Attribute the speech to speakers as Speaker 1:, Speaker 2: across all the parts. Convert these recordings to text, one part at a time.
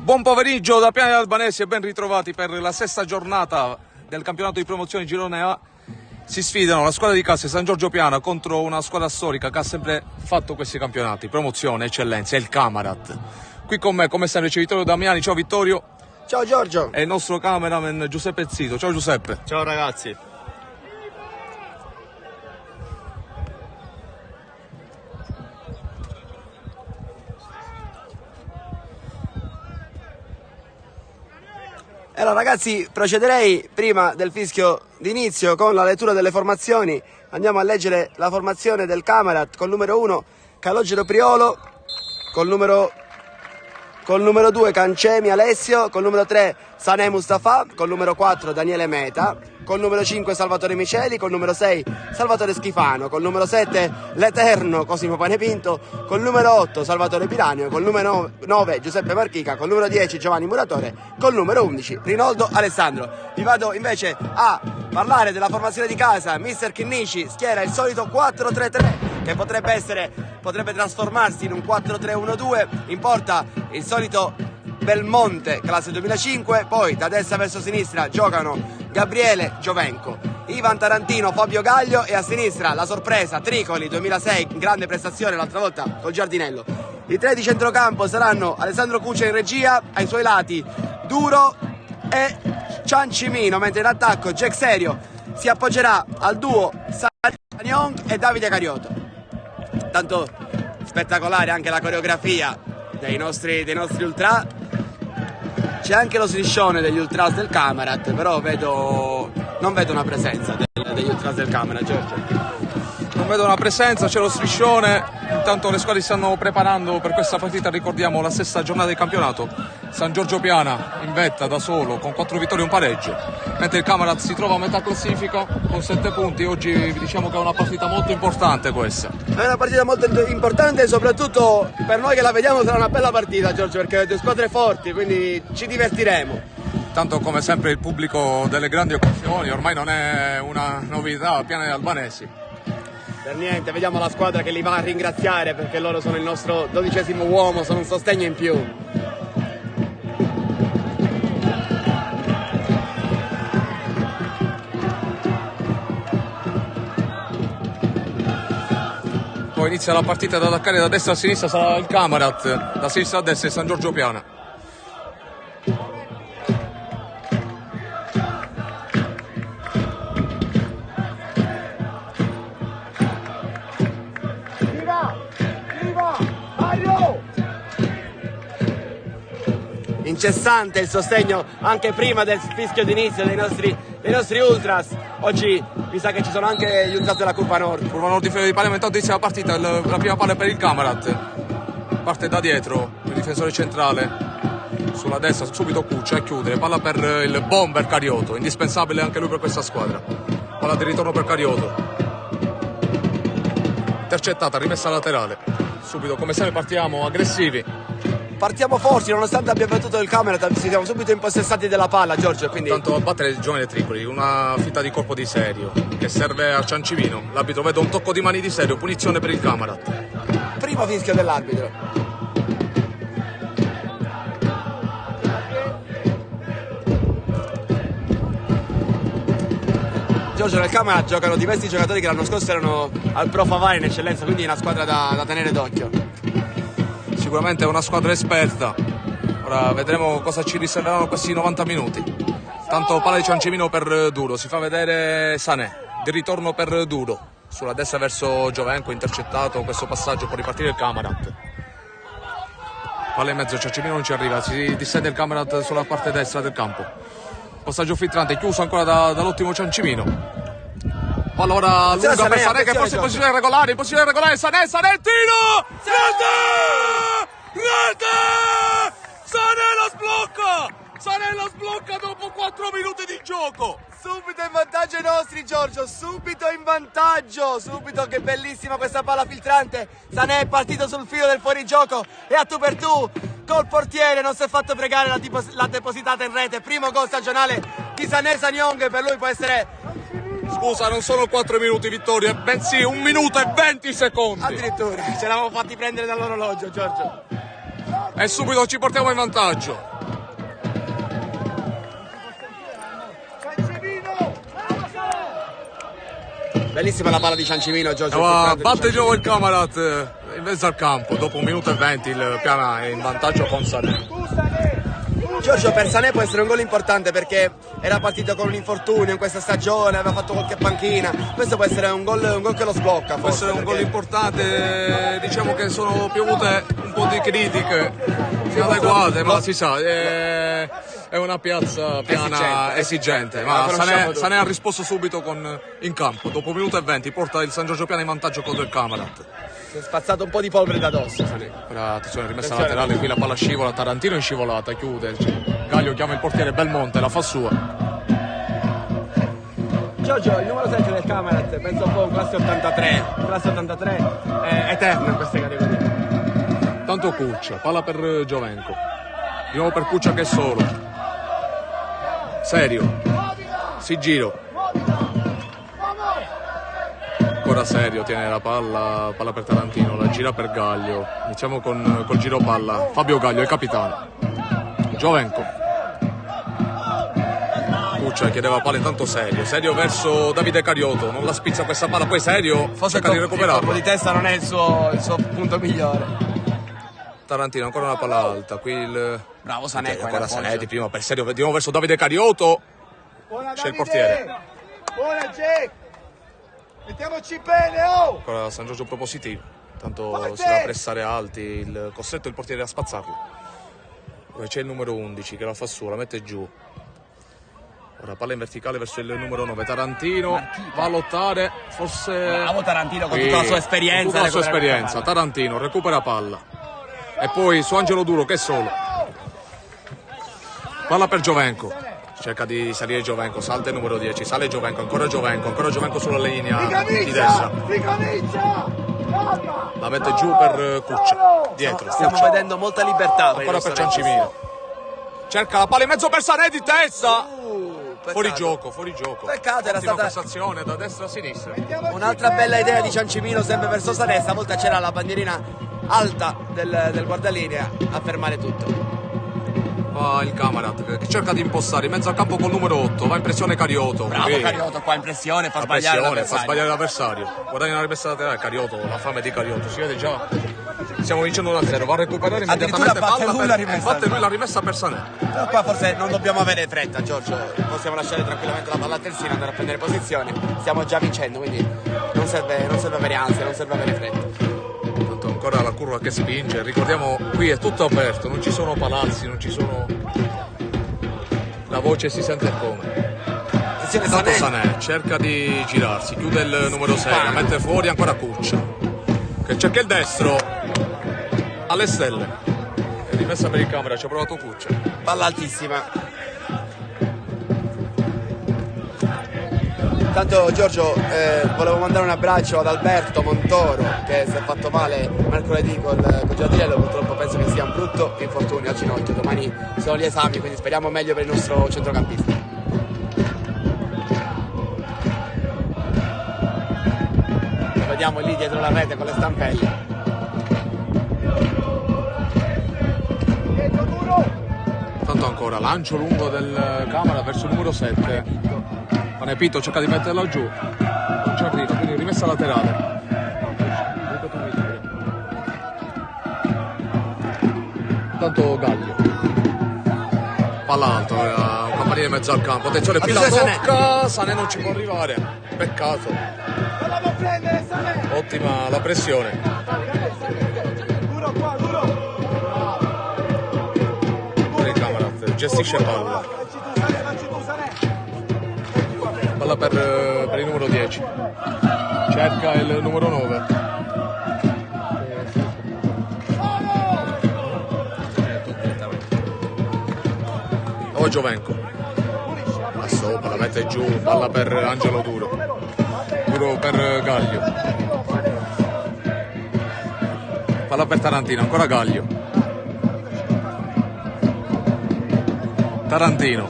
Speaker 1: Buon pomeriggio da Piani Albanesi e ben ritrovati per la sesta giornata del campionato di promozione Girone A. Si sfidano la squadra di Cassia San Giorgio Piana contro una squadra storica che ha sempre fatto questi campionati, promozione, eccellenza, il Camarat. Qui con me, come sempre, c'è Vittorio Damiani. Ciao Vittorio.
Speaker 2: Ciao Giorgio.
Speaker 1: E il nostro cameraman Giuseppe Zito. Ciao Giuseppe.
Speaker 3: Ciao ragazzi.
Speaker 2: Allora ragazzi, procederei prima del fischio d'inizio con la lettura delle formazioni. Andiamo a leggere la formazione del Camarat col numero 1 Calogero Priolo, col numero 2 Cancemi Alessio, col numero 3 Sané Mustafa, col numero 4 Daniele Meta, col numero 5 Salvatore Miceli, col numero 6 Salvatore Schifano, col numero 7 l'Eterno Cosimo Panepinto, col numero 8 Salvatore Piranio, col numero 9 Giuseppe Marchica, col numero 10 Giovanni Muratore, col numero 11 Rinaldo Alessandro. Vi vado invece a parlare della formazione di casa. Mister Chinnici schiera il solito 4-3-3 che potrebbe trasformarsi in un 4-3-1-2. In porta il solito Belmonte classe 2005, poi da destra verso sinistra giocano Gabriele Giovenco, Ivan Tarantino, Fabio Gaglio e a sinistra la sorpresa Tricoli 2006, grande prestazione l'altra volta col Giardinello. I tre di centrocampo saranno Alessandro Cuccia in regia, ai suoi lati Duro e Ciancimino, mentre in attacco Jack Serio si appoggerà al duo Saniong e Davide Carioto. Tanto spettacolare anche la coreografia dei nostri ultra. C'è anche lo striscione degli ultras del Camarat, però non vedo una presenza degli ultras del Camarat, Giorgio.
Speaker 1: Non vedo una presenza, c'è lo striscione. Intanto le squadre si stanno preparando per questa partita. Ricordiamo la sesta giornata del campionato. San Giorgio Piana in vetta da solo con 4 vittorie e un pareggio, mentre il Camarat si trova a metà classifica con 7 punti. Oggi diciamo che è una partita molto importante questa.
Speaker 2: È una partita molto importante e soprattutto per noi che la vediamo sarà una bella partita, Giorgio, perché due squadre forti, quindi ci divertiremo.
Speaker 1: Tanto come sempre il pubblico delle grandi occasioni, ormai non è una novità a Piani Albanesi.
Speaker 2: Per niente, vediamo la squadra che li va a ringraziare perché loro sono il nostro 12° uomo, sono un sostegno in più.
Speaker 1: Poi inizia la partita ad attaccare da destra a sinistra, sarà il Camarat, da sinistra a destra e San Giorgio Piana.
Speaker 2: Incessante il sostegno anche prima del fischio d'inizio dei nostri ultras. Oggi mi sa che ci sono anche gli ultras della Curva Nord.
Speaker 1: Curva Nord di Fiore di Palermo. Intanto inizia la partita, la prima palla è per il Camarat, parte da dietro il difensore centrale, sulla destra subito Cuccia a chiudere, palla per il bomber Carioto, indispensabile anche lui per questa squadra. Palla di ritorno per Carioto, intercettata, rimessa laterale. Subito come sempre partiamo aggressivi.
Speaker 2: Partiamo forti, nonostante abbia battuto il Camarat, ci siamo subito impossessati della palla, Giorgio. Quindi...
Speaker 1: Tanto a battere il giovane Tricoli, una fitta di colpo di Serio che serve a Ciancimino. L'arbitro vede un tocco di mani di Serio, punizione per il Camarat.
Speaker 2: Primo fischio dell'arbitro. Giorgio, nel Camarat giocano diversi giocatori che l'anno scorso erano al Pro Favara in eccellenza, quindi è una squadra da tenere d'occhio.
Speaker 1: Sicuramente è una squadra esperta. Ora vedremo cosa ci riserveranno questi 90 minuti. Tanto palla di Ciancimino per Duro, si fa vedere Sané, di ritorno per Duro, sulla destra verso Giovenco, intercettato questo passaggio, può ripartire il Camarat. Palla in mezzo, Ciancimino non ci arriva, si distende il Camarat sulla parte destra del campo. Passaggio filtrante, chiuso ancora dall'ottimo Ciancimino. Allora lunga per Sané che forse in posizione regolare, Sané, tiro! Rete! Sané la sblocca dopo 4 minuti di gioco!
Speaker 2: Subito in vantaggio i nostri, Giorgio, subito in vantaggio, che bellissima questa palla filtrante. Sané è partito sul filo del fuorigioco e a tu per tu col portiere non si è fatto pregare la depositata in rete. Primo gol stagionale di Sané Saniong, per lui può essere...
Speaker 1: Scusa, non sono 4 minuti vittoria, bensì 1 minuto e 20 secondi.
Speaker 2: Addirittura, ce l'avevamo fatti prendere dall'orologio, Giorgio.
Speaker 1: E subito ci portiamo in vantaggio.
Speaker 2: Bellissima la palla di Ciancimino, Giorgio.
Speaker 1: Batte di nuovo il Camarat in mezzo al campo. Dopo 1 minuto e 20 il Piana è in vantaggio con Sané.
Speaker 2: Giorgio, per Sané può essere un gol importante perché era partito con un infortunio in questa stagione, aveva fatto qualche panchina. Questo può essere un gol che lo sblocca.
Speaker 1: Può essere un gol importante, diciamo che sono piovute un po' di critiche inadeguate, ma si sa, è una piazza piana esigente, ma Sané ha risposto subito in campo. Dopo 1 minuto e 20 porta il San Giorgio Piana in vantaggio contro il Camarat.
Speaker 2: Si è spazzato un po' di polvere da dosso Sané.
Speaker 1: Ora attenzione, rimessa laterale, qui la palla scivola, Tarantino in scivolata, chiude, Gaglio chiama il portiere Belmonte, la fa sua.
Speaker 2: Giorgio, il numero 7 del Camarat, penso un po' un classe 83, è eterno in queste categorie.
Speaker 1: Tanto Cuccia, palla per Giovenco, di nuovo per Cuccia che è solo, Serio, Sigiro, ancora Serio, tiene la palla per Tarantino, la gira per Gaglio, iniziamo col giro palla, Fabio Gaglio, il capitano, Giovenco, Cuccia chiedeva palla intanto Serio verso Davide Carioto, non la spizza questa palla, poi Serio cerca di recuperarla.
Speaker 2: Il colpo di testa non è il suo punto migliore.
Speaker 1: Tarantino ancora una palla alta, qui il
Speaker 2: bravo Sané,
Speaker 1: ancora Sané di prima per Serio, vediamo verso Davide Carioto, c'è il portiere.
Speaker 3: Buona Jack, mettiamoci bene, oh!
Speaker 1: Ancora San Giorgio propositivo, tanto si va a pressare alti, costretto il portiere a spazzarlo. Poi c'è il numero 11 che la fa su, la mette giù. Ora palla in verticale verso il numero 9, Tarantino va a lottare, forse...
Speaker 2: Bravo Tarantino con tutta la sua esperienza.
Speaker 1: Tutta la sua esperienza, Tarantino recupera palla. E poi su Angelo Duro che è solo. Palla per Giovenco. Cerca di salire Giovenco, salta il numero 10, sale Giovenco, ancora Giovenco sulla linea di destra. La mette giù per Cuccia, dietro.
Speaker 2: Stiamo vedendo molta libertà.
Speaker 1: Ancora per Ciancimino. Cerca la palla in mezzo per Sané di testa. Fuori gioco.
Speaker 2: Peccato, era stata
Speaker 1: prestazione da destra a sinistra.
Speaker 2: Un'altra bella idea di Ciancimino sempre verso Sané, stavolta c'era la bandierina alta del guardalinea a fermare tutto.
Speaker 1: Va il Camarat che cerca di impostare in mezzo al campo col numero 8, va in pressione Carioto.
Speaker 2: Bravo Carioto qua in pressione, fa sbagliare
Speaker 1: l'avversario. Guadagna una rimessa laterale, Carioto, la fame di Carioto, si vede già. Stiamo vincendo 1-0, va a recuperare immediatamente
Speaker 2: batte lui
Speaker 1: la rimessa per Sané.
Speaker 2: Però qua forse non dobbiamo avere fretta, Giorgio, possiamo lasciare tranquillamente la palla a terzino, andare a prendere posizione, stiamo già vincendo, quindi non serve avere ansia, non serve avere fretta.
Speaker 1: Tanto ancora la curva che spinge, ricordiamo qui è tutto aperto, non ci sono palazzi, non ci sono... La voce si sente come. Tanto Sané cerca di girarsi, chiude il numero 6, la mette fuori ancora Cuccia, che cerca il destro alle stelle. È rimessa per il Camera, ci ha provato Cuccia.
Speaker 2: Palla altissima. Intanto Giorgio volevo mandare un abbraccio ad Alberto Montoro che si è fatto male mercoledì col Giardinello, purtroppo penso che sia un brutto infortunio al ginocchio, domani sono gli esami quindi speriamo meglio per il nostro centrocampista. Lo vediamo lì dietro la rete con le stampelle.
Speaker 1: Tanto ancora lancio lungo del Camera verso il numero 7. Panepito cerca di metterla giù, non ci arriva, quindi rimessa laterale. Tanto Gaglio, palla alta, un campanile in mezzo al campo, attenzione qui la tocca, Sané non ci può arrivare, peccato. Ottima la pressione. Il Camarat gestisce palla. Palla per il numero 10, cerca il numero 9. Oh Giovenco, la sopra, la mette giù, palla per Angelo Duro per Gaglio, palla per Tarantino, ancora Gaglio, Tarantino,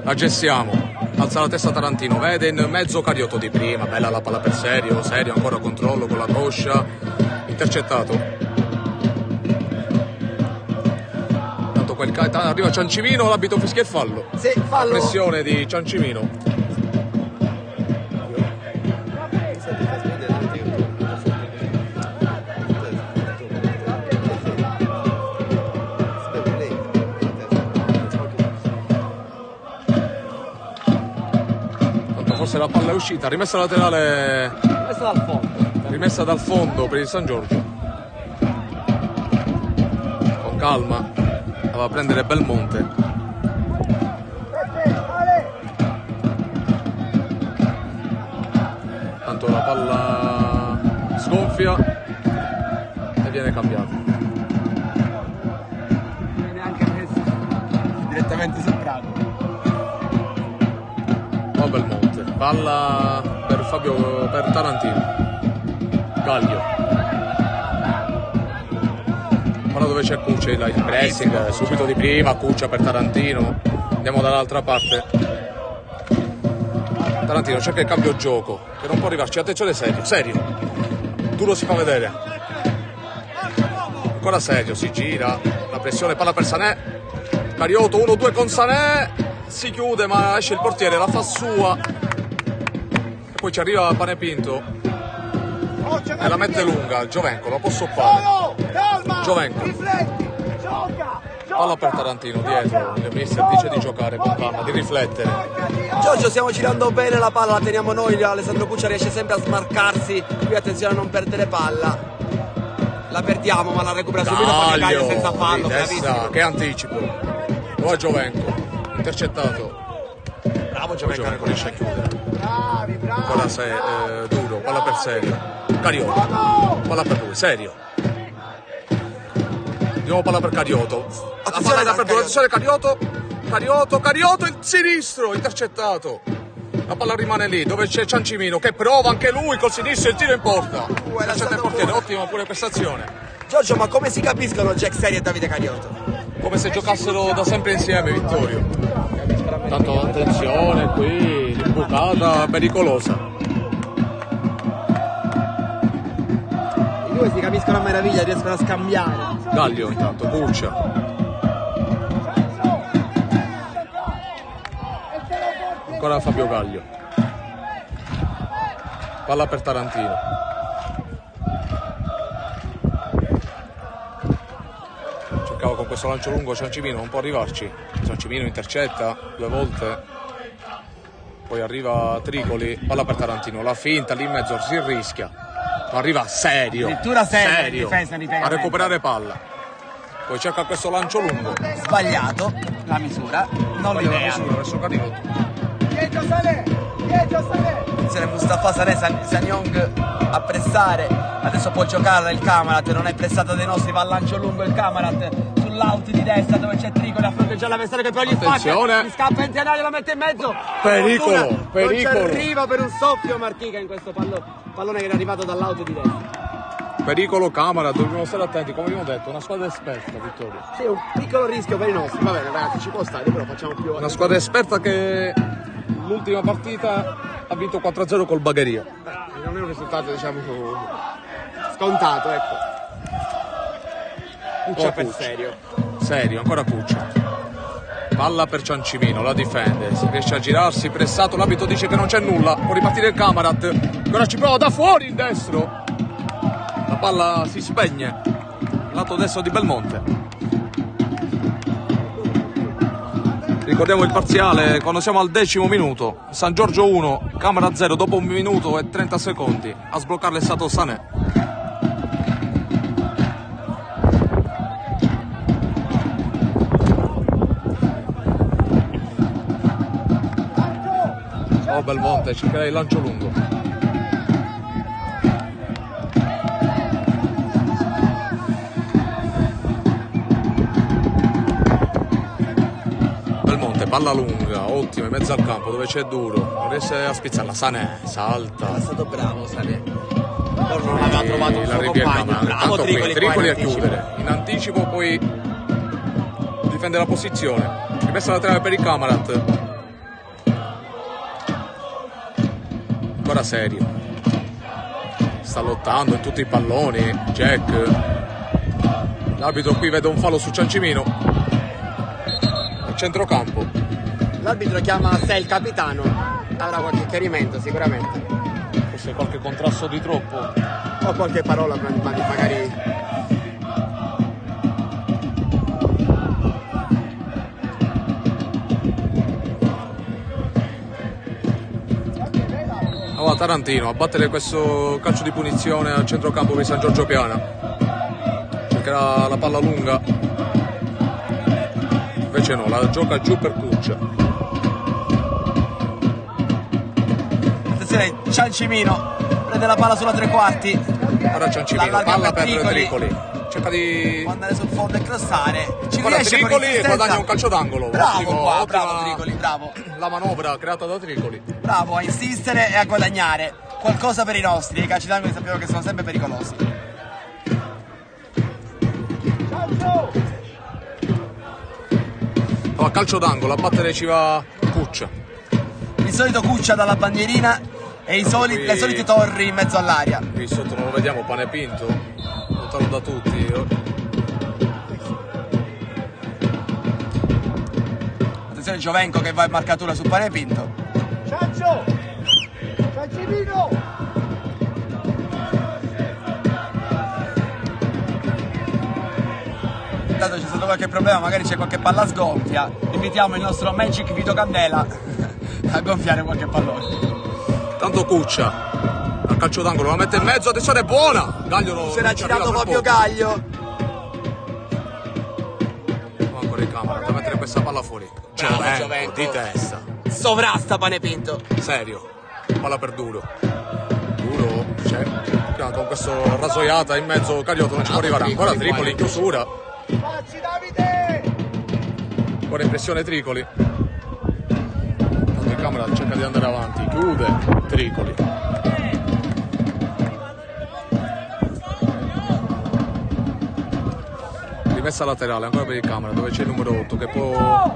Speaker 1: la gestiamo. Alza la testa Tarantino, vede in mezzo Carioto di prima, bella la palla per Serio ancora controllo con la coscia, intercettato. Tanto arriva Ciancimino, l'abito fischia e fallo.
Speaker 2: Sì, fallo.
Speaker 1: La pressione di Ciancimino. forse la palla è uscita, rimessa laterale,
Speaker 2: Rimessa dal fondo.
Speaker 1: rimessa dal fondo per il San Giorgio. Con calma, la va a prendere Belmonte. Tanto la palla sgonfia e viene cambiata.
Speaker 2: Viene anche messo direttamente sul prato.
Speaker 1: Va Belmonte, palla per per Tarantino. Gaglio. Palla dove c'è Cuccia, il pressing subito di prima, Cuccia per Tarantino. Andiamo dall'altra parte. Tarantino cerca il cambio gioco, che non può arrivarci. Attenzione, serio. Duro si fa vedere. Ancora serio, si gira. La pressione, palla per Sané. Cariotto 1-2 con Sané. Si chiude ma esce il portiere, la fa sua. E poi ci arriva Panepinto e la mette lunga. Giovenco la può stoppare. Giovenco. Palla per Tarantino dietro. Il mister dice di giocare con calma, di riflettere.
Speaker 2: Giorgio, stiamo girando bene la palla, la teniamo noi. Alessandro Cuccia riesce sempre a smarcarsi. Qui attenzione a non perdere palla. La perdiamo ma la recupera subito perché Gaglio senza fallo.
Speaker 1: Testa, che anticipo. Lo va Giovenco. Intercettato.
Speaker 2: Bravo Giovenco,
Speaker 1: non riesce a chiudere. Ancora Duro, palla per Serio. Cariotto, palla per lui, Serio. Di nuovo palla per Cariotto.
Speaker 2: Attenzione,
Speaker 1: attenzione Cariotto, il sinistro, intercettato. La palla rimane lì, dove c'è Ciancimino che prova anche lui col sinistro il tiro in porta. Intercetta il portiere, ottima pure prestazione.
Speaker 2: Giorgio, ma come si capiscono Jack Serio e Davide Cariotto?
Speaker 1: Come se giocassero da sempre insieme, Vittorio. Tanto attenzione qui, l'imbucata pericolosa.
Speaker 2: I due si capiscono a meraviglia, riescono a scambiare.
Speaker 1: Gaglio intanto, Cuccia. Ancora Fabio Gaglio. Palla per Tarantino. Cercava con questo lancio lungo Ciancimino, non può arrivarci. Ciancimino intercetta 2 volte. Poi arriva Tricoli, palla per Tarantino. La finta lì in mezzo, si rischia. Ma arriva Serio.
Speaker 2: Addirittura Serio in
Speaker 1: Serio
Speaker 2: difesa,
Speaker 1: a recuperare palla. Poi cerca questo lancio lungo.
Speaker 2: Sbagliato la misura, non
Speaker 1: Sbaglia la
Speaker 2: l'idea.
Speaker 1: misura verso Cariotto.
Speaker 3: Dietro Sané!
Speaker 2: Attenzione Mustafa Sané, Sanyong a pressare. Adesso può giocarla il Camarat, non è pressata dei nostri, va al lancio lungo il Camarat sull'out di destra dove c'è Tricoli a fronteggiare l'avversario che però gli
Speaker 1: Attenzione.
Speaker 2: gli scappa in tenario, la mette in mezzo.
Speaker 1: Pericolo,
Speaker 2: Fortuna,
Speaker 1: pericolo.
Speaker 2: non ci arriva per un soffio Martica in questo pallone che era arrivato dall'out di destra.
Speaker 1: Pericolo Camara, dobbiamo stare attenti, come abbiamo detto, una squadra esperta, Vittorio.
Speaker 2: Sì, un piccolo rischio per i nostri, va bene ragazzi, ci può stare, però facciamo più.
Speaker 1: Una squadra esperta che l'ultima partita ha vinto 4-0 col Bagheria.
Speaker 2: Non è un risultato diciamo scontato, ecco. Cuccia per
Speaker 1: Cuccia.
Speaker 2: Serio.
Speaker 1: Serio, ancora Cuccia. Palla per Ciancimino, la difende, si riesce a girarsi, pressato, l'abito dice che non c'è nulla, può ripartire il Camarat, ancora ci prova da fuori il destro. La palla si spegne, lato destro di Belmonte. Ricordiamo il parziale quando siamo al 10° minuto. San Giorgio 1, Camera 0 dopo 1 minuto e 30 secondi. A sbloccarlo è stato Sané. Oh Belmonte, cercherà il lancio lungo. Palla lunga, ottima, in mezzo al campo dove c'è Duro, non riesce a spizzarla. Sané salta.
Speaker 2: È stato bravo Sané. Non aveva trovato un
Speaker 1: la
Speaker 2: suo
Speaker 1: ripiega,
Speaker 2: compagno.
Speaker 1: ma
Speaker 2: Bravo
Speaker 1: intanto qui Tricoli a
Speaker 2: in anticipo.
Speaker 1: chiudere. In anticipo poi difende la posizione. Rimessa laterale per il Camarat. Ancora Serio. Sta lottando in tutti i palloni. Jack. L'arbitro qui vede un fallo su Ciancimino. Al centrocampo.
Speaker 2: L'arbitro chiama a sé il capitano, avrà qualche chiarimento sicuramente.
Speaker 1: Forse qualche contrasto di troppo.
Speaker 2: O qualche parola magari.
Speaker 1: Tarantino a battere questo calcio di punizione al centrocampo di San Giorgio Piana. Cercherà la palla lunga, invece no, la gioca giù per Cuccia.
Speaker 2: Attenzione, Ciancimino prende la palla sulla tre quarti.
Speaker 1: Ora Ciancimino, palla per Tricoli. Cerca di
Speaker 2: Può andare sul fondo e crossare. Ci
Speaker 1: ora
Speaker 2: riesce con
Speaker 1: Tricoli e
Speaker 2: insistenza.
Speaker 1: guadagna un calcio d'angolo.
Speaker 2: Bravo qua,
Speaker 1: ottima
Speaker 2: bravo Tricoli, bravo.
Speaker 1: la manovra creata da Tricoli.
Speaker 2: Bravo a insistere e a guadagnare qualcosa per i nostri. I calci d'angolo sappiamo che sono sempre pericolosi.
Speaker 1: A calcio d'angolo a battere ci va Cuccia.
Speaker 2: Il solito Cuccia dalla bandierina e le solite torri in mezzo all'aria.
Speaker 1: Qui sotto non lo vediamo, Pane Pinto, lontano da tutti.
Speaker 2: Attenzione Giovenco che va in marcatura su Pane Pinto.
Speaker 3: Ciancio! Ciancimino!
Speaker 2: Intanto c'è stato qualche problema, magari c'è qualche palla sgonfia. Invitiamo il nostro Magic Vito Candela a gonfiare qualche pallone.
Speaker 1: Tanto Cuccia a calcio d'angolo la mette in mezzo, attenzione buona. Gaglio
Speaker 2: Si era girato Fabio Gaglio.
Speaker 1: Ancora in camera da mettere questa palla fuori. Giovenco di testa.
Speaker 2: Sovrasta Pane Pinto.
Speaker 1: Serio. Palla per Duro. Duro c'è. Con questo rasoiata in mezzo Cariotto non ci può arrivare ancora. Tricoli in chiusura.
Speaker 3: Facci Davide!
Speaker 1: Buona impressione Tricoli. Tanto in camera cerca di andare avanti. Chiude Tricoli. Rimessa laterale ancora per il camera dove c'è il numero 8 che può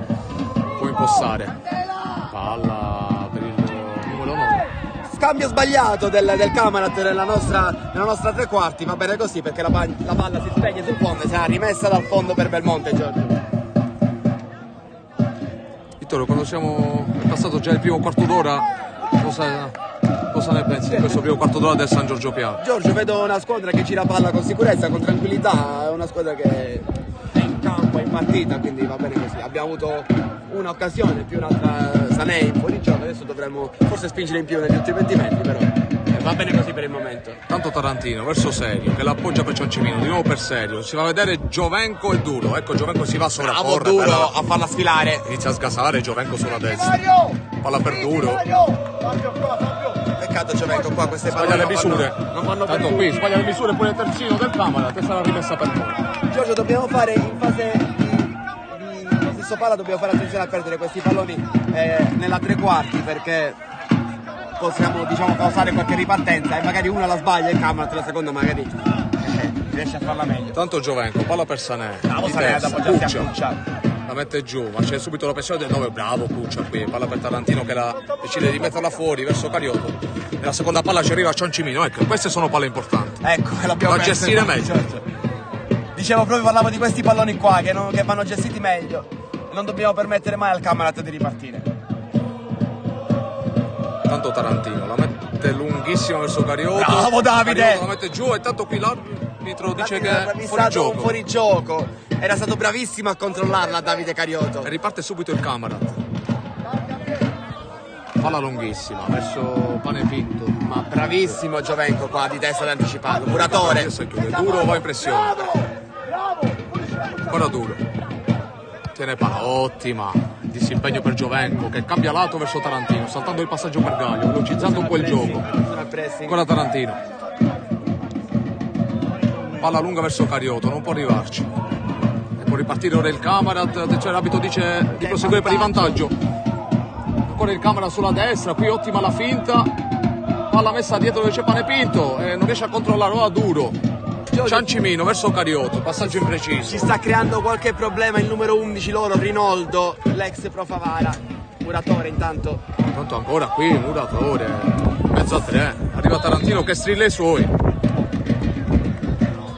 Speaker 1: impostare. Palla per il numero 9.
Speaker 2: Scambio sbagliato del Camarat nella nostra tre quarti. Va bene così perché la palla si spegne sul fondo e sarà rimessa dal fondo per Belmonte, Giorgio.
Speaker 1: Vittorio, quando è passato già il primo quarto d'ora, cosa ne pensi di questo primo quarto d'ora del San Giorgio Piano?
Speaker 2: Giorgio, vedo una squadra che gira palla con sicurezza, con tranquillità, è una squadra che è in campo, è in partita, quindi va bene così. Abbiamo avuto un'occasione, più un'altra Sané in fuorigioco, adesso dovremmo forse spingere in più negli ultimi 20 metri, però va bene così per il momento.
Speaker 1: Tanto Tarantino verso Serio che l'appoggia per Ciancimino, di nuovo per Serio, si va a vedere Giovenco e Duro, ecco Giovenco si va a sovrapporre.
Speaker 2: Bravo Duro a farla sfilare.
Speaker 1: Inizia a sgasare Giovenco sulla destra.
Speaker 3: Mario!
Speaker 1: Palla per Duro.
Speaker 3: Fabio qua, Fabio!
Speaker 2: Peccato Giovenco qua, queste
Speaker 1: Sbaglia le
Speaker 2: palle
Speaker 1: misure.
Speaker 2: non vanno per
Speaker 1: Tanto
Speaker 2: lui.
Speaker 1: qui sbaglia le misure pure il terzino del Camera, testa la rimessa per noi.
Speaker 2: Giorgio, dobbiamo fare in fase di possesso palla, dobbiamo fare attenzione a perdere questi palloni nella tre quarti perché possiamo causare qualche ripartenza e magari una la sbaglia il Camarat, la seconda magari riesce a farla meglio.
Speaker 1: Tanto Giovenco, palla per Sané.
Speaker 2: Bravo
Speaker 1: di
Speaker 2: Sané ad
Speaker 1: testa,
Speaker 2: appoggiarsi a
Speaker 1: Cuccia.
Speaker 2: Cuccia.
Speaker 1: La mette giù, ma c'è subito la pressione del 9, bravo Cuccia qui, palla per Tarantino che decide di metterla fuori verso Cariotto. E la seconda palla ci arriva a Ciancimino, ecco, queste sono palle importanti.
Speaker 2: Ecco, l'abbiamo
Speaker 1: Da gestire meglio.
Speaker 2: Dicevo proprio, parlavo di questi palloni qua che vanno gestiti meglio. Non dobbiamo permettere mai al Camarat di ripartire.
Speaker 1: Tanto Tarantino la mette lunghissima verso Cariotto.
Speaker 2: Bravo Davide!
Speaker 1: Cariotto la mette giù e tanto qui l'arbitro dice che è fuori gioco.
Speaker 2: Fuori gioco. Era stato bravissimo a controllarla Davide Cariotto.
Speaker 1: E riparte subito il Camarat. Palla lunghissima verso Pane Pinto.
Speaker 2: Ma bravissimo Giovenco qua di testa ad anticiparlo. Muratore.
Speaker 1: Adesso chiude. Duro va in pressione. Ancora Duro. Tiene palla, ottima. Disimpegno per Giovenco che cambia lato verso Tarantino, saltando il passaggio per Gaglio, velocizzando un po' il gioco. Ancora Tarantino. Palla lunga verso Cariotto, non può arrivarci. E può ripartire ora il Camarat. Attenzione, l'arbitro dice di proseguire per il vantaggio. Ancora il Camarat sulla destra, qui ottima la finta. Palla messa dietro dove c'è Pane Pinto e non riesce a controllare, ora Duro. Ciancimino verso Cariotto, passaggio impreciso.
Speaker 2: Ci sta creando qualche problema il numero 11 loro, Rinoldo, l'ex Pro Favara. Muratore intanto.
Speaker 1: Tanto ancora qui, Muratore. Mezzo a 3. Arriva Tarantino che strilla i suoi.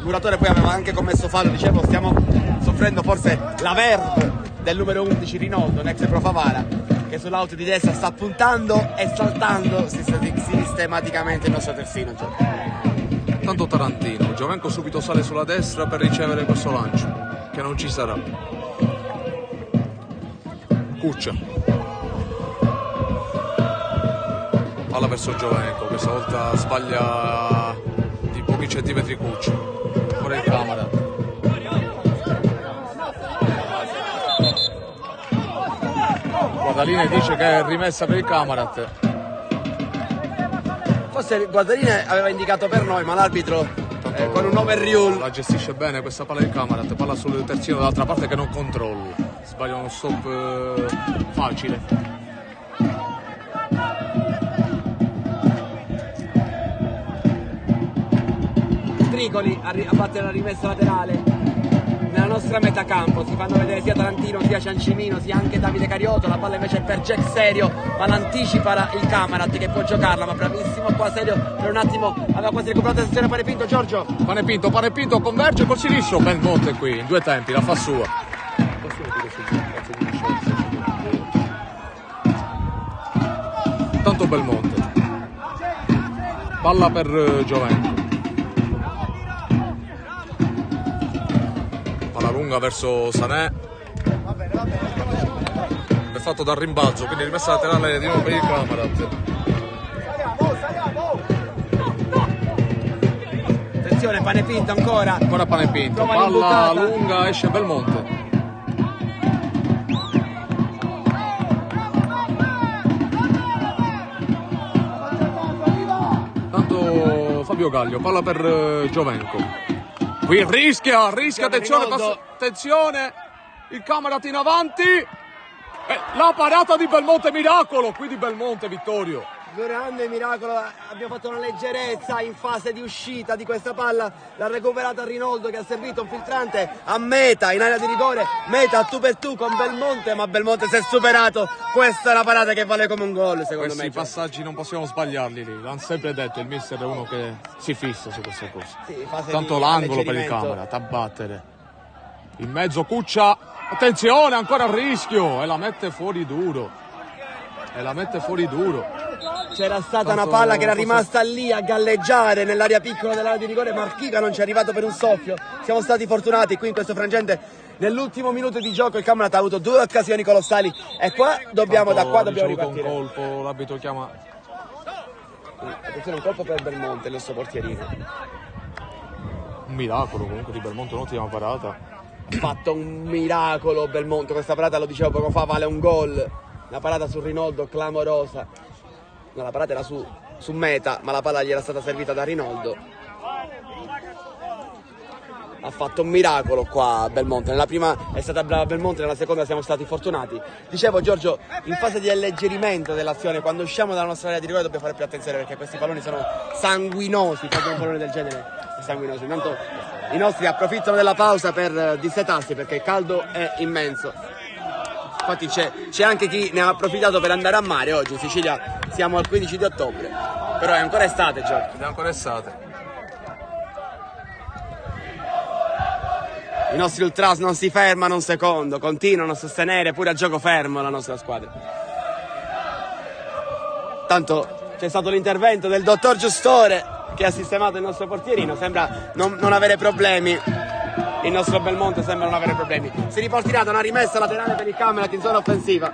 Speaker 2: Muratore poi aveva anche commesso fallo, dicevo, stiamo soffrendo forse la verve del numero 11 Rinoldo, l'ex Pro Favara, che sull'auto di destra sta puntando e saltando sistematicamente il nostro terzino.
Speaker 1: Tanto Tarantino, Giovenco subito sale sulla destra per ricevere questo lancio, che non ci sarà. Cuccia. Palla verso Giovenco, questa volta sbaglia di pochi centimetri Cucci. Ora il Camarat. Guadaline dice che è rimessa per il Camarat.
Speaker 2: Forse Guadaline aveva indicato per noi, ma l'arbitro con un overrule
Speaker 1: La gestisce bene questa palla del Camarat, palla sul terzino dall'altra parte che non controlla. Sbaglia uno stop facile.
Speaker 2: Tricoli a battere la rimessa laterale nella nostra metà campo. Si fanno vedere sia Tarantino sia Ciancimino sia anche Davide Carioto. La palla invece è per Jack Serio, ma l'anticipa il Camarat che può giocarla, ma bravissimo qua Serio. Per un attimo aveva quasi recuperato la sezione Panepinto. Giorgio
Speaker 1: Panepinto converge col sinistro. Belmonte qui in 2 tempi, la fa sua. Tanto Belmonte. Palla per Giovenco. Palla lunga verso Sané. È fatto dal rimbalzo, quindi rimessa laterale di nuovo per il Camarat.
Speaker 2: attenzione, Panepinto ancora
Speaker 1: Panepinto,
Speaker 2: prova
Speaker 1: palla
Speaker 2: l'imbucata.
Speaker 1: lunga, esce Belmonte. Tanto Fabio Gaglio, palla per Giovenco. Qui rischia, attenzione, attenzione, il Camarat in avanti. La parata di Belmonte, miracolo qui di Belmonte, Vittorio.
Speaker 2: Grande miracolo, abbiamo fatto una leggerezza in fase di uscita di questa palla, l'ha recuperata Rinaldo che ha servito un filtrante a meta, in area di rigore, meta tu per tu con Belmonte, ma Belmonte si è superato. Questa è la parata che vale come un gol, secondo
Speaker 1: Questi
Speaker 2: me.
Speaker 1: passaggi non possiamo sbagliarli lì, l'hanno sempre detto, il mister è uno che si fissa su queste cose.
Speaker 2: Sì, fase
Speaker 1: Tanto
Speaker 2: di
Speaker 1: l'angolo per il
Speaker 2: alleggerimento.
Speaker 1: Camarat, a battere. In mezzo Cuccia, attenzione, ancora a rischio, e la mette fuori duro.
Speaker 2: C'era stata
Speaker 1: Tanto
Speaker 2: una palla che era
Speaker 1: forse-
Speaker 2: rimasta lì a galleggiare nell'area piccola dell'area di rigore, Marchiga non ci è arrivato per un soffio. Siamo stati fortunati qui in questo frangente. Nell'ultimo minuto di gioco il Camarat ha avuto 2 occasioni colossali e qua dobbiamo,
Speaker 1: Tanto
Speaker 2: da qua
Speaker 1: ha
Speaker 2: dobbiamo
Speaker 1: ricevuto
Speaker 2: ripartire.
Speaker 1: un colpo, l'arbitro chiama.
Speaker 2: Attenzione, un colpo per Belmonte, il nostro portierino.
Speaker 1: Un miracolo comunque di Belmonte, un'ottima parata.
Speaker 2: Ha fatto un miracolo Belmonte, questa parata, lo dicevo poco fa, vale un gol. La parata su Rinaldo clamorosa. No, la parata era su meta, ma la palla gli era stata servita da Rinaldo. Ha fatto un miracolo qua Belmonte. Nella prima è stata brava Belmonte, nella seconda siamo stati fortunati. Dicevo Giorgio, in fase di alleggerimento dell'azione, quando usciamo dalla nostra area di rigore dobbiamo fare più attenzione perché questi palloni sono sanguinosi, proprio un pallone del genere è sanguinoso. Intanto i nostri approfittano della pausa per dissetarsi perché il caldo è immenso. Infatti c'è anche chi ne ha approfittato per andare a mare oggi. In Sicilia siamo al 15 di ottobre, però è ancora estate, Giorgio.
Speaker 1: Ed è ancora estate.
Speaker 2: I nostri ultras non si fermano un secondo, continuano a sostenere pure a gioco fermo la nostra squadra. Tanto c'è stato l'intervento del dottor Giustore che ha sistemato il nostro portierino, sembra non avere problemi. Il nostro Belmonte sembra non avere problemi. Si ripartirà da una rimessa laterale per il Camarat in zona offensiva.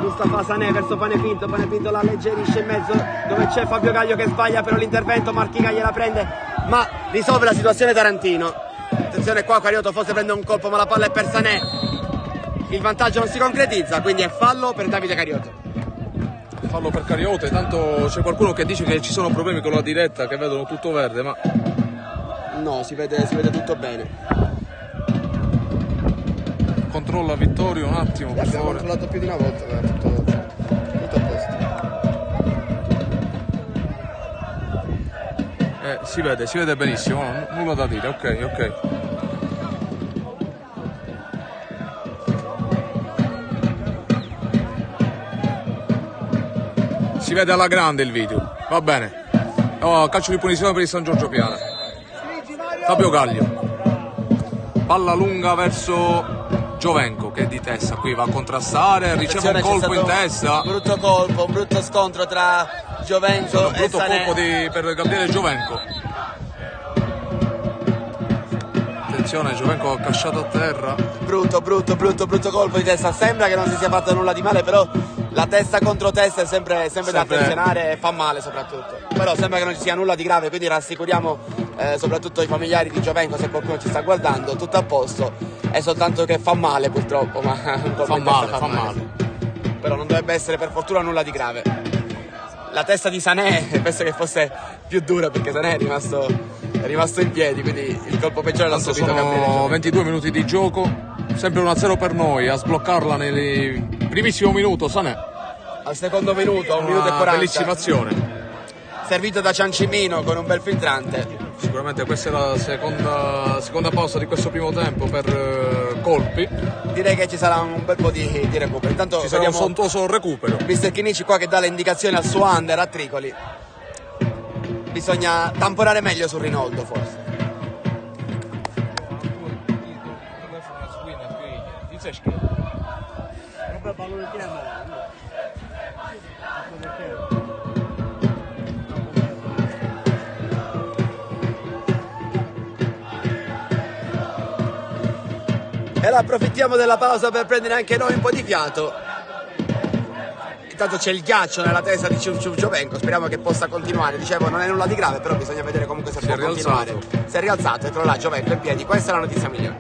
Speaker 2: Mustafa Sané verso Panepinto la alleggerisce in mezzo dove c'è Fabio Gaglio che sbaglia però l'intervento, Marchiga gliela prende ma risolve la situazione Tarantino. Attenzione qua, Carioto forse prende un colpo ma la palla è per Sané, il vantaggio non si concretizza, quindi è fallo per Davide Carioto.
Speaker 1: Fallo per Cariote, tanto c'è qualcuno che dice che ci sono problemi con la diretta, che vedono tutto verde, ma
Speaker 2: No, si vede tutto bene.
Speaker 1: controlla Vittorio un attimo, per
Speaker 2: Abbiamo
Speaker 1: favore.
Speaker 2: controllato più di una volta, tutto a posto.
Speaker 1: Si vede benissimo, no? Nulla da dire, ok. Si vede alla grande il video, va bene. Calcio di punizione per il San Giorgio Piana. Fabio Gaglio. Palla lunga verso Giovenco che di testa qui va a contrastare, riceve un
Speaker 2: Attenzione,
Speaker 1: colpo
Speaker 2: c'è
Speaker 1: in
Speaker 2: stato
Speaker 1: testa.
Speaker 2: Un brutto colpo, un brutto scontro tra Giovenco
Speaker 1: Un
Speaker 2: e
Speaker 1: brutto
Speaker 2: Sané.
Speaker 1: colpo per Gabriele Giovenco. Attenzione, Giovenco accasciato a terra.
Speaker 2: Brutto colpo di testa. Sembra che non si sia fatto nulla di male, però la testa contro testa è sempre da attenzionare e fa male soprattutto. Però sembra che non ci sia nulla di grave, quindi rassicuriamo soprattutto i familiari di Giovenco, se qualcuno ci sta guardando, tutto a posto. È soltanto che fa male purtroppo, ma un colpo di testa fa male. Però non dovrebbe essere per fortuna nulla di grave. La testa di Sané penso che fosse più dura, perché Sané è rimasto in piedi, quindi il colpo peggiore l'ha
Speaker 1: Tanto
Speaker 2: subito Gabriele
Speaker 1: sono
Speaker 2: Giovenco.
Speaker 1: 22 minuti di gioco, sempre 1-0 per noi. A sbloccarla nel primissimo minuto Sané.
Speaker 2: Al secondo minuto, 1 minuto e 40.
Speaker 1: Bellissima azione.
Speaker 2: Servito da Ciancimino con un bel filtrante.
Speaker 1: Sicuramente questa è la seconda pausa di questo primo tempo per colpi.
Speaker 2: Direi che ci sarà un bel po' di recupero. Intanto
Speaker 1: Ci sarà un
Speaker 2: vediamo
Speaker 1: sontuoso recupero.
Speaker 2: Mr. Chinici qua che dà le indicazioni al suo under a Tricoli. Bisogna tamponare meglio su Rinaldo forse. E allora approfittiamo della pausa per prendere anche noi un po' di fiato. Intanto c'è il ghiaccio nella testa di Giovenco, speriamo che possa continuare. Dicevo, non è nulla di grave, però bisogna vedere comunque se può continuare. Si è rialzato, ecco là Giovenco in piedi, questa è la notizia migliore.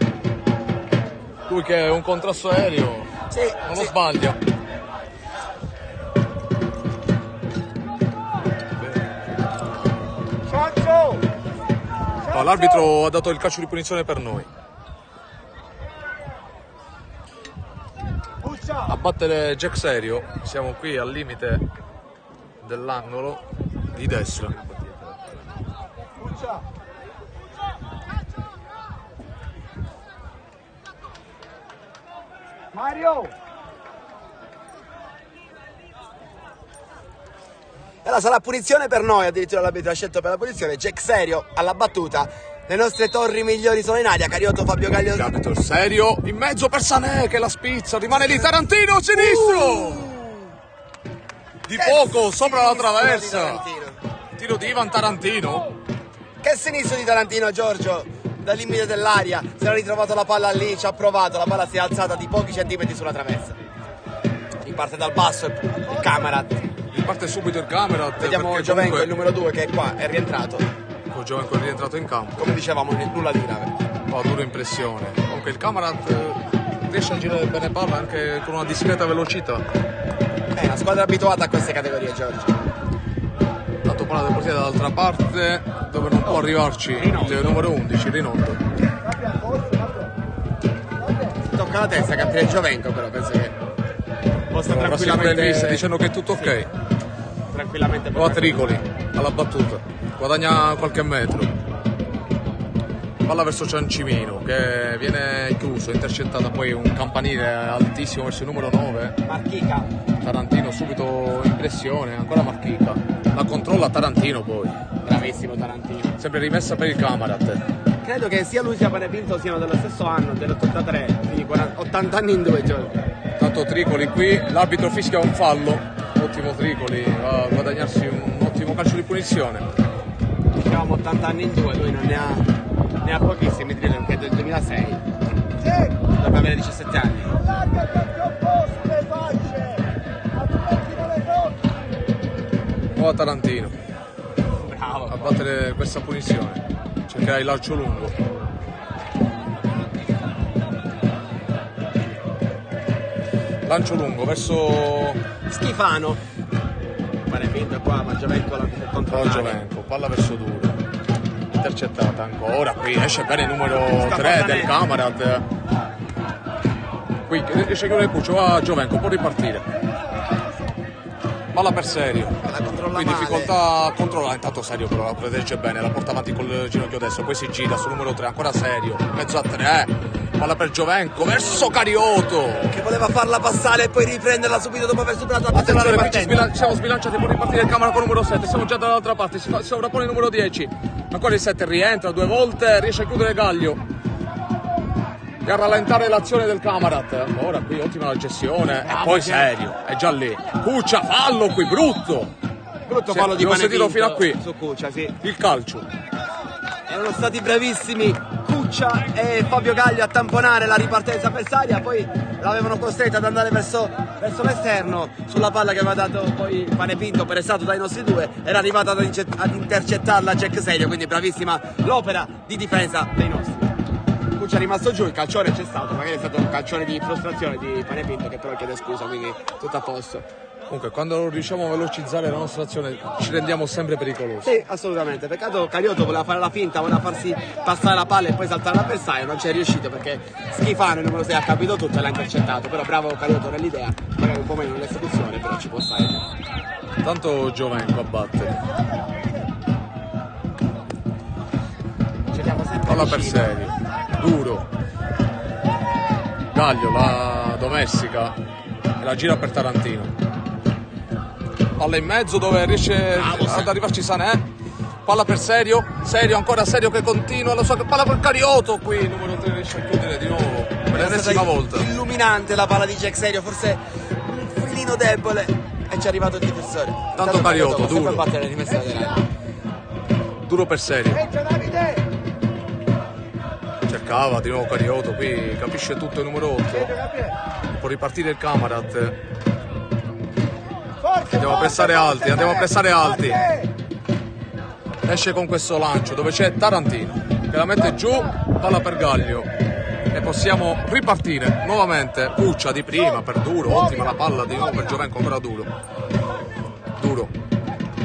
Speaker 1: Lui che è un contrasto aereo,
Speaker 2: Sì,
Speaker 1: non
Speaker 2: sì.
Speaker 1: lo sbaglio.
Speaker 3: Ciancio!
Speaker 1: No, l'arbitro ha dato il calcio di punizione per noi.
Speaker 3: Buccia!
Speaker 1: A battere Jack Serio, siamo qui al limite dell'angolo di destra.
Speaker 3: Buccia! Mario!
Speaker 2: E allora sarà punizione per noi, addirittura l'arbitro ha scelto per la punizione. Jack Serio alla battuta. Le nostre torri migliori sono in aria. Carioto, Fabio Gaglio.
Speaker 1: L'arbitro Serio in mezzo per Sané che la spizza, rimane lì Tarantino sinistro. Di poco sopra la traversa. Tiro di Ivan Tarantino.
Speaker 2: Che sinistro di Tarantino, Giorgio, dal limite dell'aria. Si era ritrovato la palla lì, ci ha provato, la palla si è alzata di pochi centimetri sulla traversa. Riparte dal basso il Camarat.
Speaker 1: Riparte subito il camera.
Speaker 2: Vediamo Giovenco, il numero 2, che è qua, è rientrato.
Speaker 1: Giovenco è rientrato in campo.
Speaker 2: Come dicevamo, nulla di grave.
Speaker 1: Oh, dura impressione. Comunque il Camarat riesce a girare bene palla anche con una discreta velocità.
Speaker 2: È una squadra abituata a queste categorie, Giorgio.
Speaker 1: Tanto palla del portiere dall'altra parte dove non può arrivarci il numero 11, Rinaldo.
Speaker 2: Si tocca la testa, capire Giovenco, però penso che possa
Speaker 1: Tranquillamente
Speaker 2: tranquillamente
Speaker 1: dicendo che è tutto ok.
Speaker 2: tranquillamente
Speaker 1: Va a Tricoli alla battuta. Guadagna qualche metro. Palla verso Ciancimino che viene chiuso, intercettata poi un campanile altissimo verso il numero 9.
Speaker 2: Marchica.
Speaker 1: Tarantino subito in pressione, ancora Marchica. La controlla Tarantino poi.
Speaker 2: Bravissimo Tarantino.
Speaker 1: Sempre rimessa per il Camarat.
Speaker 2: Credo che sia lui sia Panevinto siano dello stesso anno, dell'83, quindi 80 anni in 2 giorni.
Speaker 1: Tanto Tricoli qui, l'arbitro fischia un fallo. Ottimo Tricoli, va a guadagnarsi un ottimo calcio di punizione.
Speaker 2: Dicevamo 80 anni in 2, lui non ne ha pochissimi, credo che è del 2006.
Speaker 3: Sì!
Speaker 2: Dovrebbe avere 17 anni.
Speaker 3: Allarga perché ho posto le facce! Altrimenti non le tocchi!
Speaker 1: O a Tarantino
Speaker 2: Bravo.
Speaker 1: a battere questa punizione. Cercherà il lancio lungo. Lancio lungo verso
Speaker 2: Schifano. Panevinto è qua, ma Giovenco la controlla.
Speaker 1: Giovenco, palla verso duro. Intercettata ancora, qui esce bene il numero
Speaker 2: Sta
Speaker 1: 3
Speaker 2: palla
Speaker 1: del
Speaker 2: nera.
Speaker 1: Camarat. Qui riesce a chiudere il Puccio, va Giovenco, può ripartire. Palla per Serio.
Speaker 2: La controlla
Speaker 1: Qui
Speaker 2: male.
Speaker 1: difficoltà a controllare, intanto Serio però la protegge bene, la porta avanti col ginocchio destro, poi si gira sul numero 3, ancora Serio, mezzo a 3. Palla per Giovenco, verso Carioto.
Speaker 2: Che voleva farla passare e poi riprenderla subito dopo aver superato la palla
Speaker 1: Attenzione, qui ci
Speaker 2: ripartendo.
Speaker 1: siamo sbilanciati, può ripartire il Camera con il numero 7, siamo già dall'altra parte, si sovrappone il numero 10. Ancora il 7 rientra 2 volte, riesce a chiudere Gaglio. E a rallentare l'azione del Camarat. Ora qui ottima la gestione. E poi Serio, è già lì. Cuccia, fallo qui, brutto.
Speaker 2: Brutto
Speaker 1: Sì,
Speaker 2: fallo di
Speaker 1: abbiamo sentito
Speaker 2: Panevinto
Speaker 1: fino a qui.
Speaker 2: su Cuccia, sì.
Speaker 1: Il calcio.
Speaker 2: Erano stati bravissimi Cuccia e Fabio Gaglio a tamponare la ripartenza avversaria, poi l'avevano costretto ad andare verso l'esterno sulla palla che aveva dato poi Panepinto, pressato dai nostri due, era arrivato ad intercettarla Jack Serio, quindi bravissima l'opera di difesa dei nostri. Cuccia è rimasto giù, il calcione c'è stato, magari è stato un calcione di frustrazione di Panepinto che però chiede scusa, quindi tutto a posto.
Speaker 1: Comunque, quando non riusciamo a velocizzare la nostra azione ci rendiamo sempre pericolosi.
Speaker 2: Sì, assolutamente. Peccato Cariotto voleva fare la finta, voleva farsi passare la palla e poi saltare l'avversario, non ci è riuscito perché Schifano, il numero 6, ha capito tutto e l'ha intercettato. Però bravo Cariotto nell'idea, magari un po' meno nell'esecuzione, però ci può stare.
Speaker 1: Tanto Giovenco a battere.
Speaker 2: Cerchiamo sempre
Speaker 1: Palla per
Speaker 2: vicino.
Speaker 1: Serio, duro. Gaglio la domestica e la gira per Tarantino. Palla in mezzo dove riesce ad arrivarci Sané. Palla per Serio, Serio ancora Serio che continua la sua palla per Cariotto, qui il numero 3 riesce a chiudere di nuovo per l'ennesima volta.
Speaker 2: Illuminante la palla di Jack Serio, forse un filino debole e ci è arrivato il difensore.
Speaker 1: Tanto Cariotto,
Speaker 2: sempre
Speaker 1: duro.
Speaker 2: battere le rimesse laterali.
Speaker 1: Duro per Serio.
Speaker 3: Entra Davide!
Speaker 1: Cercava di nuovo Cariotto, qui capisce tutto il numero 8. Può ripartire il Camarat.
Speaker 3: Forza,
Speaker 1: Andiamo a pressare
Speaker 3: forza,
Speaker 1: alti, andiamo a pressare alti.
Speaker 3: forza!
Speaker 1: Esce con questo lancio dove c'è Tarantino che la mette giù, palla per Gaglio e possiamo ripartire nuovamente. Cuccia di prima per Duro, ottima la palla di nuovo per Giovenco, ancora Duro,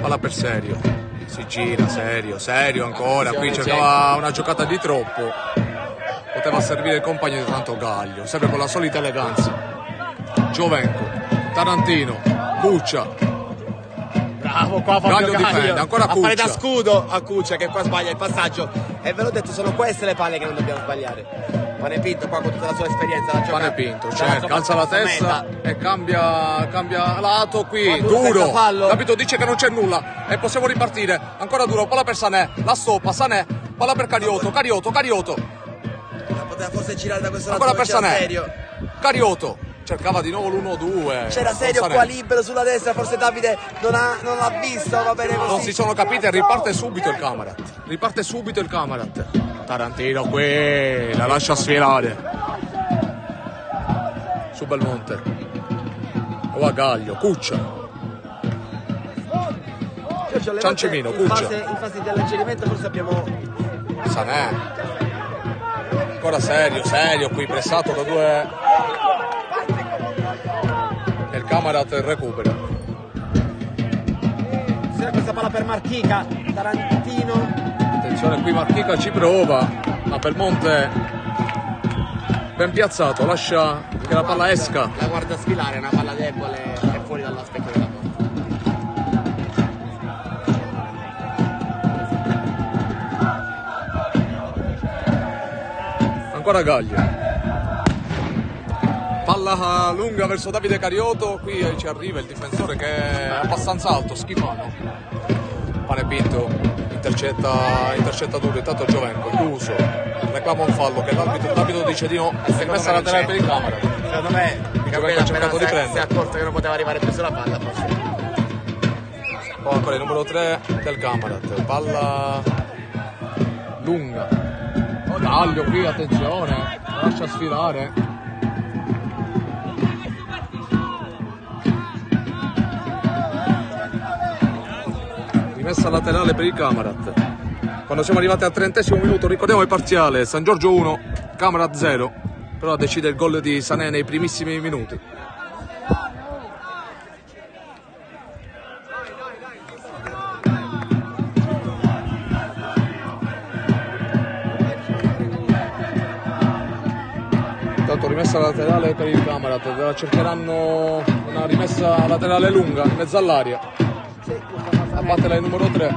Speaker 1: palla per Serio, si gira Serio ancora, qui cercava una giocata di troppo, poteva servire il compagno di tanto Gaglio, sempre con la solita eleganza. Giovenco, Tarantino, Cuccia.
Speaker 2: Bravo qua Fabio
Speaker 1: Gaglio difende, ancora
Speaker 2: a fare da
Speaker 1: Cuccia.
Speaker 2: scudo a Cuccia che qua sbaglia il passaggio e ve l'ho detto, sono queste le palle che non dobbiamo sbagliare. Panepinto qua con tutta la sua esperienza la gioca,
Speaker 1: Panepinto,
Speaker 2: dalla
Speaker 1: cioè
Speaker 2: sua
Speaker 1: calza la
Speaker 2: meta.
Speaker 1: testa e cambia lato qui,
Speaker 2: Duro senza
Speaker 1: Duro,
Speaker 2: fallo.
Speaker 1: capito, dice che non c'è nulla e possiamo ripartire, ancora Duro, palla per Sané, la stoppa, Sané, palla per Cariotto,
Speaker 2: La poteva forse girare da questo
Speaker 1: ancora
Speaker 2: lato,
Speaker 1: per
Speaker 2: c'era
Speaker 1: Sané,
Speaker 2: Serio.
Speaker 1: Cercava di nuovo l'1-2.
Speaker 2: C'era Serio
Speaker 1: Sané.
Speaker 2: qua libero sulla destra, forse Davide non l'ha visto, va bene così.
Speaker 1: Non si sono capite e riparte subito il Camarat. Tarantino qui, la lascia sfilare. Su Belmonte. O a Gaglio, Cuccia.
Speaker 2: Giorgio, alle
Speaker 1: Ciancimino,
Speaker 2: volte
Speaker 1: Cuccia.
Speaker 2: in fase di alleggerimento forse abbiamo...
Speaker 1: Sané. Ancora Serio qui pressato da due. E il Camarat recupera.
Speaker 2: C'era questa palla per Marchica, Tarantino.
Speaker 1: Attenzione qui Marchica ci prova, ma Belmonte ben piazzato, lascia che la palla esca.
Speaker 2: La guarda sfilare, è una palla debole e fuori dalla specchio della porta.
Speaker 1: Ancora Gaglio. Palla lunga verso Davide Cariotto, qui ci arriva il difensore che è abbastanza alto, Schifano. Panepinto intercetta Duro, intanto Giovenco, chiuso, reclama un fallo che l'arbitro dice di no, è messa laterale per il Camera.
Speaker 2: Secondo me
Speaker 1: Giovenco ha cercato di
Speaker 2: si è
Speaker 1: prendere.
Speaker 2: accorto che non poteva arrivare più sulla palla forse.
Speaker 1: Poi ancora il numero 3 del Camarat, palla lunga. Gaglio qui, attenzione, lascia sfilare. Rimessa laterale per il Camarat. Quando siamo arrivati al 30° minuto, ricordiamo il parziale, San Giorgio 1, Camarat 0, però decide il gol di Sané nei primissimi minuti. Intanto rimessa laterale per il Camarat, cercheranno una rimessa laterale lunga in mezzo all'aria. A battere il numero 3.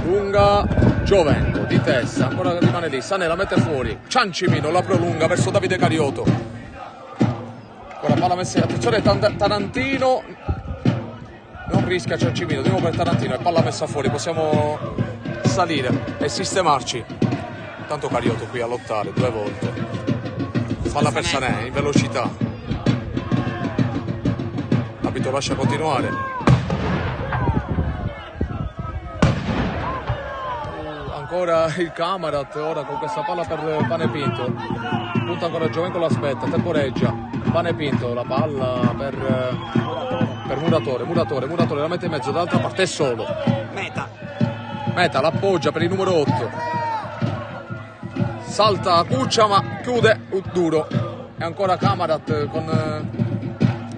Speaker 1: Lunga, Giovenco di testa, ancora rimane lì, Sané la mette fuori, Ciancimino la prolunga verso Davide Cariotto. Ora palla messa in attenzione, Tarantino non rischia Ciancimino, di nuovo per Tarantino e palla messa fuori, possiamo salire e sistemarci. Tanto Cariotto qui a lottare 2 volte. Palla per Sané in velocità. L'arbitro lascia continuare. ancora il Camarat, ora con questa palla per Panepinto, punta ancora Giovenco, l'aspetta, temporeggia, Panepinto, la palla per Muratore la mette in mezzo, dall'altra parte è solo, Meta l'appoggia per il numero 8, salta Cuccia ma chiude duro, e ancora Camarat con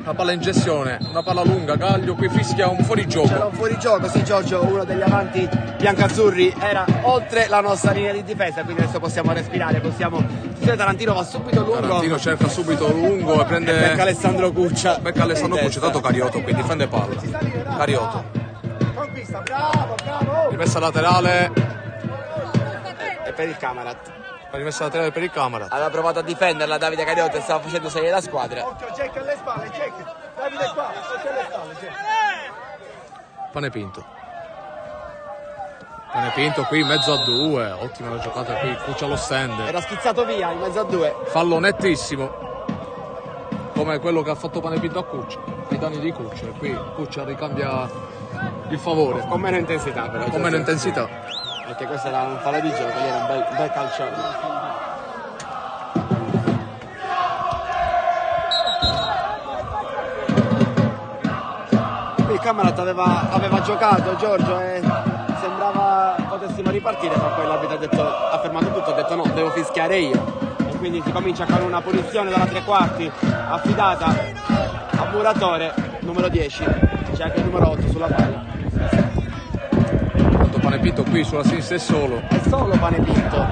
Speaker 1: la palla in gestione, una palla lunga, Gaglio qui fischia un fuorigioco.
Speaker 2: C'era un fuorigioco, sì Giorgio, uno degli avanti biancazzurri era oltre la nostra linea di difesa, quindi adesso possiamo respirare, Tarantino va subito lungo.
Speaker 1: Tarantino cerca subito lungo e prende...
Speaker 2: Becca Alessandro Cuccia.
Speaker 1: Tanto Carioto qui difende palla. Carioto.
Speaker 3: Conquista, bravo.
Speaker 1: Rimessa laterale.
Speaker 2: E per il Camarat.
Speaker 1: Rimessa laterale per il Camarat.
Speaker 2: Aveva provato a difenderla Davide Carioto e stava facendo salire la squadra.
Speaker 3: Occhio, Jack alle spalle, Jack. Davide qua, occhio alle spalle, Jack.
Speaker 1: Panepinto qui in mezzo a due. Ottima la giocata qui. Cuccia lo stand.
Speaker 2: Era schizzato via in mezzo a due.
Speaker 1: Fallo nettissimo. Come quello che ha fatto Panepinto a Cuccia. Ai danni di Cuccia. E qui Cuccia ricambia il favore.
Speaker 2: Con meno intensità però.
Speaker 1: Con meno intensità.
Speaker 2: Perché questo era un fallo di gioco, lì era un bel calcione. Il Camarat aveva giocato Giorgio e sembrava potessimo ripartire, ma poi l'arbitro ha fermato tutto, ha detto no, devo fischiare io. E quindi si comincia con una punizione dalla tre quarti affidata a Muratore, numero 10, c'è anche il numero 8 sulla palla.
Speaker 1: Panepinto qui sulla sinistra è solo
Speaker 2: Panepinto.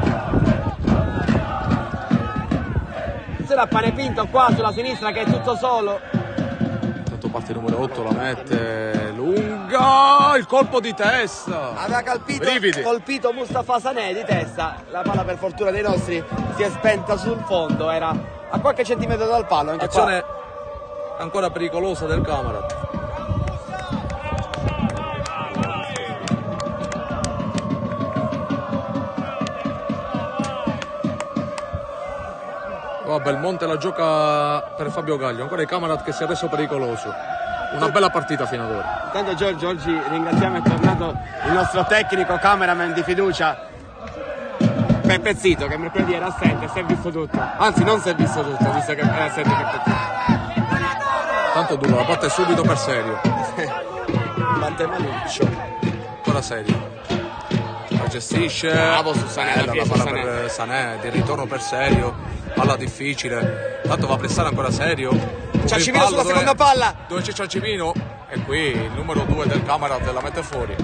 Speaker 2: C'era Panepinto qua sulla sinistra che è tutto solo.
Speaker 1: Tanto parte il numero 8, la mette lunga, il colpo di testa.
Speaker 2: Aveva colpito Mustafa Sané di testa. La palla per fortuna dei nostri si è spenta sul fondo, era a qualche centimetro dal palo. Anche
Speaker 1: azione ancora pericolosa del Camarat. Belmonte la gioca per Fabio Gaglio, ancora il Camarat che si è reso pericoloso. Una bella partita fino ad ora.
Speaker 2: Intanto Giorgio, oggi ringraziamo, è tornato il nostro tecnico cameraman di fiducia Peppe Zito, che mercoledì era assente, si è visto tutto. Anzi non si è visto tutto, visto che era assente Peppe Zito.
Speaker 1: Tanto duro, la batte subito per Serio.
Speaker 2: Batte Manuccio.
Speaker 1: Ancora Serio. La gestisce.
Speaker 2: Bravo su Sané,
Speaker 1: la palla per Sané, di ritorno per Serio. Palla difficile, tanto va a pressare ancora Serio.
Speaker 2: Ciancimino sulla seconda palla.
Speaker 1: Dove c'è Ciancimino? E qui il numero 2 del Camarat la mette fuori.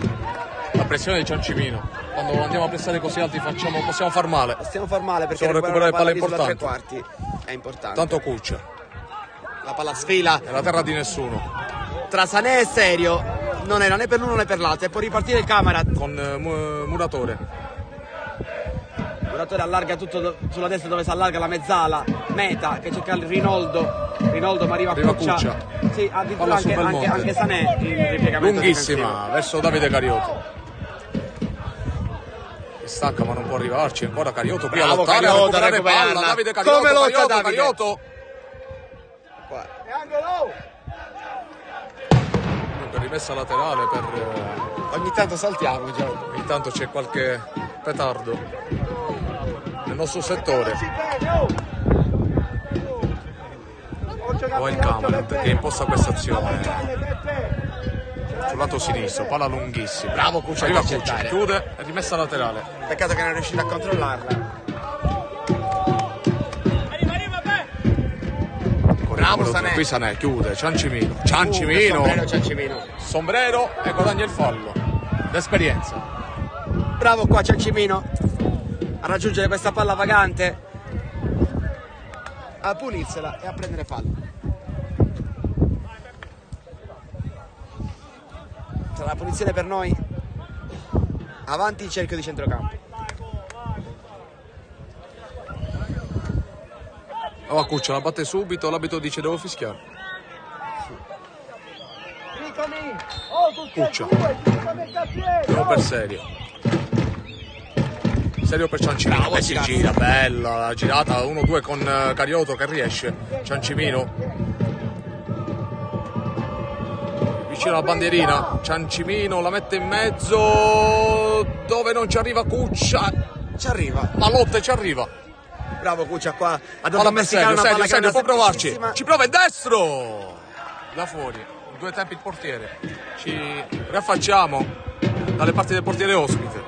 Speaker 1: La pressione di Ciancimino. Quando andiamo a pressare così alti possiamo far male.
Speaker 2: Possiamo far male perché
Speaker 1: recuperare palle importanti.
Speaker 2: Tre quarti è importante.
Speaker 1: Tanto Cuccia.
Speaker 2: La palla sfila.
Speaker 1: È la terra di nessuno.
Speaker 2: Tra Sané e Serio non era né per l'uno né per l'altro. E può ripartire il Camarat.
Speaker 1: Con Muratore.
Speaker 2: Muratore allarga tutto sulla destra dove si allarga la mezzala. Meta che cerca il Rinoldo ma arriva Cuccia. Sì, addirittura anche Sané in ripiegamento
Speaker 1: lunghissima
Speaker 2: difensivo.
Speaker 1: verso Davide Carioto. Stacca ma non può arrivarci. Ancora Carioto qui a lottare, a recuperare palla. Davide Carioto.
Speaker 2: Come lotta Davide?
Speaker 1: Carioto. Rimessa laterale per...
Speaker 2: Ogni tanto saltiamo Giorgio.
Speaker 1: Ogni tanto c'è qualche petardo nel nostro settore. Poi il Camarat che imposta questa azione sul lato sinistro, palla lunghissima.
Speaker 2: Bravo Cuccia,
Speaker 1: arriva Cuccia, chiude e rimessa laterale.
Speaker 2: Peccato che non è riuscito a controllarla. Bravo Sané.
Speaker 1: Qui Sané chiude, Ciancimino. Sombrero e guadagna il fallo. L'esperienza.
Speaker 2: Bravo qua Ciancimino a raggiungere questa palla vagante, a pulirsela e a prendere fallo. Sarà la punizione per noi. Avanti il cerchio di centrocampo.
Speaker 1: Oh, Cuccia la batte subito, l'abito dice devo fischiare. Cuccia. Andiamo per Serio. Serio per Ciancimino che si gira, bella la girata 1-2 con Carioto che riesce. Ciancimino vicino alla bandierina. Ciancimino la mette in mezzo. dove non ci arriva Cuccia.
Speaker 2: Ci arriva.
Speaker 1: La lotta ci arriva.
Speaker 2: Bravo Cuccia qua. Ha
Speaker 1: Palla
Speaker 2: dovuto
Speaker 1: per
Speaker 2: mesticare
Speaker 1: Serio,
Speaker 2: una
Speaker 1: Serio,
Speaker 2: palla
Speaker 1: Serio, può provarci.
Speaker 2: semplicissima.
Speaker 1: Ci prova il destro. Da fuori. 2 tempi il portiere. Ci riaffacciamo dalle parti del portiere ospite.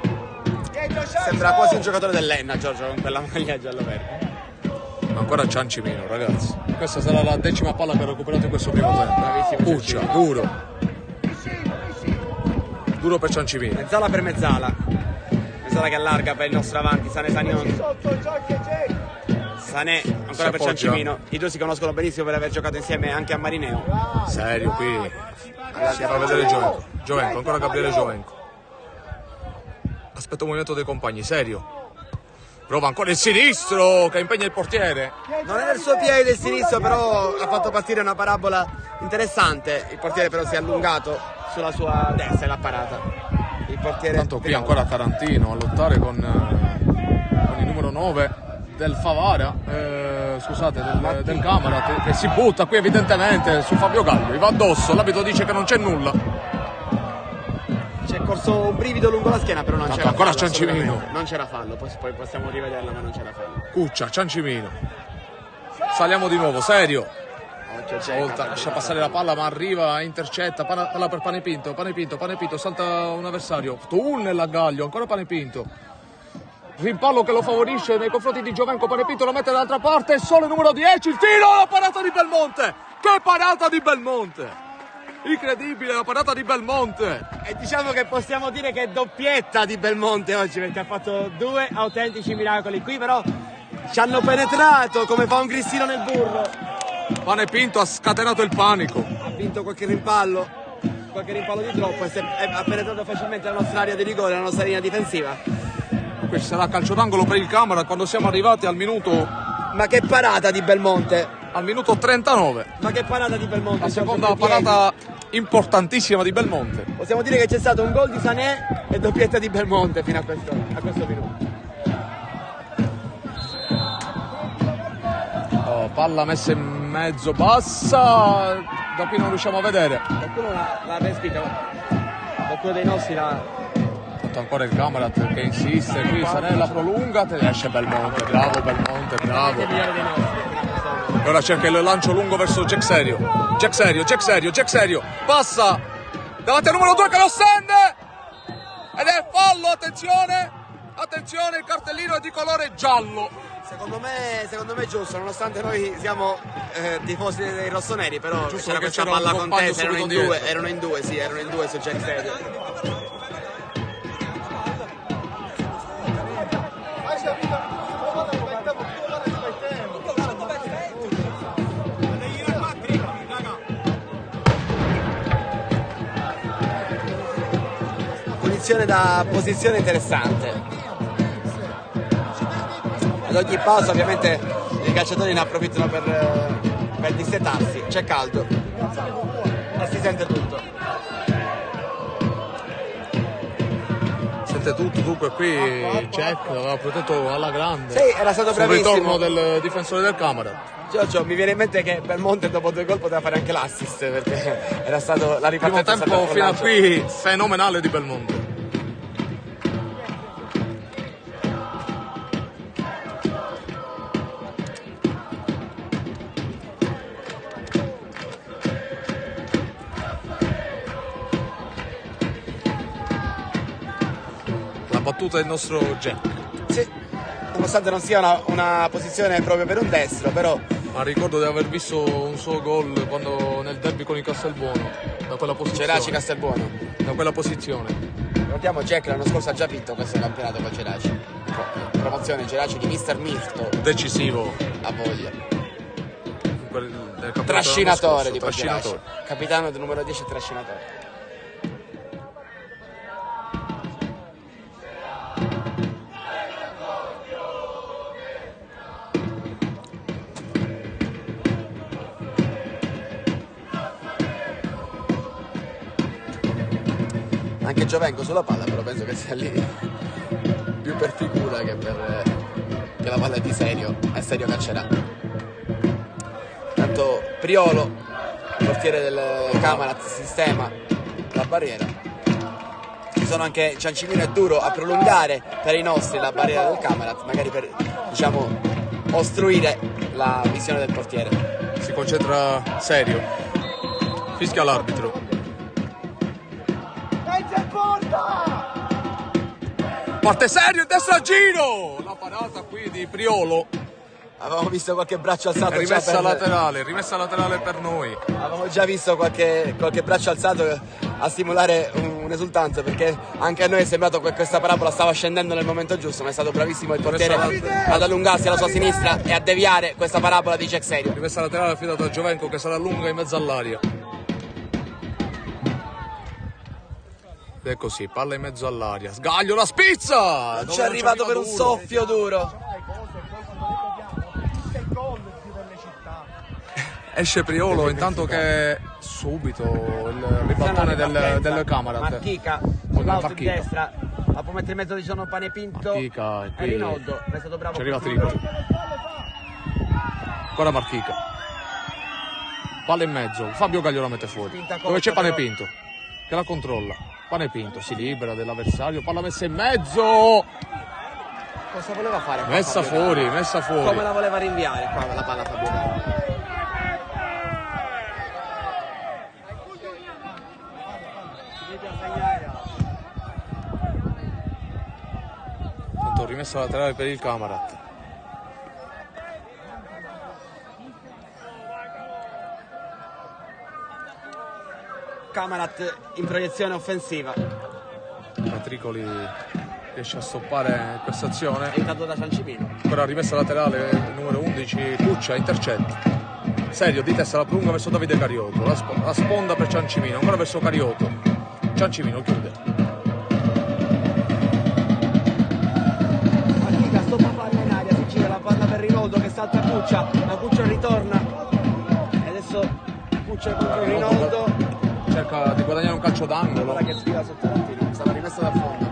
Speaker 2: Sembra quasi un giocatore dell'Enna, Giorgio, con quella maglia giallo-verde.
Speaker 1: Ancora Ciancimino, ragazzi. Questa sarà la 10ª palla che ha recuperato in questo primo tempo.
Speaker 2: Bravissimo
Speaker 1: Cuccia, duro. Duro per Ciancimino.
Speaker 2: Mezzala per Mezzala. Mezzala che allarga per il nostro avanti, Sané Sanion.
Speaker 3: Sotto giochi e Jake.
Speaker 2: Sané ancora
Speaker 1: Si
Speaker 2: per
Speaker 1: appoggia.
Speaker 2: Ciancimino. I due si conoscono benissimo per aver giocato insieme anche a Marineo.
Speaker 1: Serio qui. Si fa vedere Giovenco. Giovenco, ancora Gabriele Giovenco. Aspetta un movimento dei compagni, Serio. Prova ancora il sinistro che impegna il portiere.
Speaker 2: Non è nel suo piede del sinistro, però ha fatto partire una parabola interessante. Il portiere però si è allungato sulla sua destra e l'ha parata. Il portiere
Speaker 1: Tanto qui ancora Tarantino a lottare con il numero 9 del Favara, scusate, del Camarat, che si butta qui evidentemente su Fabio Gallo. Gli va addosso, l'abito dice che non c'è nulla.
Speaker 2: C'è corso un brivido lungo la schiena, però non
Speaker 1: Tanto
Speaker 2: c'era
Speaker 1: ancora
Speaker 2: fallo,
Speaker 1: Ciancimino.
Speaker 2: assolutamente. Non c'era fallo, poi possiamo rivederlo, ma non c'era fallo.
Speaker 1: Cuccia, Ciancimino. Saliamo di nuovo, Serio.
Speaker 2: Occhio,
Speaker 1: Volta, lascia passare la palla ma arriva, intercetta, palla per Panepinto, salta un avversario, tunnel a Gaglio, ancora Panepinto. Rimpallo che lo favorisce nei confronti di Giovenco, Panepinto lo mette dall'altra parte, solo il numero 10, il tiro, la parata di Belmonte! Che parata di Belmonte! Incredibile la parata di Belmonte!
Speaker 2: E diciamo che possiamo dire che è doppietta di Belmonte oggi, perché ha fatto 2 autentici miracoli. Qui però ci hanno penetrato come fa un grissino nel burro.
Speaker 1: Panepinto ha scatenato il panico.
Speaker 2: Ha vinto qualche rimpallo di troppo e ha penetrato facilmente la nostra area di rigore, la nostra linea difensiva.
Speaker 1: Qui ci sarà calcio d'angolo per il Camera quando siamo arrivati al minuto
Speaker 2: Ma che parata di Belmonte!
Speaker 1: 39.
Speaker 2: Ma che parata di Belmonte!
Speaker 1: La
Speaker 2: Giorgio,
Speaker 1: seconda
Speaker 2: coi piedi.
Speaker 1: parata importantissima di Belmonte.
Speaker 2: Possiamo dire che c'è stato un gol di Sané e doppietta di Belmonte fino a questo minuto.
Speaker 1: Oh, palla messa in mezzo, bassa, da qui non riusciamo a vedere.
Speaker 2: Qualcuno l'ha respinta, qualcuno dei nostri l'ha...
Speaker 1: Tanto ancora il Camarat che insiste, qui Sanella prolunga, te ne esce Belmonte, bravo Belmonte, bravo.
Speaker 2: Il migliore dei nostri.
Speaker 1: Ora cerca il lancio lungo verso Jack Serio, passa davanti al numero 2 che lo stende ed è fallo, attenzione, il cartellino è di colore giallo.
Speaker 2: Secondo me è giusto, nonostante noi siamo tifosi dei rossoneri, però
Speaker 1: Giusto
Speaker 2: c'era
Speaker 1: perché
Speaker 2: questa
Speaker 1: c'era un
Speaker 2: palla
Speaker 1: compagno
Speaker 2: contesa, erano in
Speaker 1: subito
Speaker 2: due,
Speaker 1: dietro.
Speaker 2: erano in due su Jack Serio.
Speaker 3: Hai capito? Come aspettiamo più ora aspettiamo.
Speaker 2: Punizione da posizione interessante. Ad ogni pausa ovviamente i calciatori ne approfittano per dissetarsi, c'è caldo e si sente tutto.
Speaker 1: Sente tutto, dunque qui Jack aveva protetto alla grande.
Speaker 2: Sì, era stato
Speaker 1: sul
Speaker 2: bravissimo.
Speaker 1: ritorno del difensore del Camarat.
Speaker 2: Giorgio, mi viene in mente che Belmonte dopo 2 gol poteva fare anche l'assist, perché era stato la
Speaker 1: Primo
Speaker 2: ripartenza
Speaker 1: tempo
Speaker 2: sempre
Speaker 1: fino a
Speaker 2: lancio.
Speaker 1: qui fenomenale di Belmonte. La battuta del nostro Jack.
Speaker 2: Sì, nonostante non sia una posizione proprio per un destro, però
Speaker 1: Ma ricordo di aver visto un suo gol quando nel derby con il Castelbuono, da quella posizione.
Speaker 2: Ceraci Castelbuono.
Speaker 1: Da quella posizione.
Speaker 2: Ricordiamo Jack l'anno scorso ha già vinto questo campionato con Ceraci. Promozione Ceraci di Mister Mirto,
Speaker 1: Decisivo.
Speaker 2: a voglia.
Speaker 1: Nel campionato
Speaker 2: Trascinatore
Speaker 1: dell'anno
Speaker 2: di
Speaker 1: scorso,
Speaker 2: Ceraci. Capitano del numero 10 trascinatore. Anche Giovenco sulla palla, però penso che sia lì più per figura che la palla è di Serio, è Serio caccerà. Tanto Priolo, il portiere del Camarat, sistema la barriera. sono anche Ciancimino e Duro a prolungare per i nostri la barriera del Camarat, magari per, diciamo, ostruire la visione del portiere.
Speaker 1: Si concentra serio. Fischia l'arbitro.
Speaker 3: Mezza in porta!
Speaker 1: Parte serio, il destro a giro! La parata qui di Priolo.
Speaker 2: Avevamo visto qualche braccio alzato.
Speaker 1: Rimessa laterale per noi.
Speaker 2: Avevamo già visto qualche braccio alzato a stimolare un'esultanza, perché anche a noi è sembrato che questa parabola stava scendendo nel momento giusto, ma è stato bravissimo il portiere ad allungarsi alla sua sinistra e a deviare questa parabola di Jack Serio.
Speaker 1: Rimessa laterale affidata a Giovenco che sarà lunga in mezzo all'aria. Ed è così, palla in mezzo all'aria. Sgaglio, la spizza!
Speaker 2: Non ci è arrivato per un soffio Duro.
Speaker 1: Esce Priolo intanto che subito il ribaltone del Camarat.
Speaker 2: Marchica sull'out di destra, la può mettere in mezzo, diciamo, Panepinto
Speaker 1: Marchica, e
Speaker 2: e Rinaldo, è stato bravo.
Speaker 1: Ci arriva Tripoli. Ancora Marchica. Palla in mezzo, Fabio Gaglio la mette fuori. Dove c'è Panepinto che la controlla. Panepinto si libera dell'avversario, palla messa in mezzo.
Speaker 2: Cosa voleva fare?
Speaker 1: Messa fuori.
Speaker 2: Come la voleva rinviare qua la palla Fabio Gaglio?
Speaker 1: Tanto rimessa laterale per il Camarat.
Speaker 2: Camarat in proiezione offensiva.
Speaker 1: Matricoli riesce a stoppare questa azione.
Speaker 2: È entrato da Ciancimino.
Speaker 1: Ancora rimessa laterale numero 11 Cuccia, intercetta. Serio, di testa la prolunga verso Davide Carioto. La sponda per Ciancimino, ancora verso Carioto. Ciancimino chiude.
Speaker 2: Marchica stoppa palla in aria, si gira la palla per Rinaldo che salta Cuccia, la Cuccia ritorna. E adesso Cuccia contro Rinaldo.
Speaker 1: Cerca di guadagnare un calcio d'angolo.
Speaker 2: Guarda che sfida sotto l'antino, stava rimessa dal fondo.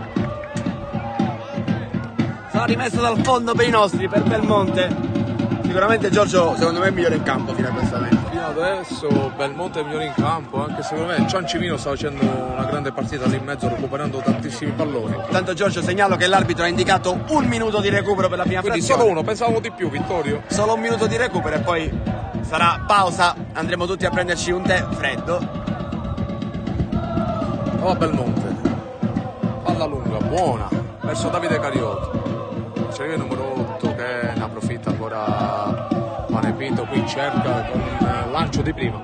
Speaker 2: Sarà rimessa dal fondo per i nostri, per Belmonte. Sicuramente Giorgio, secondo me, è il migliore in campo fino a questo momento.
Speaker 1: Fino adesso Belmonte è il migliore in campo, anche secondo me Ciancimino sta facendo una grande partita lì in mezzo, recuperando tantissimi palloni.
Speaker 2: Tanto Giorgio, segnalo che l'arbitro ha indicato 1 minuto di recupero per la prima
Speaker 1: Quindi
Speaker 2: frazione.
Speaker 1: solo uno, pensavamo di più, Vittorio.
Speaker 2: Solo 1 minuto di recupero e poi sarà pausa, andremo tutti a prenderci un tè freddo.
Speaker 1: Va Belmonte, palla lunga, buona, verso Davide Carioto. Ci arriva il numero 8 che ne approfitta ancora Panepinto, qui cerca con il lancio di prima.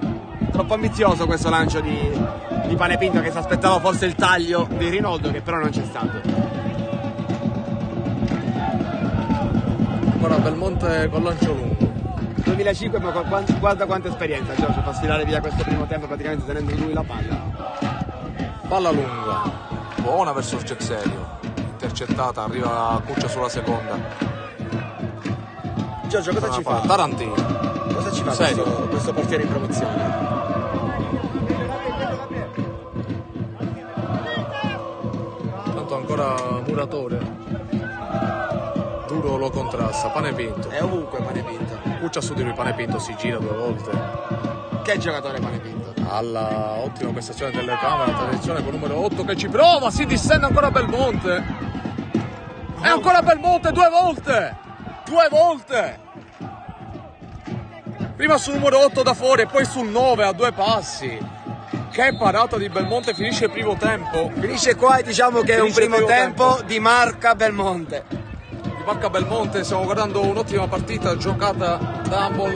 Speaker 2: Troppo ambizioso questo lancio di Panepinto, che si aspettava forse il taglio di Rinaldo, che però non c'è stato.
Speaker 1: Ancora Belmonte con lancio lungo.
Speaker 2: 2005, ma guarda quanta esperienza Giorgio, fa sfilare via questo primo tempo praticamente tenendo lui la palla.
Speaker 1: Palla lunga, buona verso il Cexerio, intercettata, arriva Cuccia sulla seconda.
Speaker 2: Giorgio, cosa ci fa?
Speaker 1: Tarantino.
Speaker 2: Cosa ci fa
Speaker 1: Serio?
Speaker 2: questo portiere in promozione?
Speaker 1: Tanto ancora Muratore. Duro lo contrasta, Panepinto.
Speaker 2: È ovunque Panepinto.
Speaker 1: Cuccia su di lui, Panepinto si gira 2 volte.
Speaker 2: Che giocatore Panepinto?
Speaker 1: Alla ottima prestazione delle camere, attenzione con il numero 8 che ci prova, si distende ancora Belmonte. E ancora Belmonte 2 volte! 2 volte! Prima sul numero 8 da fuori e poi sul 9 a 2 passi. Che parata di Belmonte, finisce il primo tempo.
Speaker 2: Finisce qua e diciamo che è un
Speaker 1: Finisce il
Speaker 2: primo
Speaker 1: primo
Speaker 2: tempo di marca Belmonte.
Speaker 1: Di marca Belmonte, stiamo guardando un'ottima partita giocata da ambo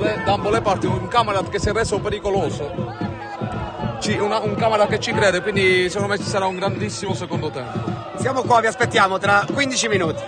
Speaker 1: le parti, un Camarat che si è reso pericoloso. Un Camarat che ci crede, quindi secondo me ci sarà un grandissimo secondo tempo.
Speaker 2: Siamo qua, vi aspettiamo tra 15 minuti.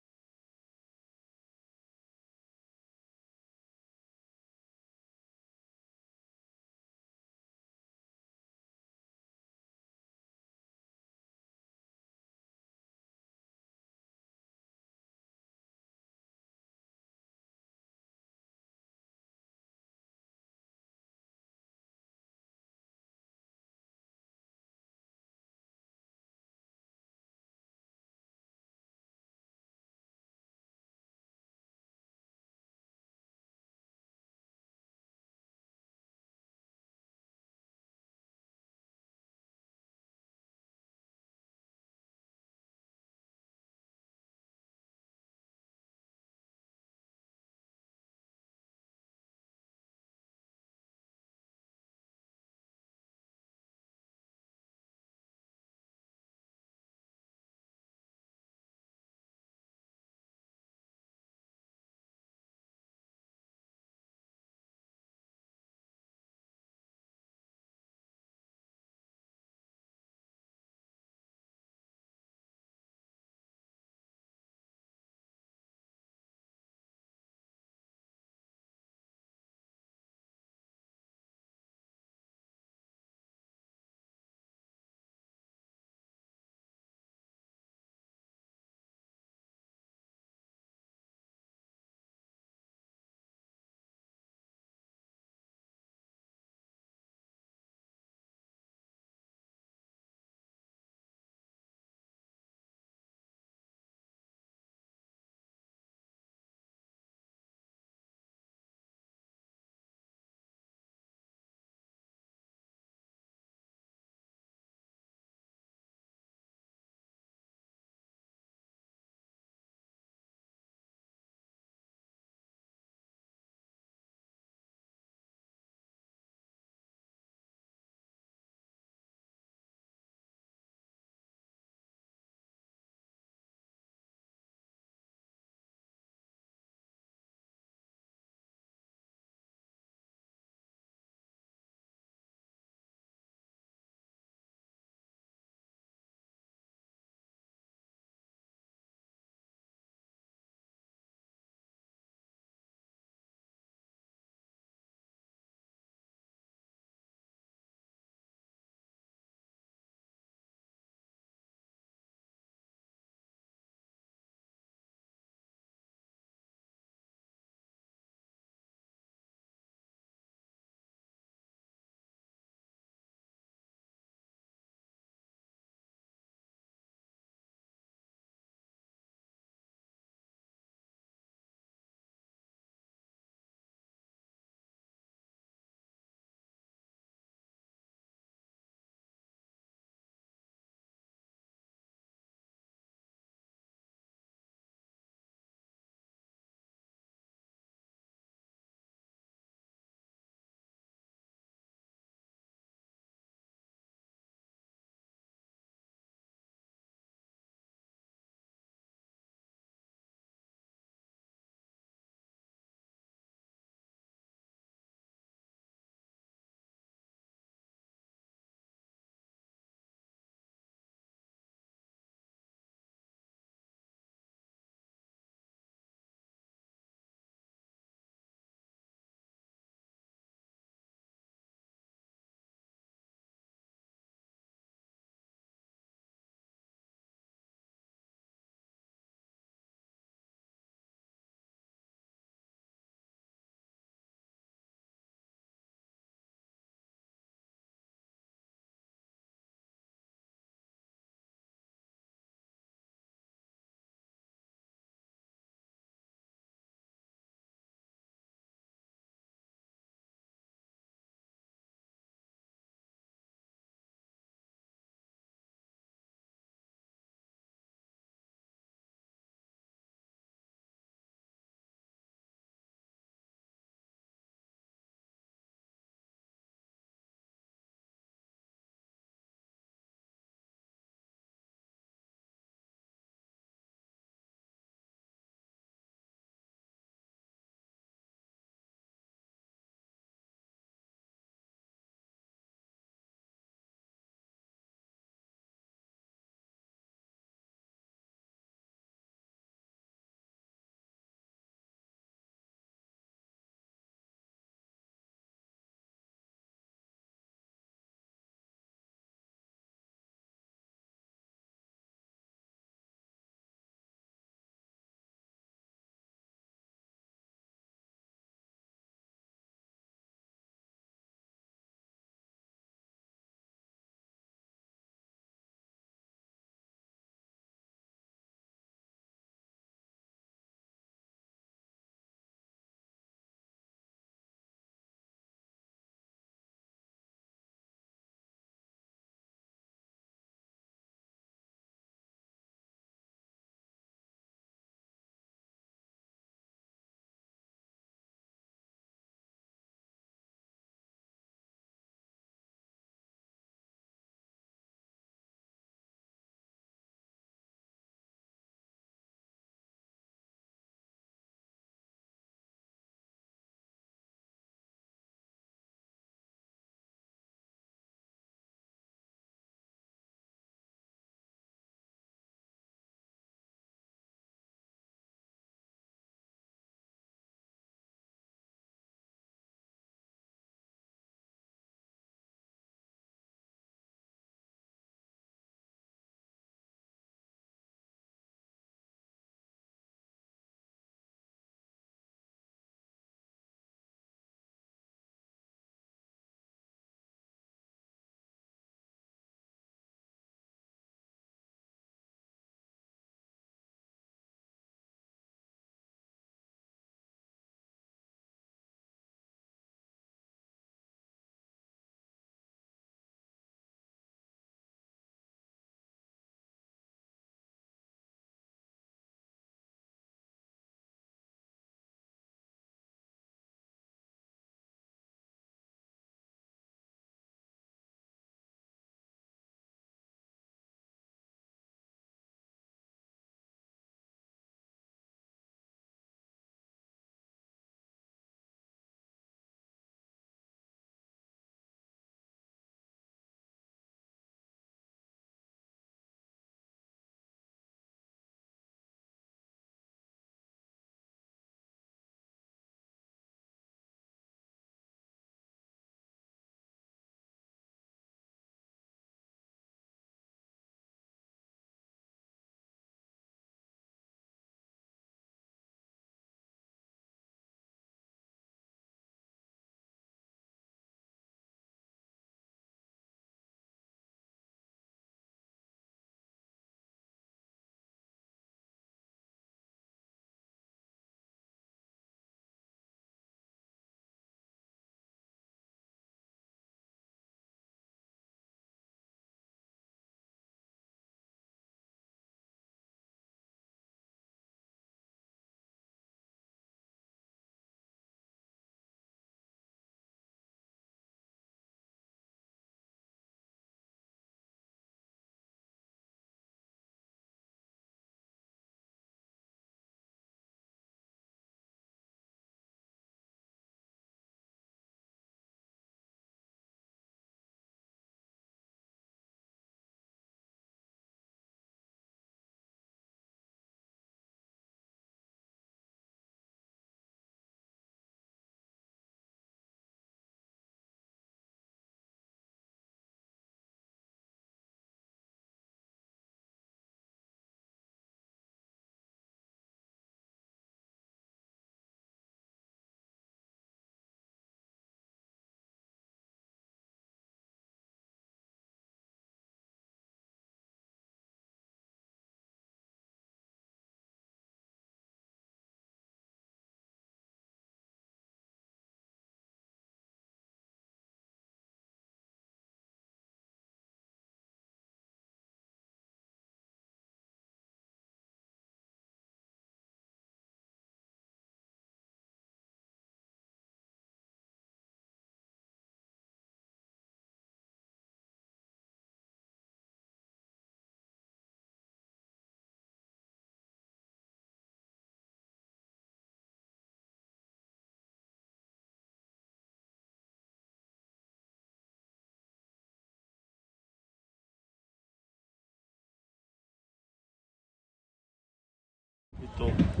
Speaker 4: tutto.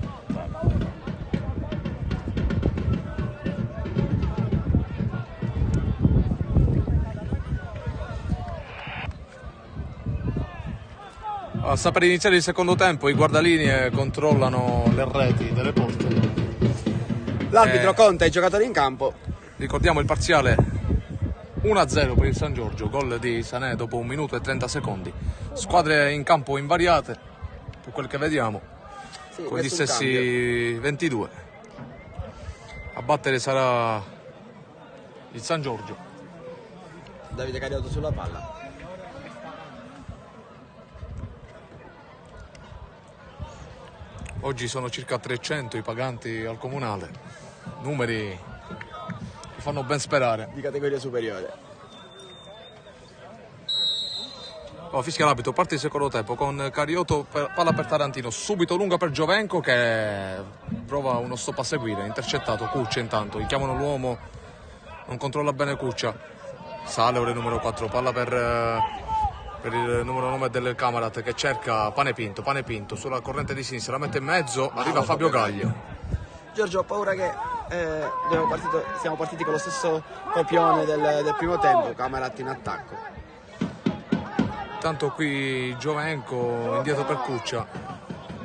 Speaker 1: Sta per iniziare il secondo tempo, i guardalinee controllano le reti delle porte.
Speaker 2: L'arbitro conta i giocatori in campo.
Speaker 1: Ricordiamo il parziale 1-0 per il San Giorgio, gol di Sané dopo 1 minuto e 30 secondi. Squadre in campo invariate, per quel che vediamo,
Speaker 2: Sì,
Speaker 1: con gli
Speaker 2: nessun
Speaker 1: stessi
Speaker 2: cambio.
Speaker 1: 22. A battere sarà il San Giorgio.
Speaker 2: Davide Carioto sulla palla.
Speaker 1: Oggi sono circa 300 i paganti al comunale, numeri che fanno ben sperare.
Speaker 2: Di categoria superiore.
Speaker 1: Fischia l'arbitro, parte il secondo tempo con Carioto, palla per Tarantino, subito lunga per Giovenco che prova uno stop a seguire, intercettato Cuccia intanto, gli chiamano l'uomo, non controlla bene Cuccia, sale ora il numero 4, palla per il numero 9 del Camarat che cerca Panepinto sulla corrente di sinistra, la mette in mezzo, arriva Fabio Gaglio.
Speaker 2: Giorgio, ho paura che siamo partiti con lo stesso copione del primo tempo, Camarat in attacco.
Speaker 1: Tanto qui Giovenco indietro per Cuccia,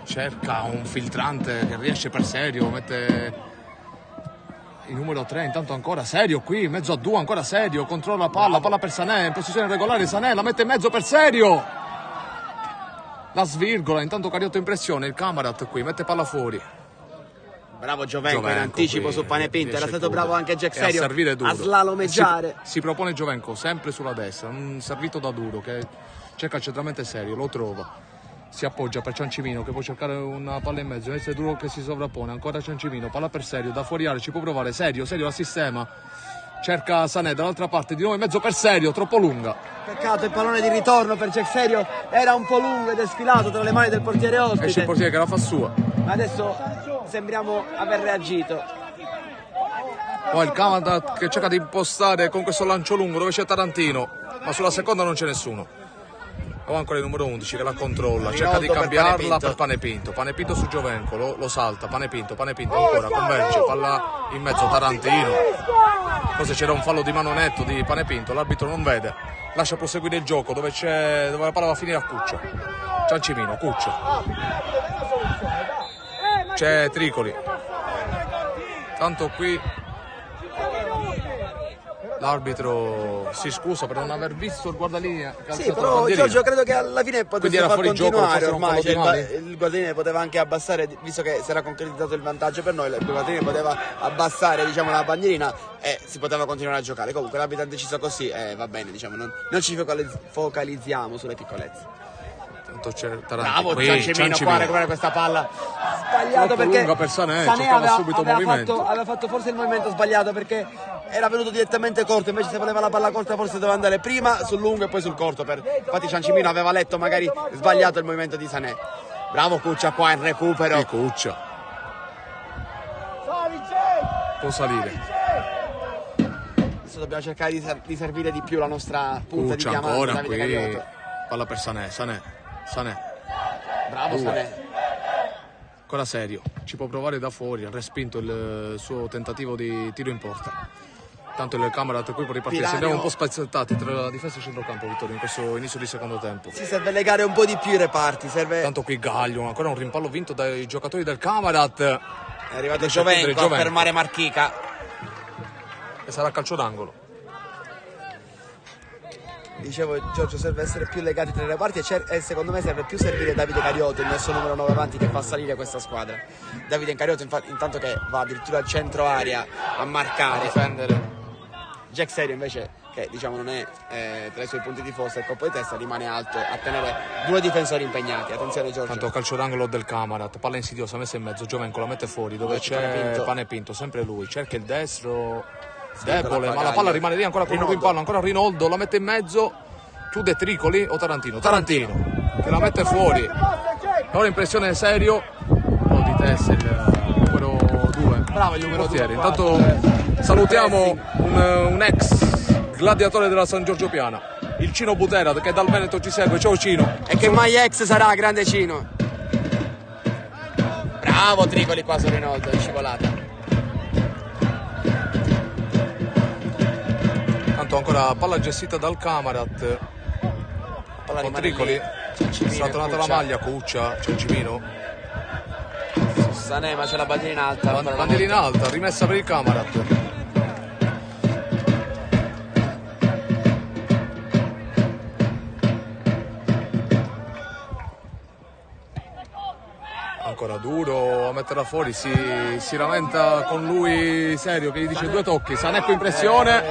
Speaker 1: cerca un filtrante che riesce per Serio, mette il numero 3, intanto ancora Serio qui, in mezzo a 2, ancora Serio, controlla la palla per Sané, in posizione regolare Sané, la mette in mezzo per Serio, la svirgola, intanto Carioto in pressione, il Camarat qui, mette palla fuori.
Speaker 2: Bravo Giovenco in anticipo su Panepinto, era stato bravo anche Jack
Speaker 1: e a
Speaker 2: Serio
Speaker 1: servire duro.
Speaker 2: a slalomeggiare.
Speaker 1: Si propone Giovenco sempre sulla destra, un servito da duro che cerca centralmente Serio, lo trova, si appoggia per Ciancimino che può cercare una palla in mezzo, è duro che si sovrappone, ancora Ciancimino, palla per Serio, da fuori area ci può provare Serio la sistema, cerca Sané dall'altra parte, di nuovo in mezzo per Serio, troppo lunga.
Speaker 2: Peccato, il pallone di ritorno per Jack Serio era un po' lungo ed è sfilato tra le mani del portiere ospite.
Speaker 1: Esce il portiere che la fa sua.
Speaker 2: Adesso sembriamo aver reagito.
Speaker 1: Poi il Camarat che cerca di impostare con questo lancio lungo dove c'è Tarantino, ma sulla seconda non c'è nessuno. O ancora il numero 11 che la controlla, cerca di cambiarla per Panepinto su Giovenco, lo salta, Panepinto ancora, converge, palla in mezzo Tarantino. Forse c'era un fallo di mano netto di Panepinto, l'arbitro non vede, lascia proseguire il gioco dove la palla va a finire a Cuccia. Ciancimino, Cuccia. C'è Tricoli. Tanto qui l'arbitro si scusa per non aver visto il guardalinea.
Speaker 2: Sì, però Giorgio credo che alla fine potesse far continuare ormai, il guardalinea poteva anche abbassare, visto che si era concretizzato il vantaggio per noi, il guardalinea poteva abbassare la bandierina e si poteva continuare a giocare. Comunque l'arbitro ha deciso così e va bene, non ci focalizziamo sulle piccolezze.
Speaker 1: Tanto c'è Tarantino.
Speaker 2: Bravo Ciancimino qua a recuperare questa palla. Sbagliato perché
Speaker 1: per Sané
Speaker 2: aveva fatto forse il movimento sbagliato perché era venuto direttamente corto, invece se voleva la palla corta forse doveva andare prima sul lungo e poi sul corto. Infatti Ciancimino aveva letto magari sbagliato il movimento di Sané. Bravo Cuccia qua in recupero.
Speaker 1: Cuccia può salire.
Speaker 2: Adesso dobbiamo cercare di servire di più la nostra punta
Speaker 1: Cuccia
Speaker 2: di diamante.
Speaker 1: ancora
Speaker 2: Davide
Speaker 1: qui.
Speaker 2: Carioto.
Speaker 1: Palla per Sané.
Speaker 2: Bravo Sané.
Speaker 1: Ancora Serio, ci può provare da fuori, ha respinto il suo tentativo di tiro in porta. Tanto il Camarat qui può ripartire, sembriamo un po' spezzettati tra la difesa e il centrocampo, Vittorio, in questo inizio di secondo tempo.
Speaker 2: Si serve legare un po' di più i reparti,
Speaker 1: Tanto qui Gaglio, ancora un rimpallo vinto dai giocatori del Camarat.
Speaker 2: È arrivato Giovenco a fermare Marchica.
Speaker 1: E sarà calcio d'angolo.
Speaker 2: Dicevo Giorgio, serve essere più legati tra i reparti e secondo me serve più servire Davide Carioto, il nostro numero 9 avanti che fa salire questa squadra. Davide Carioto intanto che va addirittura al centro area a marcare, a difendere. Jack Serio invece che non è tra i suoi punti di forza, il colpo di testa rimane alto a tenere due difensori impegnati. Attenzione Giorgio.
Speaker 1: Tanto calcio d'angolo del Camarat, palla insidiosa messa in mezzo, Giovenco la mette fuori dove c'è Panepinto, sempre lui, cerca il destro. Debole, ma la palla rimane lì ancora con un rimpallo, ancora Rinaldo, la mette in mezzo, chiude Tricoli o Tarantino che la mette fuori. Ora impressione Serio, di testa il numero 2.
Speaker 2: Bravo il numero 2.
Speaker 1: Intanto salutiamo un ex gladiatore della San Giorgio Piana, il Cino Butera che dal Veneto ci segue. Ciao Cino.
Speaker 2: E che mai ex sarà, grande Cino. Bravo Tricoli qua su Rinaldo, è scivolata.
Speaker 1: Tanto ancora palla gestita dal Camarat.
Speaker 2: Palla
Speaker 1: Con
Speaker 2: rimane
Speaker 1: Tricoli.
Speaker 2: lì. Ciancimino
Speaker 1: È stata tornata la
Speaker 2: Cuccia.
Speaker 1: maglia, Cuccia, Ciancimino.
Speaker 2: Sané, ma c'è la bandierina in alta. ancora una
Speaker 1: Bandierina
Speaker 2: volta.
Speaker 1: alta, rimessa per il Camarat. Ancora duro a metterla fuori, si lamenta con lui Serio che gli dice 2 tocchi. Sanecco in pressione.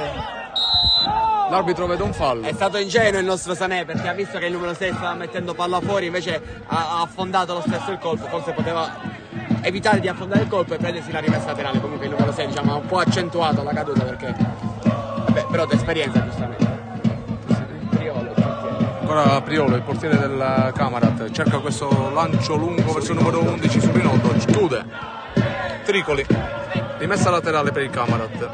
Speaker 1: L'arbitro vede un fallo.
Speaker 2: È stato ingenuo il nostro Sané perché ha visto che il numero 6 stava mettendo palla fuori, invece ha affondato lo stesso il colpo, forse poteva evitare di affondare il colpo e prendersi la rimessa laterale. Comunque il numero 6 diciamo ha un po' accentuato la caduta perché vabbè, però d'esperienza giustamente. Priolo, il portiere.
Speaker 1: Ancora Priolo, il portiere del Camarat, cerca questo lancio lungo verso il numero 11 su Rinaldo, chiude. Tricoli, rimessa laterale per il Camarat.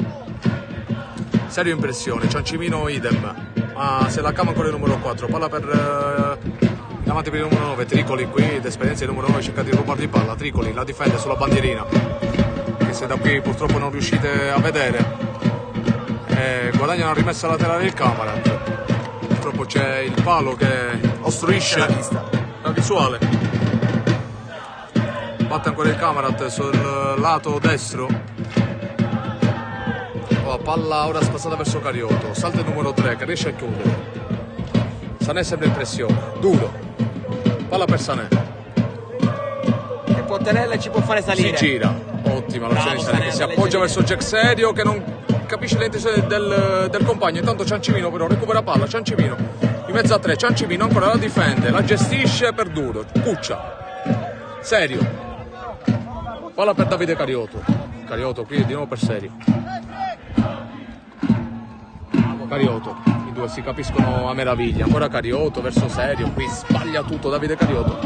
Speaker 1: Serio in pressione, Ciancimino idem, ma se la cava ancora il numero 4, palla per davanti per il numero 9, Tricoli qui, d'esperienza il numero 9 cerca di rubargli palla, Tricoli la difende sulla bandierina, che se da qui purtroppo non riuscite a vedere, guadagna una rimessa laterale il Camarat, purtroppo c'è il palo che ostruisce
Speaker 2: la vista.
Speaker 1: la visuale, batte ancora il Camarat sul lato destro. Palla ora spazzata verso Carioto, salta il numero 3 che riesce a chiudere. Sané sempre in pressione, duro, palla per Sané,
Speaker 2: Che può tenerla e ci può fare
Speaker 1: si
Speaker 2: salire.
Speaker 1: gira, ottima l'azione di Sané che si
Speaker 2: Sané,
Speaker 1: appoggia
Speaker 2: leggerino.
Speaker 1: verso Jack Serio che non capisce le intenzioni del compagno. Intanto Ciancimino però recupera palla, Ciancimino in mezzo a 3, Ciancimino ancora la difende, la gestisce per duro, Cuccia, Serio, palla per Davide Carioto, Carioto qui di nuovo per Serio. Carioto, i due si capiscono a meraviglia, ancora Carioto verso Serio, qui sbaglia tutto Davide Carioto,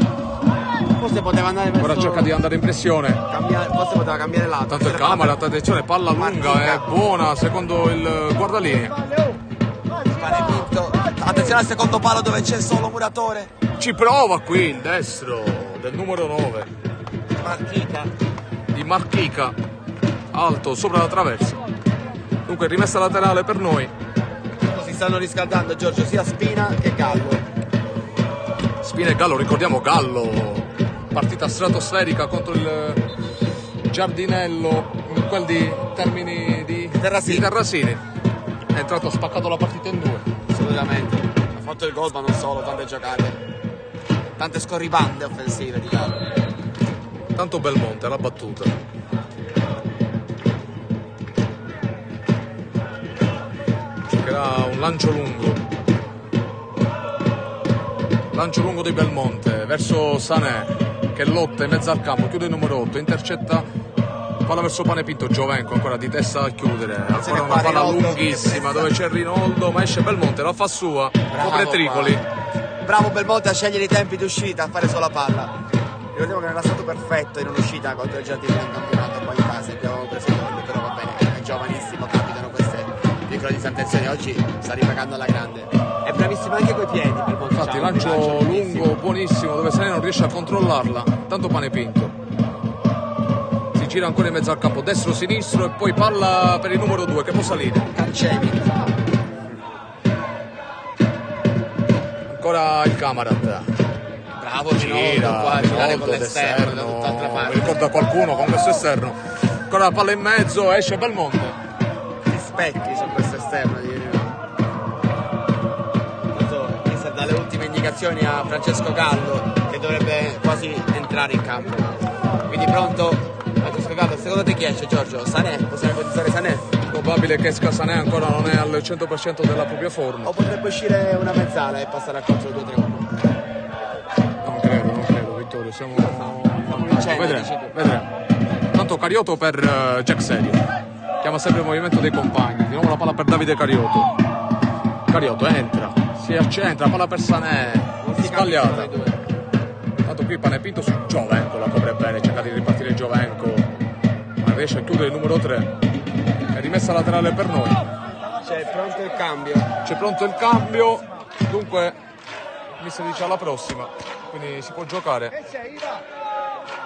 Speaker 2: Forse poteva andare verso...
Speaker 1: ora cerca di andare in pressione,
Speaker 2: Forse poteva cambiare lato.
Speaker 1: tanto il Camarat, attenzione, palla lunga, è buona secondo il guardalinee,
Speaker 2: Pane Pinto. Attenzione al secondo palo dove c'è solo Muratore.
Speaker 1: ci prova qui il destro del numero 9
Speaker 2: Marchica.
Speaker 1: di Marchica, alto sopra la traversa, dunque rimessa laterale per noi.
Speaker 2: Si stanno riscaldando Giorgio sia Spina che Gallo.
Speaker 1: Spina e Gallo, ricordiamo Gallo, partita stratosferica contro il Giardinello in quel di Termini di Terrasini. È entrato, ha spaccato la partita in due.
Speaker 2: Assolutamente. Ha fatto il gol ma non solo, tante giocate. Tante scorribande offensive di Gallo.
Speaker 1: Tanto Belmonte alla battuta. Giocherà un lancio lungo di Belmonte verso Sané che lotta in mezzo al campo, chiude il numero 8, intercetta palla verso Pane Pinto, Giovenco ancora di testa a chiudere, ancora una palla lunghissima dove c'è Rinaldo, ma esce Belmonte, la fa sua, copre Tricoli.
Speaker 2: Bravo Belmonte a scegliere i tempi di uscita, a fare solo la palla. Ricordiamo che non era stato perfetto in un'uscita contro il Giardino in campionato, poi in casa abbiamo preso gol, però va bene, è giovanissimo, capitano queste piccole disattenzioni, oggi sta ripagando alla grande. È bravissimo anche coi piedi Belmonte.
Speaker 1: Infatti
Speaker 2: diciamo,
Speaker 1: lancio
Speaker 2: bellissimo.
Speaker 1: lungo, buonissimo, dove Sané non riesce a controllarla, tanto Pane Pinto. Si gira ancora in mezzo al campo, destro-sinistro e poi palla per il numero 2 che può salire.
Speaker 2: Cancemi.
Speaker 1: Ancora il Camarat.
Speaker 2: Bravo
Speaker 1: Gira,
Speaker 2: Rinaldo qua a girare con
Speaker 1: Rinaldo
Speaker 2: l'esterno da
Speaker 1: d'esterno,
Speaker 2: tutt'altra
Speaker 1: mi
Speaker 2: parte.
Speaker 1: ricorda qualcuno con questo esterno. Ancora la palla in mezzo, esce Belmonte.
Speaker 2: Gli specchi su questo esterno di Rinaldo. Mister dà le ultime indicazioni a Francesco Gallo che dovrebbe quasi entrare in campo. Quindi pronto Francesco Gallo, secondo te chi esce Giorgio? Sané? Possiamo ipotizzare Sané?
Speaker 1: Probabile che Sané ancora non è al 100% della propria forma.
Speaker 2: O potrebbe uscire una mezzala e passare al contro 2-3-1?
Speaker 1: Non credo Vittorio, siamo
Speaker 2: vincendo,
Speaker 1: vedremo. Tanto Carioto per Jack Serio. Chiama sempre il movimento dei compagni. Di nuovo la palla per Davide Carioto. Carioto entra, si accentra, palla per Sané, sbagliata. Tanto qui Pane Pinto su Giovenco, la copre bene, cerca di ripartire Giovenco, ma riesce a chiudere il numero 3. È rimessa laterale per noi.
Speaker 2: C'è pronto il cambio.
Speaker 1: C'è pronto il cambio, dunque mi si dice alla prossima, quindi si può giocare.
Speaker 3: Che sei, Iva?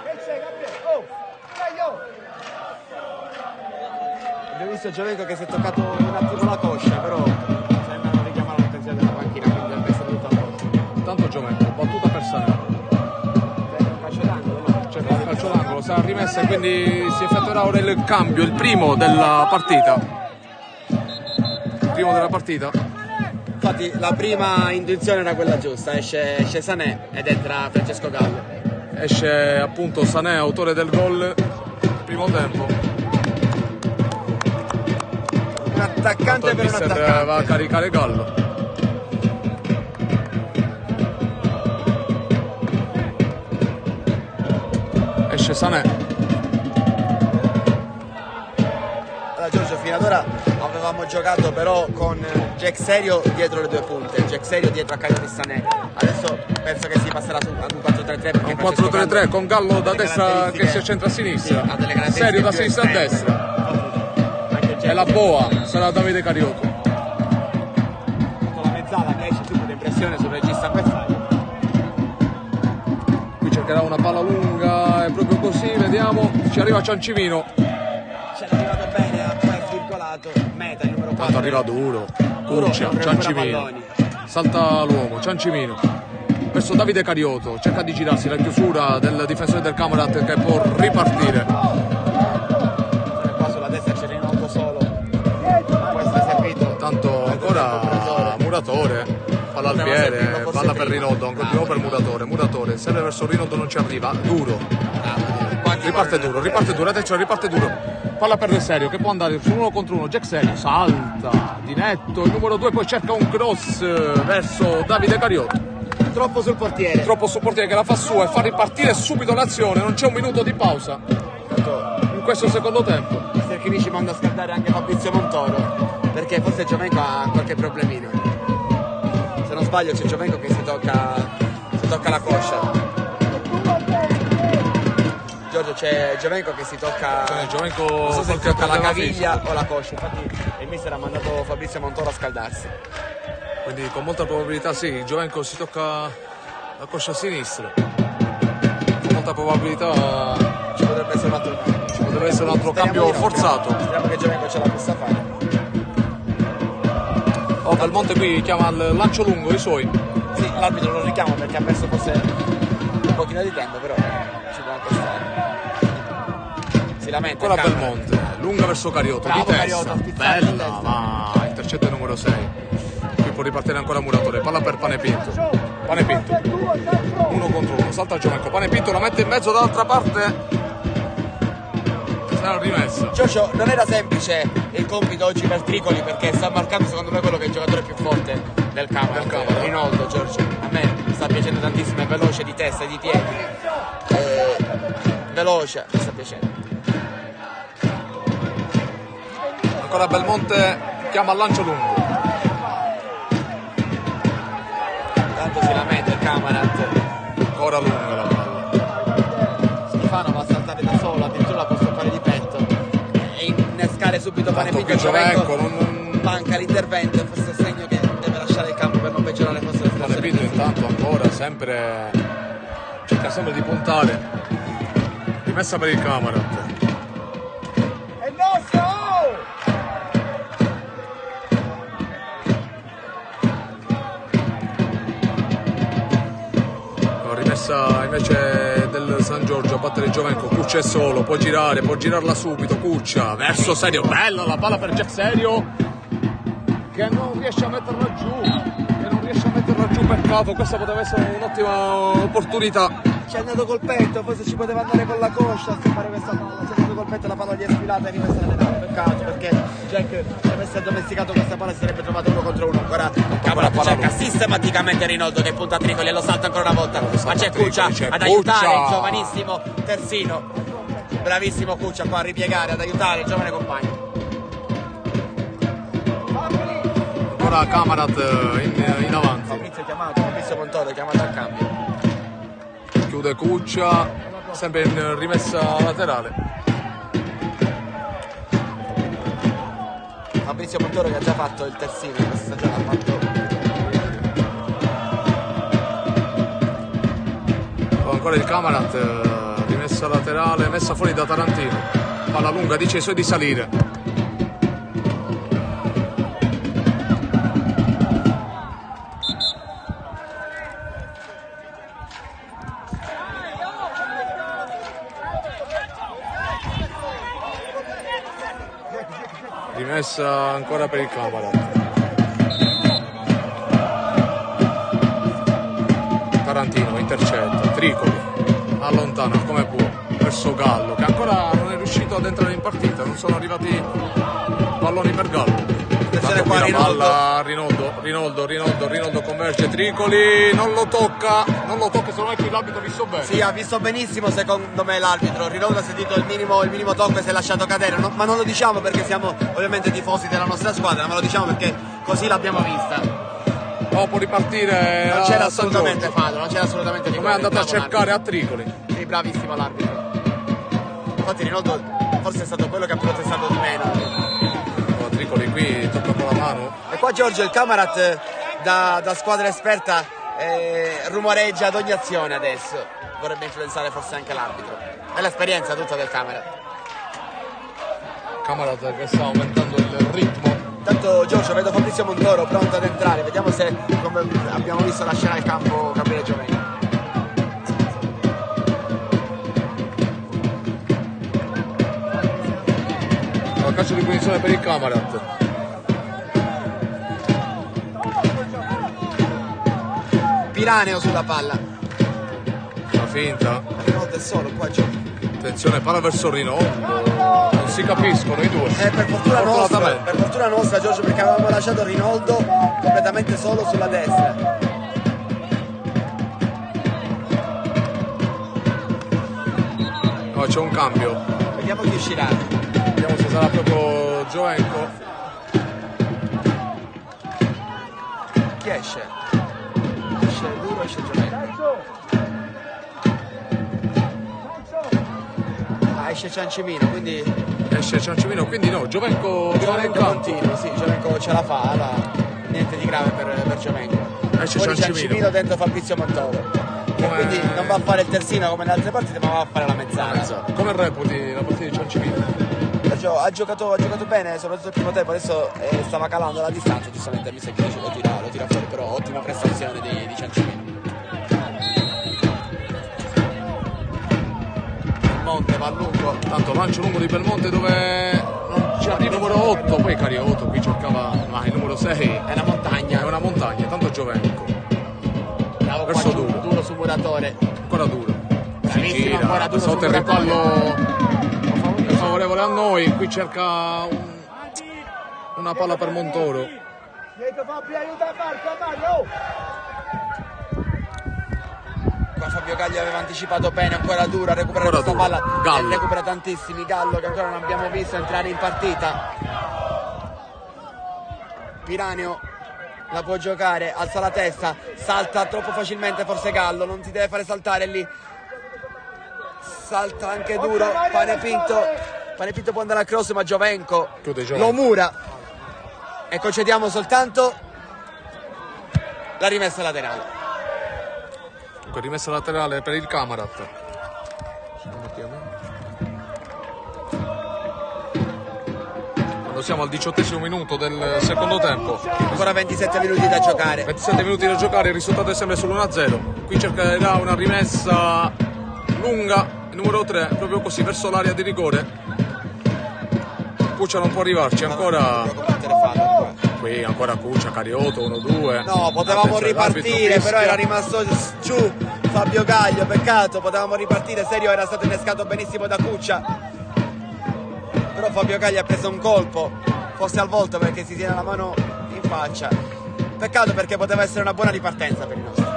Speaker 3: Che sei, Gabriele? Oh!
Speaker 2: Abbiamo visto Giovenco che si è toccato un attimo la coscia, però sembrano richiamare l'attenzione della panchina, quindi deve essere tutto a posto.
Speaker 1: Tanto Giovenco, battuta per Sané.
Speaker 2: Un calcio d'angolo, no?
Speaker 1: C'è il calcio d'angolo, sarà rimessa e quindi si effettuerà ora il cambio, il primo della partita. Il primo della partita.
Speaker 2: Infatti la prima intuizione era quella giusta, esce Sané ed entra Francesco Gallo.
Speaker 1: Esce appunto Sané, autore del gol, primo tempo.
Speaker 2: Un attaccante
Speaker 1: Il
Speaker 2: per un
Speaker 1: mister
Speaker 2: attaccante.
Speaker 1: va a caricare Gallo. Esce Sané.
Speaker 2: Allora Giorgio, fino ad ora avevamo giocato però con Jack Serio dietro le due punte, Jack Serio dietro a Coyote Sané. Adesso penso che si passerà ad un 4-3-3 perché
Speaker 1: Un
Speaker 2: Francesco
Speaker 1: 4-3-3
Speaker 2: Gallo
Speaker 1: con Gallo da
Speaker 2: ha delle
Speaker 1: destra che
Speaker 2: caratteristiche-
Speaker 1: si accentra a sinistra.
Speaker 2: ha delle caratteristiche
Speaker 1: Serio da
Speaker 2: più
Speaker 1: sinistra a
Speaker 2: esterne.
Speaker 1: destra.
Speaker 2: Anche Jack
Speaker 1: E la boa sarà Davide Cariotto.
Speaker 2: con la mezzala che esce subito in pressione sul regista avversario.
Speaker 1: Qui cercherà una palla lunga, è proprio così, vediamo. Ci arriva Ciancimino.
Speaker 2: C'è arrivato bene, ha poi svirgolato. Meta, il numero 4.
Speaker 1: Tanto arriva duro.
Speaker 2: Duro,
Speaker 1: Cuccia,
Speaker 2: non
Speaker 1: Ciancimino.
Speaker 2: palloni.
Speaker 1: Salta l'uomo, Ciancimino. Verso Davide Cariotto, cerca di girarsi la chiusura del difensore del Camerata che può ripartire.
Speaker 2: Qua sulla destra c'è Rinaldo solo. Può essere servito.
Speaker 1: Tanto ancora Muratore, palla al
Speaker 2: Poteva servirlo
Speaker 1: piede,
Speaker 2: forse
Speaker 1: palla per
Speaker 2: prima.
Speaker 1: Rinaldo, ancora di nuovo per Muratore, serve verso Rinaldo, non ci arriva, duro. Riparte duro, adesso riparte duro. Palla per De Serio che può andare su 1 contro 1. Jack Serio salta di netto. Il numero 2 poi cerca un cross verso Davide Cariotto.
Speaker 2: Troppo sul portiere.
Speaker 1: Troppo sul portiere che la fa sua e fa ripartire subito l'azione. Non c'è un minuto di pausa in questo secondo tempo.
Speaker 2: Mister Chinici manda a scaldare anche Fabrizio Montoro perché forse Giovenco ha qualche problemino. Se non sbaglio c'è Giovenco che si tocca la coscia. Giorgio, c'è Giovenco che si tocca.
Speaker 1: Giovenco
Speaker 2: Non so se si
Speaker 1: qualche
Speaker 2: tocca la
Speaker 1: problema
Speaker 2: caviglia
Speaker 1: fisico.
Speaker 2: o la coscia. Infatti il mister ha mandato Fabrizio Montoro a scaldarsi.
Speaker 1: Quindi con molta probabilità sì, Giovenco si tocca la coscia sinistra. Con molta probabilità
Speaker 2: Ci potrebbe essere un altro cambio.
Speaker 1: potrebbe essere un altro cambio forzato.
Speaker 2: Speriamo che Giovenco ce la possa fare.
Speaker 1: Oh, Belmonte qui chiama al lancio lungo i suoi.
Speaker 2: Sì, l'arbitro lo richiama perché ha perso forse un pochino di tempo, però ci può anche stare. Si lamenta.
Speaker 1: Ancora
Speaker 2: il camera.
Speaker 1: Belmonte, lunga verso Cariotto,
Speaker 2: Bravo
Speaker 1: di testa,
Speaker 2: Cariotto, spizzato in
Speaker 1: bella,
Speaker 2: testa.
Speaker 1: ma intercetta il numero 6. Qui può ripartire ancora Muratore, palla per Panepinto. Panepinto, 1 contro 1, salta Giovenco, Panepinto la mette in mezzo dall'altra parte. Sarà rimessa.
Speaker 2: Giorgio, non era semplice il compito oggi per Tricoli perché sta marcando secondo me quello che è il giocatore più forte del campo. Rinaldo, Giorgio. A me sta piacendo tantissimo, è veloce di testa e di piedi. Veloce, mi sta piacendo.
Speaker 1: Ancora Belmonte chiama al lancio lungo.
Speaker 2: Tanto si lamenta il Camerata.
Speaker 1: Ancora lunga la palla.
Speaker 2: Stefano va a saltare da solo, addirittura la può stoppare di petto e innescare subito
Speaker 1: Tanto
Speaker 2: Panepinto.
Speaker 1: che Giovenco non...
Speaker 2: manca l'intervento e questo è il segno che deve lasciare il campo per non peggiorare forse la situazione.
Speaker 1: Panepinto intanto ancora sempre cerca sempre di puntare. Rimessa per il Camerata.
Speaker 3: È nostro!
Speaker 1: Rimessa invece del San Giorgio a battere Giovenco. Cuccia è solo, può girarla subito. Cuccia verso Serio, bella la palla per Jack Serio che non riesce a metterla giù. Peccato, questa poteva essere un'ottima opportunità.
Speaker 2: Ci è andato col petto, forse ci poteva andare con la coscia a scappare questa palla. Ci è andato col petto, la palla gli è sfilata e rimessa nella metà. Peccato perché Jack, se avesse addomesticato questa palla si sarebbe trovato 1 contro 1. Ancora Camerata cerca sistematicamente Rinaldo che punta a Tricoli e lo salta ancora una volta. Ma c'è Cuccia ad aiutare il giovanissimo terzino. Bravissimo Cuccia qua a ripiegare, ad aiutare il giovane compagno.
Speaker 1: Ancora Camerata in avanti.
Speaker 2: Fabrizio chiamato, Fabrizio Montoro chiamato al cambio.
Speaker 1: Chiude Cuccia, sempre in rimessa laterale.
Speaker 2: Fabrizio Montoro che ha già fatto il terzino in questa stagione, ha fatto
Speaker 1: Ancora il Camerata, rimessa laterale, messa fuori da Tarantino. Palla lunga, dice ai suoi di salire. rimessa ancora per il Camarat. Tarantino intercetta, Tricoli allontana come può verso Gallo, che ancora non è riuscito ad entrare in partita, non sono arrivati palloni per Gallo.
Speaker 2: Attenzione qua,
Speaker 1: Rinaldo converge, Tricoli non lo tocca, secondo me qui l'arbitro ha visto bene.
Speaker 2: Sì, ha visto benissimo secondo me l'arbitro. Rinaldo ha sentito il minimo tocco e si è lasciato cadere, ma non lo diciamo perché siamo ovviamente tifosi della nostra squadra, ma lo diciamo perché così l'abbiamo vista.
Speaker 1: No, può ripartire.
Speaker 2: Non c'era assolutamente fallo, non c'era assolutamente
Speaker 1: come è andato a cercare a Tricoli.
Speaker 2: Sì, bravissimo l'arbitro. Infatti Rinaldo forse è stato quello che ha protestato di meno.
Speaker 1: Tricoli qui tocca con la mano.
Speaker 2: E qua Giorgio il Camarat da squadra esperta rumoreggia ad ogni azione adesso. Vorrebbe influenzare forse anche l'arbitro. È l'esperienza tutta del Camarat.
Speaker 1: Camarat che sta aumentando il ritmo.
Speaker 2: Intanto Giorgio vedo Fabrizio Montoro pronto ad entrare. Vediamo se, come abbiamo visto, lascerà il campo Gabriele Gioveni.
Speaker 1: Calcio di punizione per il Camarat.
Speaker 2: Piraneo sulla palla.
Speaker 1: La finta.
Speaker 2: Rinaldo è solo qua Giorgio.
Speaker 1: Attenzione, palla verso Rinaldo. Non si capiscono i due.
Speaker 2: Per fortuna nostra Giorgio, perché avevamo lasciato Rinaldo completamente solo sulla destra.
Speaker 1: No, c'è un cambio.
Speaker 2: Vediamo chi uscirà.
Speaker 1: Vediamo se sarà proprio Giovenco.
Speaker 2: Chi esce? Esce Duro, esce Giovenco. Esce Ciancimino, quindi
Speaker 1: Esce Ciancimino, quindi no, Giovenco rimane in campo.
Speaker 2: continua, sì, Giovenco ce la fa, niente di grave per Giovenco.
Speaker 1: Esce
Speaker 2: Poi
Speaker 1: Ciancimino
Speaker 2: dentro Fabrizio Montoro. Quindi non va a fare il terzino come nelle altre partite, ma va a fare la mezzala.
Speaker 1: Come reputi la partita di Ciancimino?
Speaker 2: Ha giocato bene, soprattutto il primo tempo, adesso stava calando la distanza, giustamente mi sembra che lo tira fuori, però ottima prestazione di Ciancimino. Belmonte va a lungo.
Speaker 1: Tanto lancio lungo di Belmonte dove non c'è il numero 8, poi Cariotto qui cercava il numero 6.
Speaker 2: È una montagna.
Speaker 1: È una montagna, tanto Giovenco.
Speaker 2: Bravo
Speaker 1: Verso
Speaker 2: qua,
Speaker 1: Duro.
Speaker 2: Duro su Muratore.
Speaker 1: Ancora Duro. Si
Speaker 2: Bravissimo, ancora
Speaker 1: gira,
Speaker 2: Duro
Speaker 1: sotto il
Speaker 2: su
Speaker 1: rimpallo favorevole a noi, qui cerca una palla per Montoro.
Speaker 3: Dietro Fabio, aiuta Mario!
Speaker 2: Qua Fabio Gaglio aveva anticipato bene, ancora Duro a recuperare questa palla.
Speaker 1: Gallo.
Speaker 2: Recupera tantissimi, Gallo che ancora non abbiamo visto entrare in partita. Piraneo la può giocare, alza la testa, salta troppo facilmente forse Gallo, non si deve fare saltare lì. Salta anche Duro, Panepinto può andare a cross, ma Giovenco lo mura e concediamo soltanto la rimessa laterale.
Speaker 1: Rimessa laterale per il Camarat. Quando siamo al 18° minuto del secondo tempo.
Speaker 2: Ancora 27 minuti da giocare.
Speaker 1: 27 minuti da giocare, il risultato è sempre sull'1-0. Qui cercherà una rimessa lunga, il numero 3, proprio così, verso l'area di rigore. Cuccia non può arrivarci ancora. Qui ancora Cuccia, Cariotto, 1-2.
Speaker 2: No, potevamo ripartire, però era rimasto giù Fabio Gaglio, peccato, potevamo ripartire, Serio era stato innescato benissimo da Cuccia. Però Fabio Gaglio ha preso un colpo, forse al volto perché si tiene la mano in faccia. Peccato perché poteva essere una buona ripartenza per i nostri.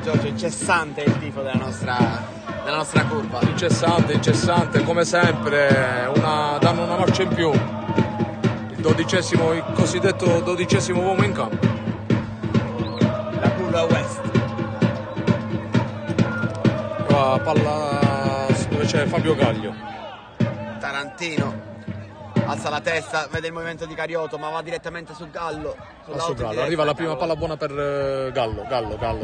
Speaker 2: Giorgio, incessante il tifo della nostra curva.
Speaker 1: Incessante, come sempre, danno una marcia in più. Il cosiddetto 12° uomo in campo.
Speaker 2: La curva West.
Speaker 1: Qua palla dove c'è Fabio Gaglio.
Speaker 2: Tarantino alza la testa, vede il movimento di Cariotto, ma va direttamente su Gallo.
Speaker 1: Arriva la prima palla buona per Gallo,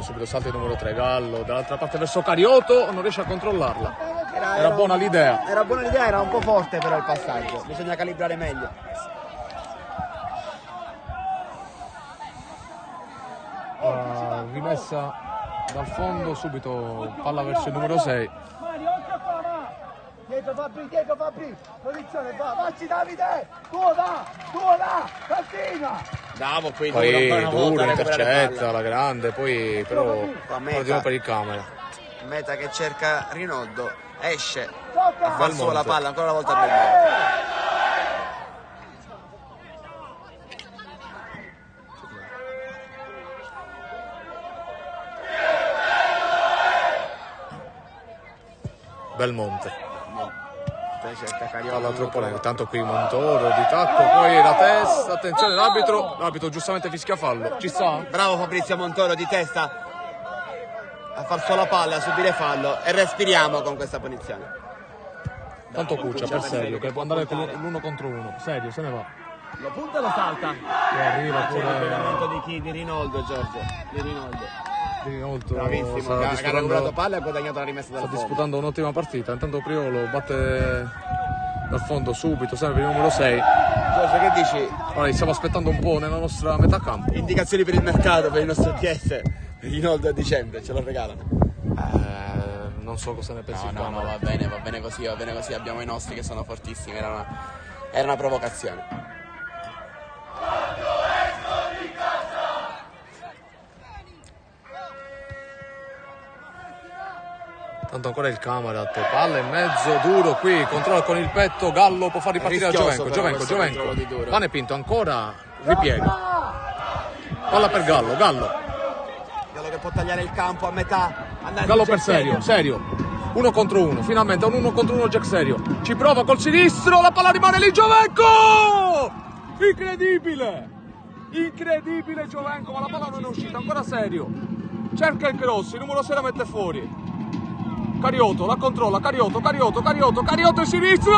Speaker 1: subito salta il numero 3, Gallo dall'altra parte verso Cariotto, non riesce a controllarla. Era buona l'idea.
Speaker 2: Era buona l'idea, era un po' forte però il passaggio, bisogna calibrare meglio.
Speaker 1: Rimessa dal fondo, subito palla verso il numero 6.
Speaker 3: Mani, occhio qua, va! Dietro Fabri, posizione, va, vacci Davide! Tuo là, continua!
Speaker 4: Bravo, qui
Speaker 1: Poi
Speaker 4: ancora una volta
Speaker 1: duro,
Speaker 4: a recuperare
Speaker 1: intercetta,
Speaker 4: palla.
Speaker 1: la grande, poi però andiamo per il camera.
Speaker 2: Meta che cerca Rinaldo, esce,
Speaker 3: Tocca!
Speaker 2: fa solo la palla, ancora una volta Belmonte.
Speaker 1: Belmonte.
Speaker 2: Poi cerca
Speaker 1: Palla
Speaker 2: Cariolo.
Speaker 1: troppo lenta, tanto qui Montoro di tacco, poi la testa, attenzione l'arbitro giustamente fischia fallo, ci sta?
Speaker 2: Bravo Fabrizio Montoro di testa a far solo la palla, a subire fallo e respiriamo con questa punizione.
Speaker 1: Tanto Cuccia per serio, che può andare con l'uno contro uno, serio, se ne va.
Speaker 4: Lo punta e lo salta.
Speaker 1: Poi arriva
Speaker 4: C'è il
Speaker 1: pure
Speaker 4: pegamento di chi? Di Rinaldo, Giorgio. Di Rinaldo.
Speaker 1: Rinaldo,
Speaker 2: Bravissimo,
Speaker 1: sta
Speaker 2: che ha recuperato
Speaker 1: disputando,
Speaker 2: palla e ha guadagnato la rimessa dal
Speaker 1: sta
Speaker 2: fondo.
Speaker 1: disputando un'ottima partita, intanto Priolo batte dal fondo subito, sempre per il numero 6.
Speaker 2: Giorgio, che dici?
Speaker 1: Ora stiamo aspettando un po' nella nostra metà campo.
Speaker 2: Indicazioni per il mercato, per il nostro PS. Rinaldo a dicembre, ce lo regalano.
Speaker 1: Non so cosa ne pensi.
Speaker 4: No, va bene così, abbiamo i nostri che sono fortissimi, era una provocazione.
Speaker 1: Tanto ancora il Camarat, palla in mezzo, duro qui, controlla con il petto, Gallo può far ripartire a
Speaker 2: Rischioso
Speaker 1: Giovenco,
Speaker 2: però questo controllo di
Speaker 1: Giovenco.
Speaker 2: Duro.
Speaker 1: Pane Pinto ancora, ripiega. Palla per Gallo,
Speaker 2: Gallo che può tagliare il campo a metà. andare
Speaker 1: Gallo
Speaker 2: in
Speaker 1: per
Speaker 2: Jack
Speaker 1: serio. Uno contro uno, finalmente un uno contro uno Jack Serio. Ci prova col sinistro, la palla rimane lì, Giovenco! Incredibile Giovenco, ma la palla non è uscita, ancora Serio. Cerca il cross, il numero 6 la mette fuori. Carioto, la controlla, Carioto in sinistro!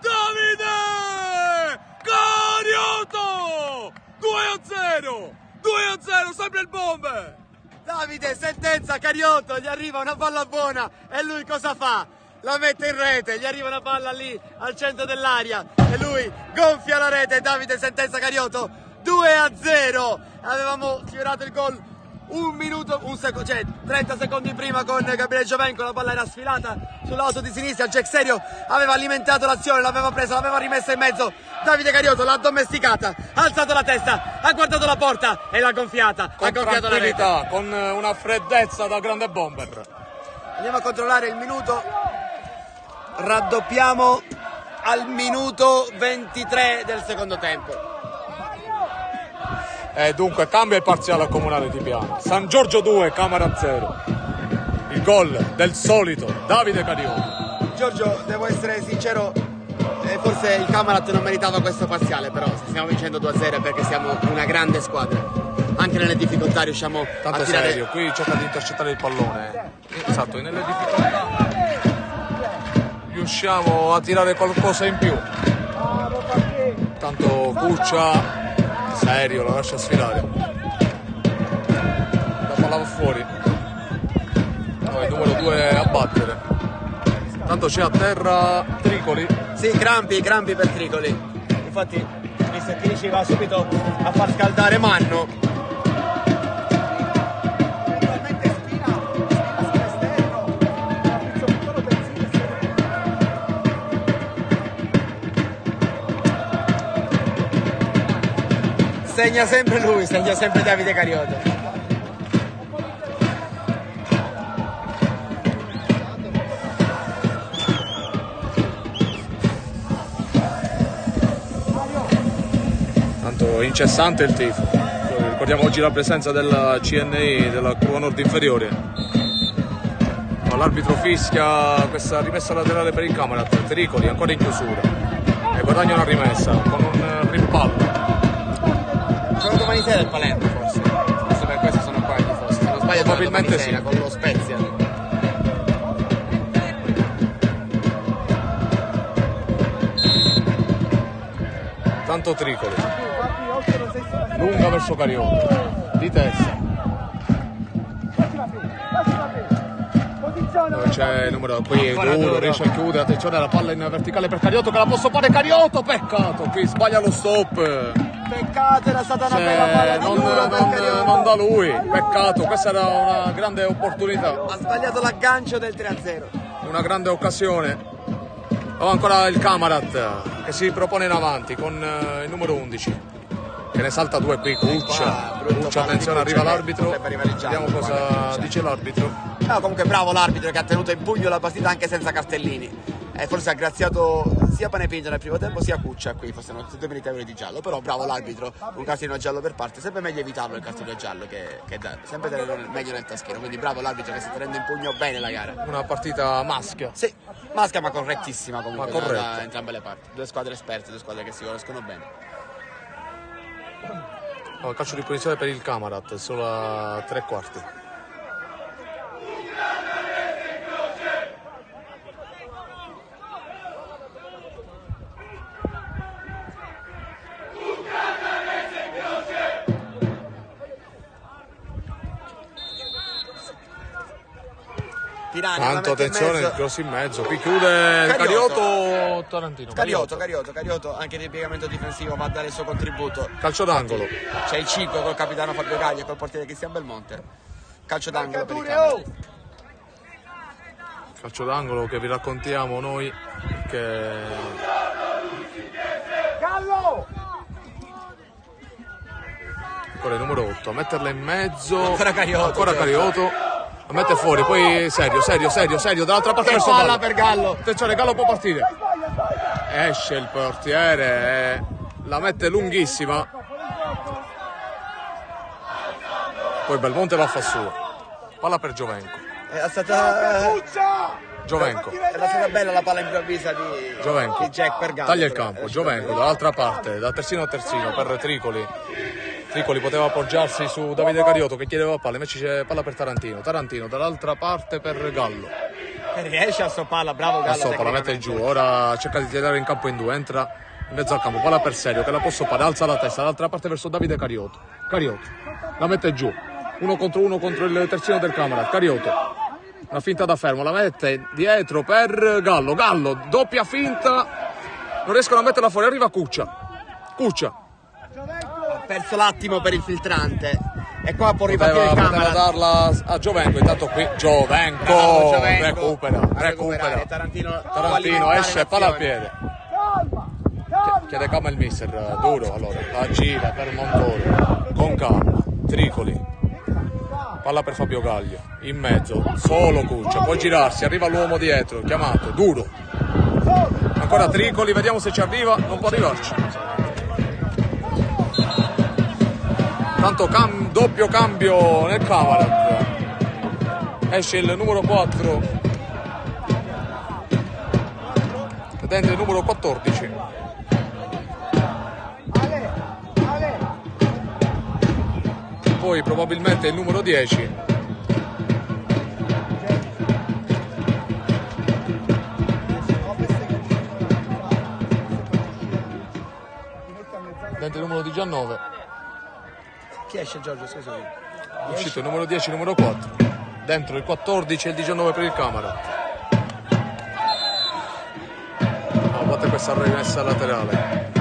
Speaker 1: Davide! Carioto! 2-0, sempre il bombe!
Speaker 2: Davide, sentenza, Cariotto, gli arriva una palla buona e lui cosa fa? La mette in rete, gli arriva una palla lì al centro dell'aria e lui gonfia la rete. Davide sentenza Cariotto, 2-0. Avevamo sfiorato il gol cioè 30 secondi prima con Gabriele Giovenco, la palla era sfilata sull'auto di sinistra, Jack Serio aveva alimentato l'azione, l'aveva presa, l'aveva rimessa in mezzo, Davide Cariotto l'ha addomesticata, ha alzato la testa, ha guardato la porta e l'ha gonfiata,
Speaker 1: Con
Speaker 2: ha gonfiato la rete.
Speaker 1: tranquillità, con una freddezza da grande bomber.
Speaker 2: Andiamo a controllare il minuto, raddoppiamo al minuto 23 del secondo tempo.
Speaker 1: Dunque cambia il parziale al Comunale di Piano. San Giorgio 2, Camera 0. Il gol del solito Davide Cariotto.
Speaker 2: Giorgio, devo essere sincero, forse il Camarat non meritava questo parziale, però se stiamo vincendo 2-0 è perché siamo una grande squadra. Anche nelle difficoltà riusciamo
Speaker 1: Tanto
Speaker 2: a tirare.
Speaker 1: serio, qui cerca di intercettare il pallone. Esatto, e nelle difficoltà riusciamo a tirare qualcosa in più. Tanto Cuccia, serio, la lascia sfilare. La palla va fuori. No, il numero 2 a battere. Tanto c'è a terra Tricoli.
Speaker 2: Sì, crampi per Tricoli. Infatti, mister Chirici va subito a far scaldare Manno. Eventualmente spina sull'esterno. Segna sempre lui, segna sempre Davide Cariotto.
Speaker 1: Tanto incessante il tifo. Ricordiamo oggi la presenza della CNI, della Curva Nord Inferiore. No, l'arbitro fischia questa rimessa laterale per il Camarat. Tricoli ancora in chiusura. E guadagna una rimessa con un rimpallo.
Speaker 2: Sono domani sera il Palermo forse. Forse per questo sono qua i tifosi. Se non sbaglio
Speaker 1: Probabilmente
Speaker 2: domani sera,
Speaker 1: sì.
Speaker 2: con lo Spezia.
Speaker 1: Tanto Tricoli. Lunga verso Cariotto. Di testa. Dove c'è il numero qui, duro, riesce a chiudere, attenzione alla palla in verticale per Cariotto che la posso fare Cariotto, peccato, qui sbaglia lo stop.
Speaker 2: Peccato, era stata una bella palla di Duro per Carioto.
Speaker 1: non da lui, peccato, questa era una grande opportunità,
Speaker 2: Ha sbagliato l'aggancio del 3-0.
Speaker 1: una grande occasione. Ho ancora il Camarat che si propone in avanti con il numero 11 che ne salta due qui, Cuccia, attenzione, arriva l'arbitro, vediamo cosa dice l'arbitro.
Speaker 2: No, comunque bravo l'arbitro che ha tenuto in pugno la partita anche senza cartellini. Forse ha graziato sia Panepinto nel primo tempo sia Cuccia qui, forse non due meritevoli di giallo, però bravo l'arbitro, un cartellino giallo per parte, sempre meglio evitarlo il cartellino giallo che sempre tenerlo meglio nel taschino, quindi bravo l'arbitro che sta tenendo in pugno bene la gara.
Speaker 1: Una partita maschia.
Speaker 2: Sì, maschia ma correttissima comunque
Speaker 1: corretta.
Speaker 2: da entrambe le parti, due squadre esperte, due squadre che si conoscono bene.
Speaker 1: Calcio di punizione per il Camarat, solo a 3/4.
Speaker 2: Pirani,
Speaker 1: Tanto attenzione, il cross in mezzo, qui chiude Carioto Tarantino.
Speaker 2: Carioto, anche nel piegamento difensivo va a dare il suo contributo.
Speaker 1: Calcio d'angolo.
Speaker 2: C'è il 5 col capitano Fabio Gaglia e col portiere Cristian Belmonte. Calcio d'angolo per il Camarat.
Speaker 1: Calcio d'angolo che vi raccontiamo noi che
Speaker 3: Gallo!
Speaker 1: ancora il numero 8 a metterla in mezzo,
Speaker 2: Ancora Carioto.
Speaker 1: a mette fuori, poi serio, dall'altra parte verso
Speaker 2: palla
Speaker 1: Gallo.
Speaker 2: per Gallo.
Speaker 1: Attenzione, Gallo può partire. Esce il portiere, la mette lunghissima. Poi Belmonte va a far suo. Palla per Giovenco.
Speaker 2: È stata bella la palla improvvisa di Jack per Gallo.
Speaker 1: Taglia il campo, Giovenco dall'altra parte, da terzino a terzino per Tricoli. Tricoli poteva appoggiarsi su Davide Carioto che chiedeva palla, invece c'è palla per Tarantino dall'altra parte per Gallo.
Speaker 2: Riesce a stopparla, bravo Gallo.
Speaker 1: Adesso la mette giù, ora cerca di tirare in campo in due, entra in mezzo al campo, palla per Serio che la può stoppare, alza la testa dall'altra parte verso Davide Carioto, la mette giù, uno contro il terzino del Camarat, Carioto, una finta da fermo, la mette dietro per Gallo, doppia finta, non riescono a metterla fuori, arriva Cuccia,
Speaker 2: Ha perso l'attimo per il filtrante e qua può ripartire il
Speaker 1: poteva
Speaker 2: Camarat.
Speaker 1: darla a Giovenco, intanto qui Giovenco recupera, Tarantino esce, palla al piede, chiede calma il mister, Duro, allora la gira per Montoro, con calma, Tricoli, palla per Fabio Gaglia, in mezzo, solo Cuccia, può girarsi, arriva l'uomo dietro, chiamato, Duro, ancora Tricoli, vediamo se ci arriva, non può arrivarci. Tanto doppio cambio nel Camarat, esce il numero 4 ed entra il numero 14. Poi probabilmente il numero 10. Dentro il numero 19.
Speaker 2: Chi esce Giorgio? Scusami.
Speaker 1: È uscito il numero 10 e il numero 4. Dentro il 14 e il 19 per il Camarat. Batte questa rimessa laterale.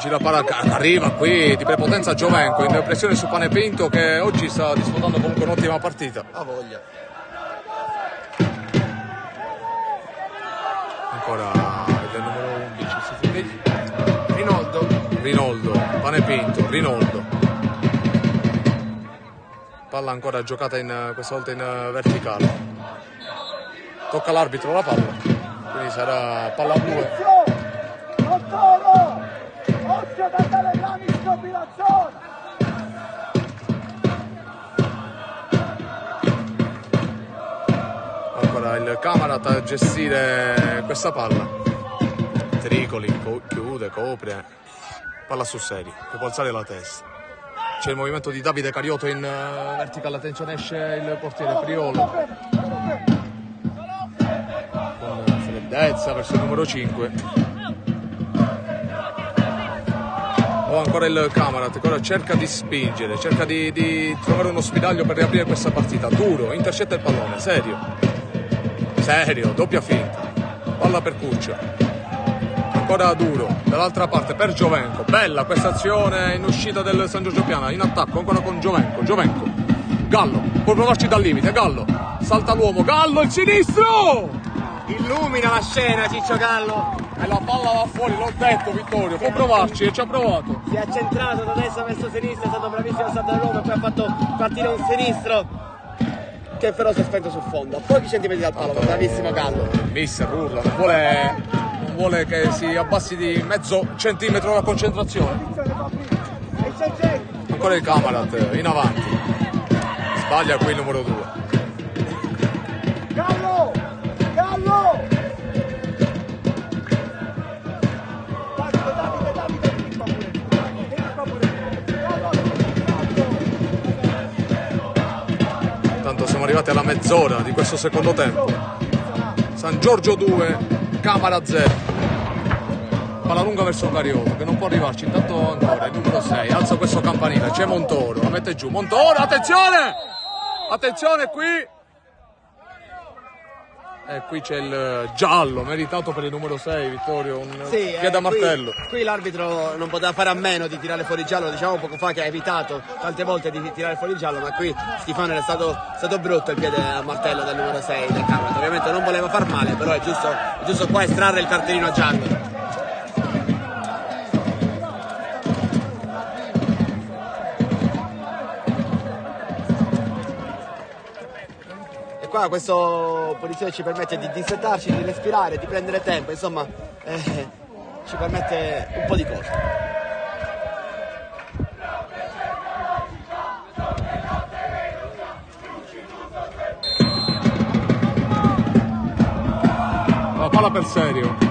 Speaker 1: Gira palla, arriva qui di prepotenza Giovenco in pressione su Panepinto che oggi sta disputando comunque un'ottima partita.
Speaker 2: Ha voglia.
Speaker 1: Ancora il numero 11 Rinoldo, Panepinto, Rinoldo. Palla ancora giocata questa volta in verticale. Tocca l'arbitro la palla, quindi sarà palla blu. Ancora il Camarat a gestire questa palla. Tricoli chiude, copre. Palla su Seri, che può alzare la testa. C'è il movimento di Davide Carioto in verticale, attenzione, esce il portiere Priolo. Con freddezza verso il numero 5. ancora il Camarat che ora cerca di spingere, cerca di trovare uno spiraglio per riaprire questa partita. Duro, intercetta il pallone, serio, doppia finta, palla per Cuccia, ancora Duro, dall'altra parte per Giovenco, bella questa azione in uscita del San Giorgio Piana, in attacco ancora con Giovenco, Gallo, può provarci dal limite, Gallo, salta l'uomo, Gallo il sinistro!
Speaker 2: Illumina la scena Ciccio Gallo.
Speaker 1: E la palla va fuori, l'ho detto Vittorio, può provarci e ci ha provato.
Speaker 2: Si è centrato da destra verso sinistra, è stato bravissimo a saltare l'uomo e poi ha fatto partire un sinistro che però si è spento sul fondo, a pochi centimetri dal palo, bravissimo Gallo.
Speaker 1: Mister urla, non vuole che si abbassi di mezzo centimetro la concentrazione. Ancora il Camarat in avanti, sbaglia qui il numero 2.
Speaker 3: Gallo! Davide,
Speaker 1: Tanto siamo arrivati alla mezz'ora di questo secondo tempo. San Giorgio 2, Camarat 0. Palla lunga verso Cariolo che non può arrivarci, intanto ancora il numero 6 alza questo campanile, c'è Montoro, la mette giù, Montoro, attenzione qui! E qui c'è il giallo meritato per il numero 6, Vittorio, un piede a martello.
Speaker 2: Qui l'arbitro non poteva fare a meno di tirare fuori il giallo, diciamo poco fa che ha evitato tante volte di tirare fuori il giallo, ma qui Schifano è stato brutto il piede a martello del numero 6 del Camarat. Ovviamente non voleva far male, però è giusto qua estrarre il cartellino giallo. Qua questa posizione ci permette di dissettarci, di respirare, di prendere tempo, insomma ci permette un po' di cose.
Speaker 1: La palla per Serio.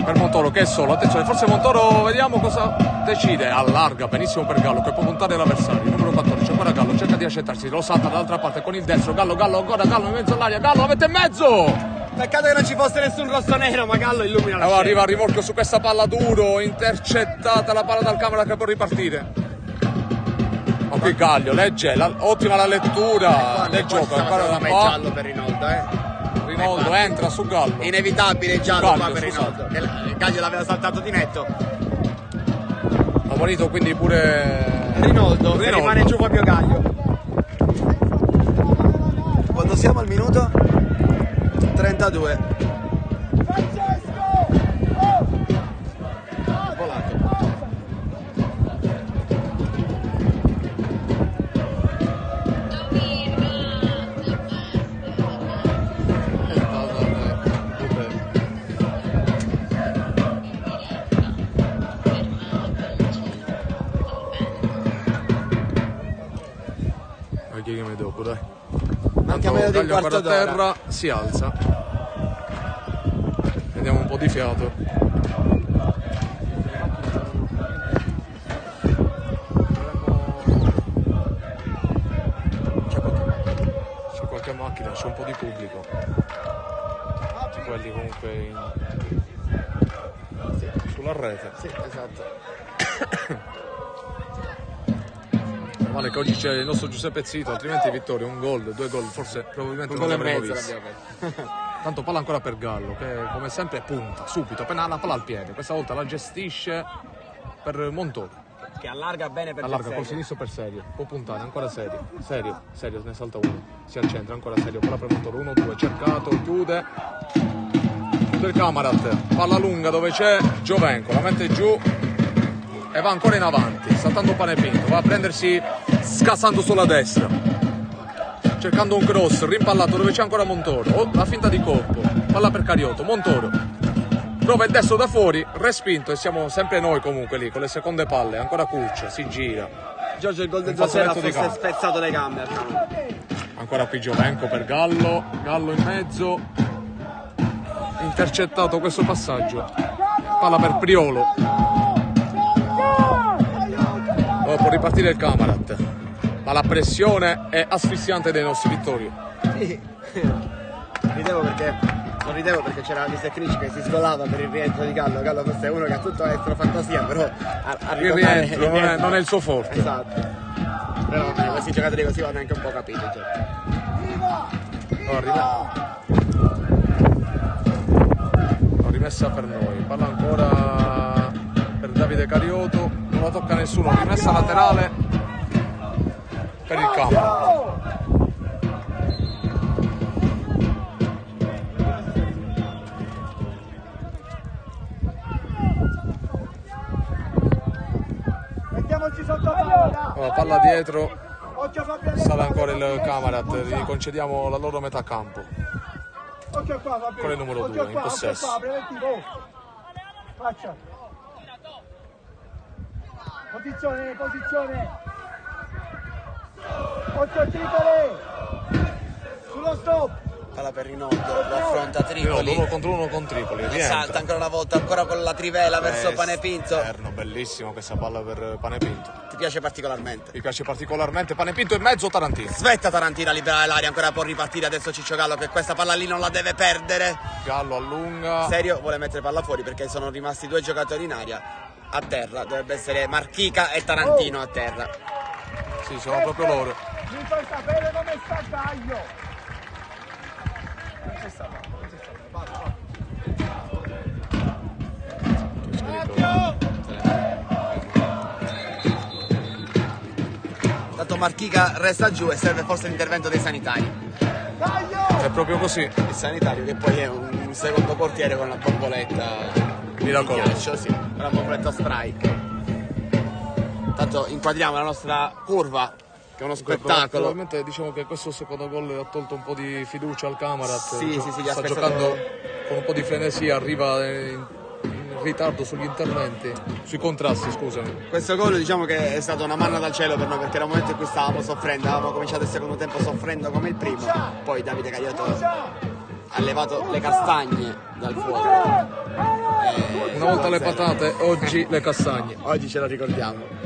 Speaker 1: Per Montoro che è solo, attenzione, forse Montoro vediamo cosa decide, allarga benissimo per Gallo che può puntare l'avversario, numero 14, ancora Gallo, cerca di accettarsi, lo salta dall'altra parte con il destro, Gallo ancora Gallo in mezzo all'aria, Gallo la mette in mezzo!
Speaker 2: Peccato che non ci fosse nessun rosso nero, ma Gallo illumina la scena.
Speaker 1: Arriva a rimorchio su questa palla Duro, intercettata la palla dal Camarat che può ripartire. Ma qui Gallo legge, ottima la lettura del gioco, ancora una
Speaker 2: giallo per Rinaldo,
Speaker 1: Rinaldo entra su Gallo.
Speaker 2: Inevitabile il giallo qua per Rinaldo. Gallo l'aveva saltato di netto.
Speaker 1: Ha morito quindi pure
Speaker 2: Rinaldo. Rimane giù Fabio Gaglio. Quando siamo al minuto 32. Volato.
Speaker 1: Chiediamo dopo, dai.
Speaker 2: Manca meno di un quarto
Speaker 1: a terra, si alza. Vediamo un po' di fiato. C'è qualche macchina, c'è un po' di pubblico. Tutti quelli comunque sulla rete.
Speaker 2: Sì, esatto.
Speaker 1: Male che oggi c'è il nostro Giuseppe Zito, altrimenti Vittorio un gol, 2 gol, forse probabilmente non l'avremmo visto. Tanto palla ancora per Gallo che come sempre punta subito, appena ha la palla al piede, questa volta la gestisce per Montoro.
Speaker 2: Che allarga bene per
Speaker 1: allarga col sinistro per Serio, può puntare ancora Serio, ne salta uno, si accentra ancora Serio, palla per Montoro, 1-2, cercato, chiude il Camarat, palla lunga dove c'è Giovenco, la mette giù e va ancora in avanti, saltando Panepinto, va a prendersi scassando sulla destra, cercando un cross, rimpallato dove c'è ancora Montoro, la finta di colpo, palla per Cariotto, Montoro, prova il destro da fuori, respinto e siamo sempre noi comunque lì con le seconde palle, ancora Cuccia, si gira.
Speaker 2: Giorgio il gol del 2-0 forse spezzato le gambe.
Speaker 1: Ancora qui Giovenco per Gallo in mezzo, intercettato questo passaggio, palla per Priolo. Può ripartire il Camarat, ma la pressione è asfissiante dei nostri Vittorio.
Speaker 2: Sì, ridevo perché Sorridevo perché c'era Mr. Cringe che si sgolava per il rientro di Gallo. Gallo forse è uno che ha tutto estro fantasia, però
Speaker 1: Il rientro non è il suo forte.
Speaker 2: Esatto. Però vabbè, questi giocatori così vanno anche un po' capiti. Cioè.
Speaker 1: Rimessa per noi, palla ancora per Davide Carioto, non la tocca nessuno, rimessa laterale per il campo.
Speaker 3: Mettiamoci sotto palla.
Speaker 1: Palla dietro,
Speaker 3: Occhio Fabiano.
Speaker 1: sale ancora il Camarat, gli concediamo la loro metà campo.
Speaker 3: Occhio qua Fabiano.
Speaker 1: Con il numero 2 in possesso.
Speaker 3: Occhio qua, preventivo. Faccia. Posizione. Occhio Tripoli. Sullo stop.
Speaker 2: Palla per Rinaldo, lo affronta Tripoli.
Speaker 1: Uno contro uno con Tripoli,
Speaker 2: Salta
Speaker 1: rientra.
Speaker 2: ancora una volta, ancora con la trivela verso Panepinto.
Speaker 1: Esterno, bellissimo questa palla per Panepinto.
Speaker 2: Ti piace particolarmente?
Speaker 1: Mi piace particolarmente Panepinto in mezzo, Tarantino.
Speaker 2: Svetta Tarantino a liberare l'aria, ancora può ripartire adesso Ciccio Gallo che questa palla lì non la deve perdere.
Speaker 1: Gallo allunga.
Speaker 2: Serio vuole mettere palla fuori perché sono rimasti 2 giocatori in aria. A terra, dovrebbe essere Marchica e Tarantino a terra.
Speaker 1: Sì, sono proprio loro.
Speaker 3: Mi fai sapere come sta Gaglio.
Speaker 2: Tanto Marchica resta giù e serve forse l'intervento dei sanitari.
Speaker 1: È proprio così.
Speaker 2: Il sanitario che poi è un secondo portiere con la bomboletta
Speaker 1: Miracoloso.
Speaker 2: di ghiaccio, sì, con la bomboletta spray. Tanto inquadriamo la nostra curva che è uno spettacolo.
Speaker 1: Probabilmente diciamo che questo secondo gol ha tolto un po' di fiducia al Camarat.
Speaker 2: Sì, gli ha
Speaker 1: sta
Speaker 2: spezzato-
Speaker 1: giocando con un po' di frenesia, arriva in ritardo sugli interventi, sui contrasti, scusami.
Speaker 2: Questo gol diciamo che è stata una manna dal cielo per noi perché era un momento in cui stavamo soffrendo, avevamo cominciato il secondo tempo soffrendo come il primo, poi Davide Cagliotto ha levato le castagne dal fuoco.
Speaker 1: Una volta le patate, oggi le castagne.
Speaker 2: Oggi ce lo ricordiamo.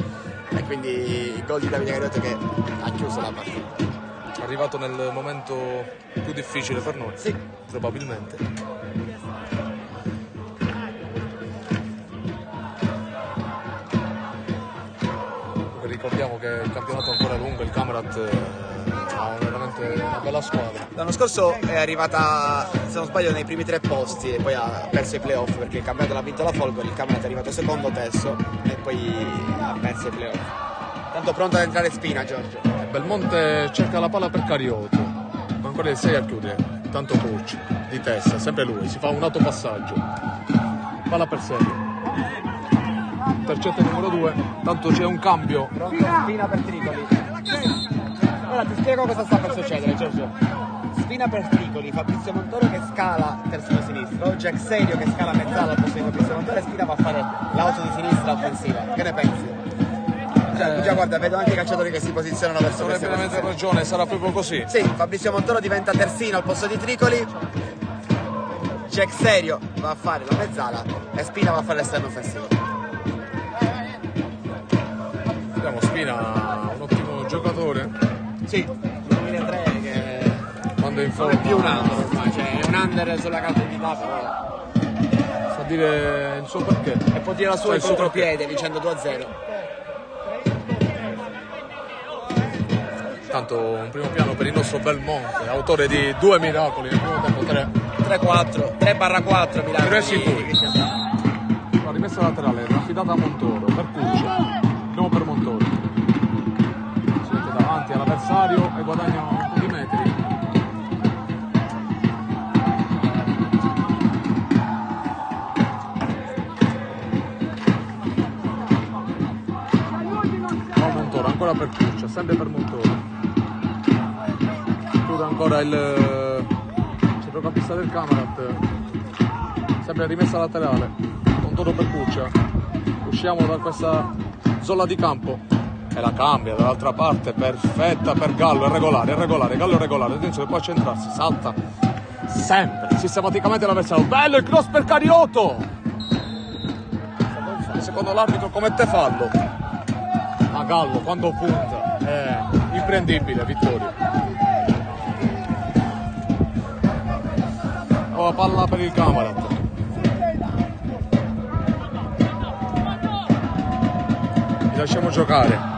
Speaker 2: E quindi il gol di Davide Cagliotto che ha chiuso la partita.
Speaker 1: È arrivato nel momento più difficile per noi.
Speaker 2: Sì.
Speaker 1: Probabilmente. Ricordiamo che il campionato è ancora lungo, il Camarat ha veramente una bella squadra.
Speaker 2: L'anno scorso è arrivata, se non sbaglio, nei primi 3 posti e poi ha perso i playoff perché il campionato l'ha vinto la Folgore, il Camarat è arrivato secondo, terzo e poi ha perso i playoff. Tanto pronto ad entrare Spina, Giorgio.
Speaker 1: Belmonte cerca la palla per Carioto, ma ancora il 6 a chiudere. Tanto Pucci, di testa, sempre lui, si fa un autopassaggio. Palla per 6. Intercetta il numero 2, tanto c'è un cambio.
Speaker 2: Pronto Spina per Tricoli. Ora ti spiego cosa sta per succedere, Giorgio. Spina per Tricoli, Fabrizio Montoro che scala terzino sinistro, Jack Serio che scala mezzala al posto di Fabrizio Montoro e Spina va a fare l'auto di sinistra offensiva. Che ne pensi? Già guarda, vedo anche i calciatori che si posizionano verso
Speaker 1: Hai
Speaker 2: queste
Speaker 1: pienamente
Speaker 2: posizioni.
Speaker 1: ragione, sarà proprio così.
Speaker 2: Sì, Fabrizio Montoro diventa terzino al posto di Tricoli, Jack Serio va a fare la mezzala e Spina va a fare l'esterno offensivo.
Speaker 1: Vediamo Spina, un ottimo giocatore.
Speaker 2: Sì, 2003 che
Speaker 1: Quando è in
Speaker 2: non è più un
Speaker 1: forma
Speaker 2: under ormai, cioè è un under sulla cattività però.
Speaker 1: sa dire il suo perché.
Speaker 2: E può dire la sua
Speaker 1: Sa
Speaker 2: in
Speaker 1: il suo
Speaker 2: contropiede vincendo 2-0.
Speaker 1: Tanto un primo piano per il nostro Belmonte, autore di 2 miracoli nel primo tempo, 3.
Speaker 2: 3-4, 3/4 Milano.
Speaker 1: 3 sicuri. La rimessa laterale affidata a Montoro per Cuccia, no per Montoro. Si mette davanti all'avversario e guadagna un po' di metri. No, Montoro, ancora per Cuccia, sempre per Montoro. Chiude ancora il centrocampista del Camarat. Sempre rimessa laterale. Montoro per Cuccia. Usciamo da questa zona di campo. E la cambia dall'altra parte, perfetta per Gallo, è regolare, Gallo è regolare, attenzione, può centrarsi, salta sempre, sistematicamente l'avversario. Bello il cross per Carioto! Secondo l'arbitro commette fallo. Ma Gallo quando punta è imprendibile, Vittorio. palla per il Camarat. Li lasciamo giocare.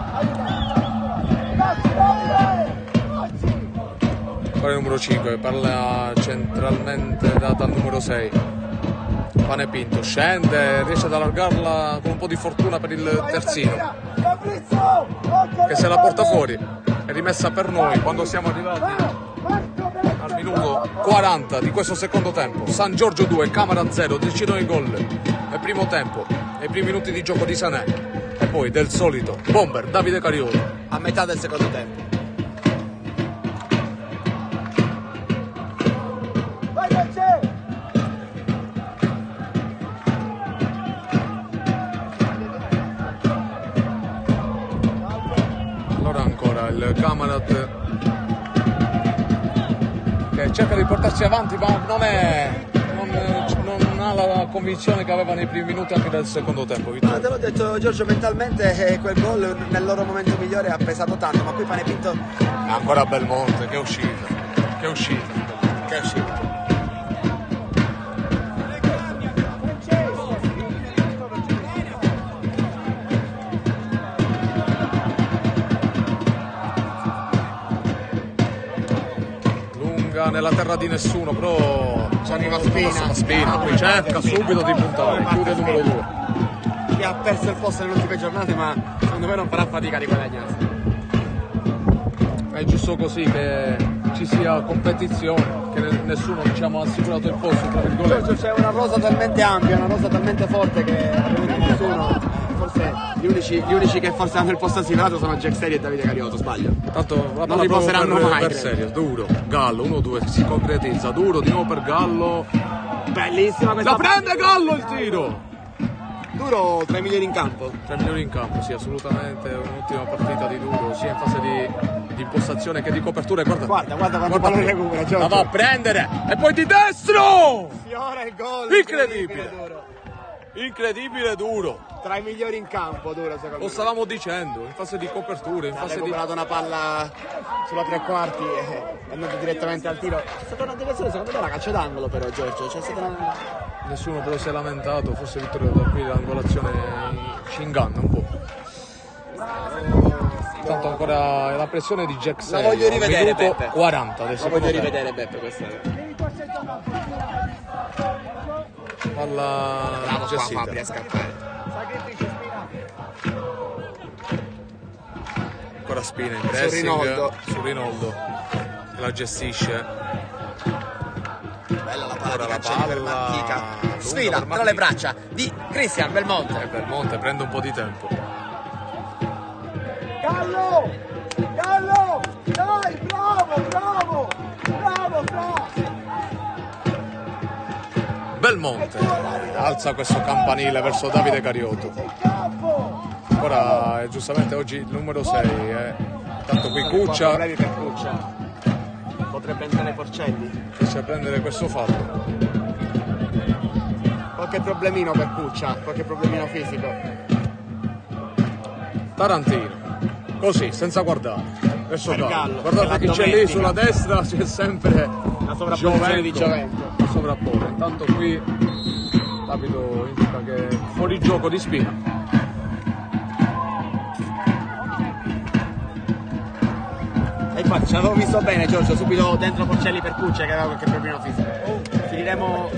Speaker 1: Ancora il numero 5, parla centralmente dal numero 6. Pane Pinto scende, riesce ad allargarla con un po' di fortuna per il terzino, che se la porta fuori. È rimessa per noi quando siamo arrivati al minuto 40 di questo secondo tempo. San Giorgio 2, Camarat 0, decidono il gol nel primo tempo, nei primi minuti di gioco di Sané. E poi del solito bomber Davide Cariolo
Speaker 2: A metà del secondo tempo.
Speaker 3: Vai Dolce!
Speaker 1: Allora ancora il Camarat che cerca di portarsi avanti, ma non ha la convinzione che aveva nei primi minuti anche del secondo tempo.
Speaker 2: Ma te l'ho detto Giorgio, mentalmente quel gol nel loro momento migliore ha pesato tanto, ma qui Pane Pinto
Speaker 1: Ancora Belmonte, che uscita, che uscita, che uscita. Lunga nella terra di nessuno, però
Speaker 2: ci arriva Spina.
Speaker 1: Spina, qui cerca subito di puntare, chiude il numero 2.
Speaker 2: che ha perso il posto nelle ultime giornate, ma secondo me non farà fatica di guadagnarsi.
Speaker 1: È giusto così, che ci sia competizione, che nessuno, diciamo, ha assicurato il posto, tra virgolette.
Speaker 2: C'è una rosa talmente ampia, una rosa talmente forte che ovviamente nessuno. Forse gli unici che forse hanno il posto assicurato sono Jack Seri e Davide Cariotto, sbaglio.
Speaker 1: Tanto la
Speaker 2: non li poseranno mai.
Speaker 1: Per serio, Duro, Gallo, 1-2, si concretizza, Duro di nuovo per Gallo.
Speaker 2: Bellissima questa.
Speaker 1: La prende Gallo il tiro!
Speaker 2: Duro tra i migliori in campo.
Speaker 1: Tra i migliori in campo, sì, assolutamente un'ottima partita di Duro, sia in fase di impostazione che di copertura. Guarda
Speaker 2: quando pallone recupera, Giorgio.
Speaker 1: La va a prendere e poi di destro!
Speaker 2: Fiora il gol.
Speaker 1: Incredibile.
Speaker 2: Duro.
Speaker 1: Incredibile Duro.
Speaker 2: Tra i migliori in campo, Duro, secondo me.
Speaker 1: Lo stavamo dicendo, in fase di copertura, in
Speaker 2: Ha
Speaker 1: fase di...
Speaker 2: recuperato una palla sulla tre quarti e è andato direttamente al tiro. È stata una direzione, secondo me, una calcio d'angolo però, Giorgio. C'è stata una...
Speaker 1: Nessuno però si è lamentato, forse Vittorio da qui l'angolazione ci inganna un po'. Tanto ancora la pressione di Jack
Speaker 2: La
Speaker 1: 6,
Speaker 2: voglio rivedere,
Speaker 1: minuto
Speaker 2: Beppe.
Speaker 1: 40 del
Speaker 2: La
Speaker 1: secondo
Speaker 2: voglio
Speaker 1: tempo.
Speaker 2: rivedere, Beppe, questa.
Speaker 1: Palla
Speaker 2: Bravo qua
Speaker 1: gestita.
Speaker 2: Fabri a scappare.
Speaker 1: Ancora Spina in pressing
Speaker 2: Rinaldo.
Speaker 1: su Rinaldo che la gestisce.
Speaker 2: Bella la palla
Speaker 1: Ora
Speaker 2: di
Speaker 1: la
Speaker 2: Cancelli per
Speaker 1: palla
Speaker 2: Mattica.
Speaker 1: lunga
Speaker 2: Sfida
Speaker 1: per
Speaker 2: tra le braccia di Cristian Belmonte.
Speaker 1: E Belmonte prende un po' di tempo.
Speaker 3: Gallo! Gallo! Dai, bravo, bravo! Bravo, bravo!
Speaker 1: Belmonte alza questo campanile verso Davide Cariotto.
Speaker 3: In campo!
Speaker 1: Ancora giustamente oggi il numero 6 tanto qui Cuccia
Speaker 2: Problemi per Cuccia. Potrebbe entrare Porcelli.
Speaker 1: riesce a prendere questo fallo.
Speaker 2: Qualche problemino per Cuccia, qualche problemino fisico.
Speaker 1: Tarantino così senza guardare verso
Speaker 2: Per
Speaker 1: Gallo.
Speaker 2: Gallo,
Speaker 1: Guardate
Speaker 2: per
Speaker 1: chi
Speaker 2: la
Speaker 1: c'è lì
Speaker 2: domenica.
Speaker 1: sulla destra, c'è sempre
Speaker 2: La sovrapposizione di Giovenco.
Speaker 1: a sovrappone. Intanto qui l'arbitro indica che è fuori gioco di Spina.
Speaker 2: E infatti ci avevo visto bene, Giorgio, subito dentro Porcelli per Cuccia che aveva qualche problemino fisico. Finiremo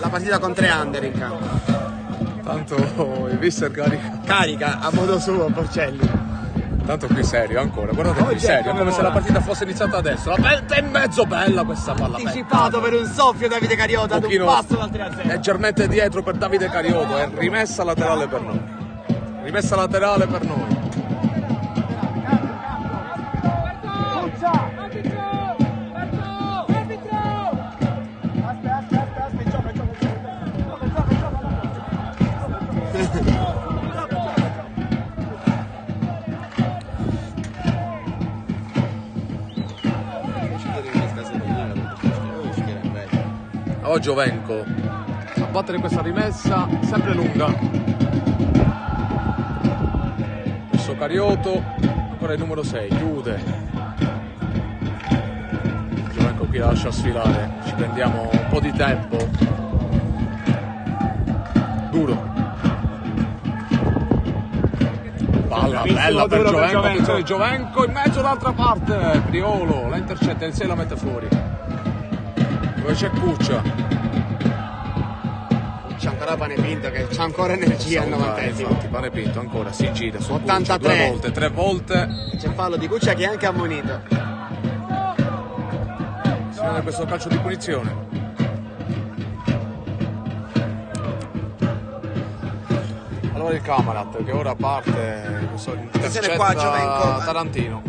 Speaker 2: la partita con 3 under in campo.
Speaker 1: Tanto il Visser
Speaker 2: Carica a modo suo Porcelli.
Speaker 1: tanto qui serio ancora, guardate qui
Speaker 2: Oggi è
Speaker 1: serio,
Speaker 2: come
Speaker 1: come se la
Speaker 2: vola.
Speaker 1: partita fosse iniziata adesso. La mette in mezzo, bella questa palla.
Speaker 2: Anticipato per un soffio Davide Cariotto, ad un
Speaker 1: Pochino
Speaker 2: passo dal 3-0.
Speaker 1: leggermente dietro per Davide Cariotto, è rimessa laterale per noi. Rimessa laterale per noi.
Speaker 3: Cuccia! Aspetta, gioca.
Speaker 1: Allora Giovenco a battere questa rimessa sempre lunga. Adesso Cariotto, ancora il numero 6, chiude. Giovenco qui Marchi la lascia sfilare, ci prendiamo un po' di tempo. Duro. Palla bella per Giovenco, attenzione Giovenco in mezzo all'altra parte, Priolo la intercetta e la mette fuori. Dove c'è Cuccia.
Speaker 2: C'è ancora Panepinto che c'ha ancora energia al 90esimo.
Speaker 1: Infatti, Panepinto ancora si gira su
Speaker 2: 83.
Speaker 1: Cuccia, 2 volte, 3 volte.
Speaker 2: C'è fallo di Cuccia che è anche ammonito.
Speaker 1: Si vede questo calcio di punizione. Allora il Camarat che ora parte,
Speaker 2: Attenzione qua, Giovenco.
Speaker 1: Tarantino.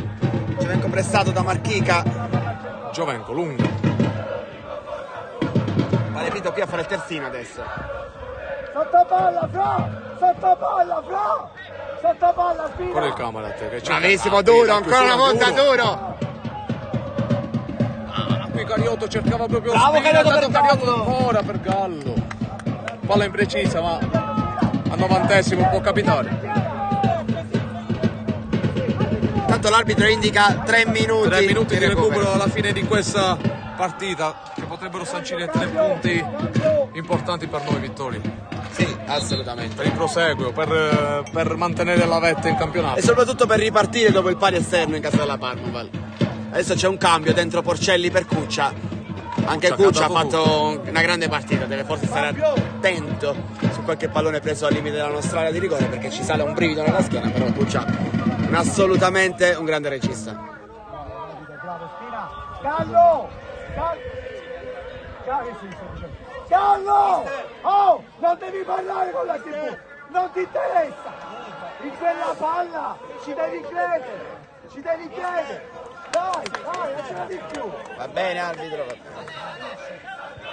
Speaker 2: Giovenco pressato da Marchica.
Speaker 1: Giovenco lungo.
Speaker 2: Panepinto qui a fare il terzino adesso.
Speaker 3: Sotto palla, Fra! Sotto palla, Spina!
Speaker 1: Ancora il Camarat che c'è.
Speaker 2: Bravissimo, duro, ancora una volta duro.
Speaker 1: Qui Cariotto cercava proprio
Speaker 2: Bravo
Speaker 1: Spina,
Speaker 2: Cariotto per
Speaker 1: Cariotto
Speaker 2: Gallo.
Speaker 1: ancora per Gallo. Palla imprecisa ma al 90esimo può capitare.
Speaker 2: Tanto l'arbitro indica 3 minuti.
Speaker 1: 3 minuti di recupero alla fine di questa partita che potrebbero sancire 3 punti importanti per noi, Vittorio.
Speaker 2: Sì, assolutamente.
Speaker 1: Per il proseguo, per mantenere la vetta in campionato.
Speaker 2: E soprattutto per ripartire dopo il pari esterno in casa della Parma. Adesso c'è un cambio dentro Porcelli per Cuccia. Anche Cuccia ha fatto una grande partita, deve forse stare attento su qualche pallone preso al limite della nostra area di rigore perché ci sale un brivido nella schiena, però Cuccia è assolutamente un grande regista.
Speaker 3: Bravo, Spina! Gallo! Gallo! Oh! Non devi parlare con la TV! Non ti interessa! In quella palla ci devi credere! Dai, ancora di più!
Speaker 2: Va bene arbitro.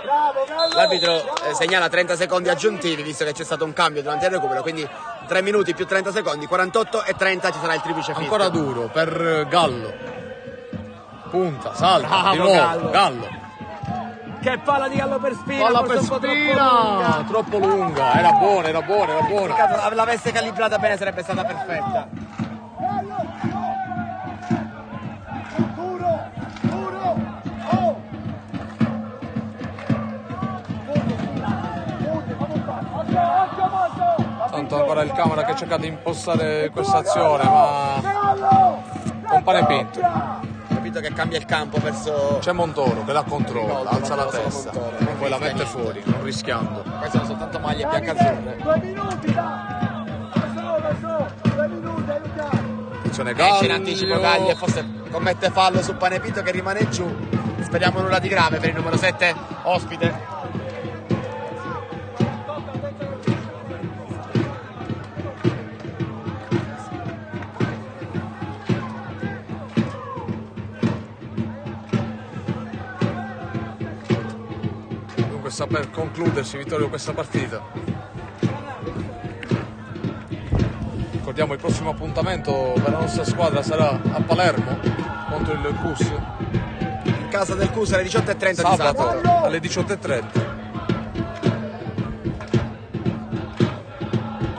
Speaker 3: Bravo, Gallo!
Speaker 2: L'arbitro segnala 30 secondi aggiuntivi visto che c'è stato un cambio durante il recupero, quindi 3 minuti più 30 secondi, 48 e 30 ci sarà il triplice fischio.
Speaker 1: Ancora duro per Gallo. Punta, salta,
Speaker 2: Bravo,
Speaker 1: di nuovo,
Speaker 2: Gallo.
Speaker 1: Gallo.
Speaker 2: Che palla di Gallo per Spina,
Speaker 1: Palla
Speaker 2: forse
Speaker 1: per
Speaker 2: un po'
Speaker 1: Spina, troppo lunga, era buona.
Speaker 2: Peccato, l'avesse calibrata bene sarebbe stata perfetta.
Speaker 3: Duro! Oh!
Speaker 1: Tanto ancora il Camera che cerca di impostare questa azione, ma con Panepinto.
Speaker 2: Capito che cambia il campo verso...
Speaker 1: C'è Montoro che la controlla, alza la
Speaker 2: Montoro,
Speaker 1: testa,
Speaker 2: Montoro,
Speaker 1: e poi la
Speaker 2: non
Speaker 1: mette
Speaker 2: rischia
Speaker 1: fuori, non rischiando.
Speaker 2: Queste sono soltanto maglie biancazzurre.
Speaker 3: 2 minuti, da 2 minuti, aiutiamo!
Speaker 1: Attenzione
Speaker 2: Esce in anticipo Gagli e
Speaker 1: Gaglio.
Speaker 2: forse commette fallo su Panepinto che rimane giù. Speriamo nulla di grave per il numero 7 ospite.
Speaker 1: Dunque sta per concludersi, Vittorio, questa partita. Ricordiamo il prossimo appuntamento per la nostra squadra sarà a Palermo contro il CUS.
Speaker 2: In casa del CUS alle 18:30 di
Speaker 1: Sabato
Speaker 2: sabato.
Speaker 1: alle 18:30.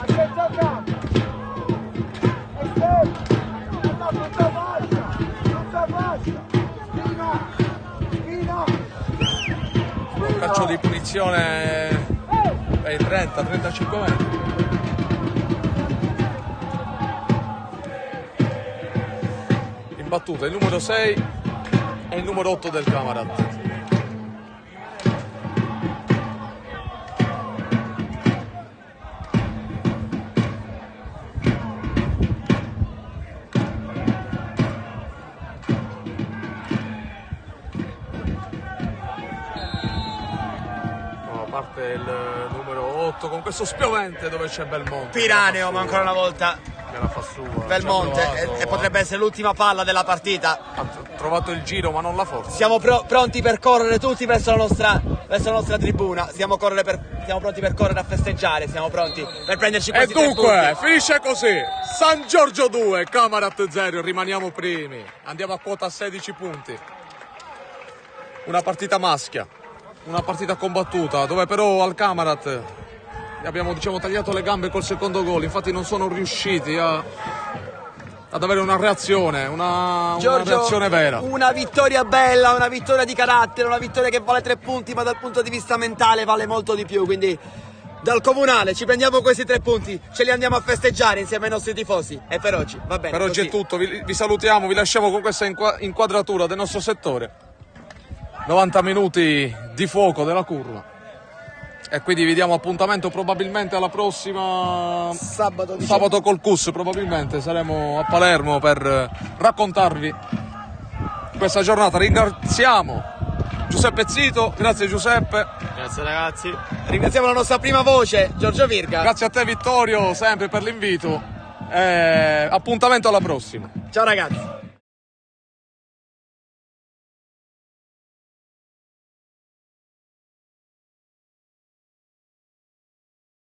Speaker 3: Aspetta campo! Esterno! Tutta fascia! Spina!
Speaker 1: Un calcio di punizione ai 30-35 metri. In battuta il numero 6 e il numero 8 del Camarat. Parte il numero 8 con questo spiovente dove c'è Belmonte.
Speaker 2: Piraneo, ma ancora una volta
Speaker 1: Che la fa sua.
Speaker 2: Belmonte
Speaker 1: Ci ha provato,
Speaker 2: e potrebbe essere l'ultima palla della partita.
Speaker 1: ha trovato il giro ma non la forza.
Speaker 2: Siamo pronti per correre tutti verso la nostra tribuna. Siamo pronti per correre a festeggiare. Siamo pronti per prenderci
Speaker 1: E
Speaker 2: questi 3
Speaker 1: dunque
Speaker 2: punti.
Speaker 1: finisce così: San Giorgio 2, Camarat 0, rimaniamo primi, andiamo a quota 16 punti. Una partita maschia, una partita combattuta, dove però al Camarat gli abbiamo tagliato le gambe col secondo gol, infatti non sono riusciti a ad avere una reazione, una reazione vera.
Speaker 2: Una vittoria bella, una vittoria di carattere, una vittoria che vale 3 punti, ma dal punto di vista mentale vale molto di più. Quindi dal comunale ci prendiamo questi 3 punti, ce li andiamo a festeggiare insieme ai nostri tifosi. E per oggi va bene.
Speaker 1: Per oggi è tutto, vi salutiamo, vi lasciamo con questa inquadratura del nostro settore. 90 minuti di fuoco della curva. E quindi vi diamo appuntamento probabilmente alla prossima sabato col CUS, probabilmente saremo a Palermo per raccontarvi questa giornata. Ringraziamo Giuseppe Zito, grazie Giuseppe.
Speaker 4: Grazie ragazzi.
Speaker 2: Ringraziamo la nostra prima voce, Giorgio Virga.
Speaker 1: Grazie a te Vittorio sempre per l'invito. Appuntamento alla prossima.
Speaker 2: Ciao ragazzi.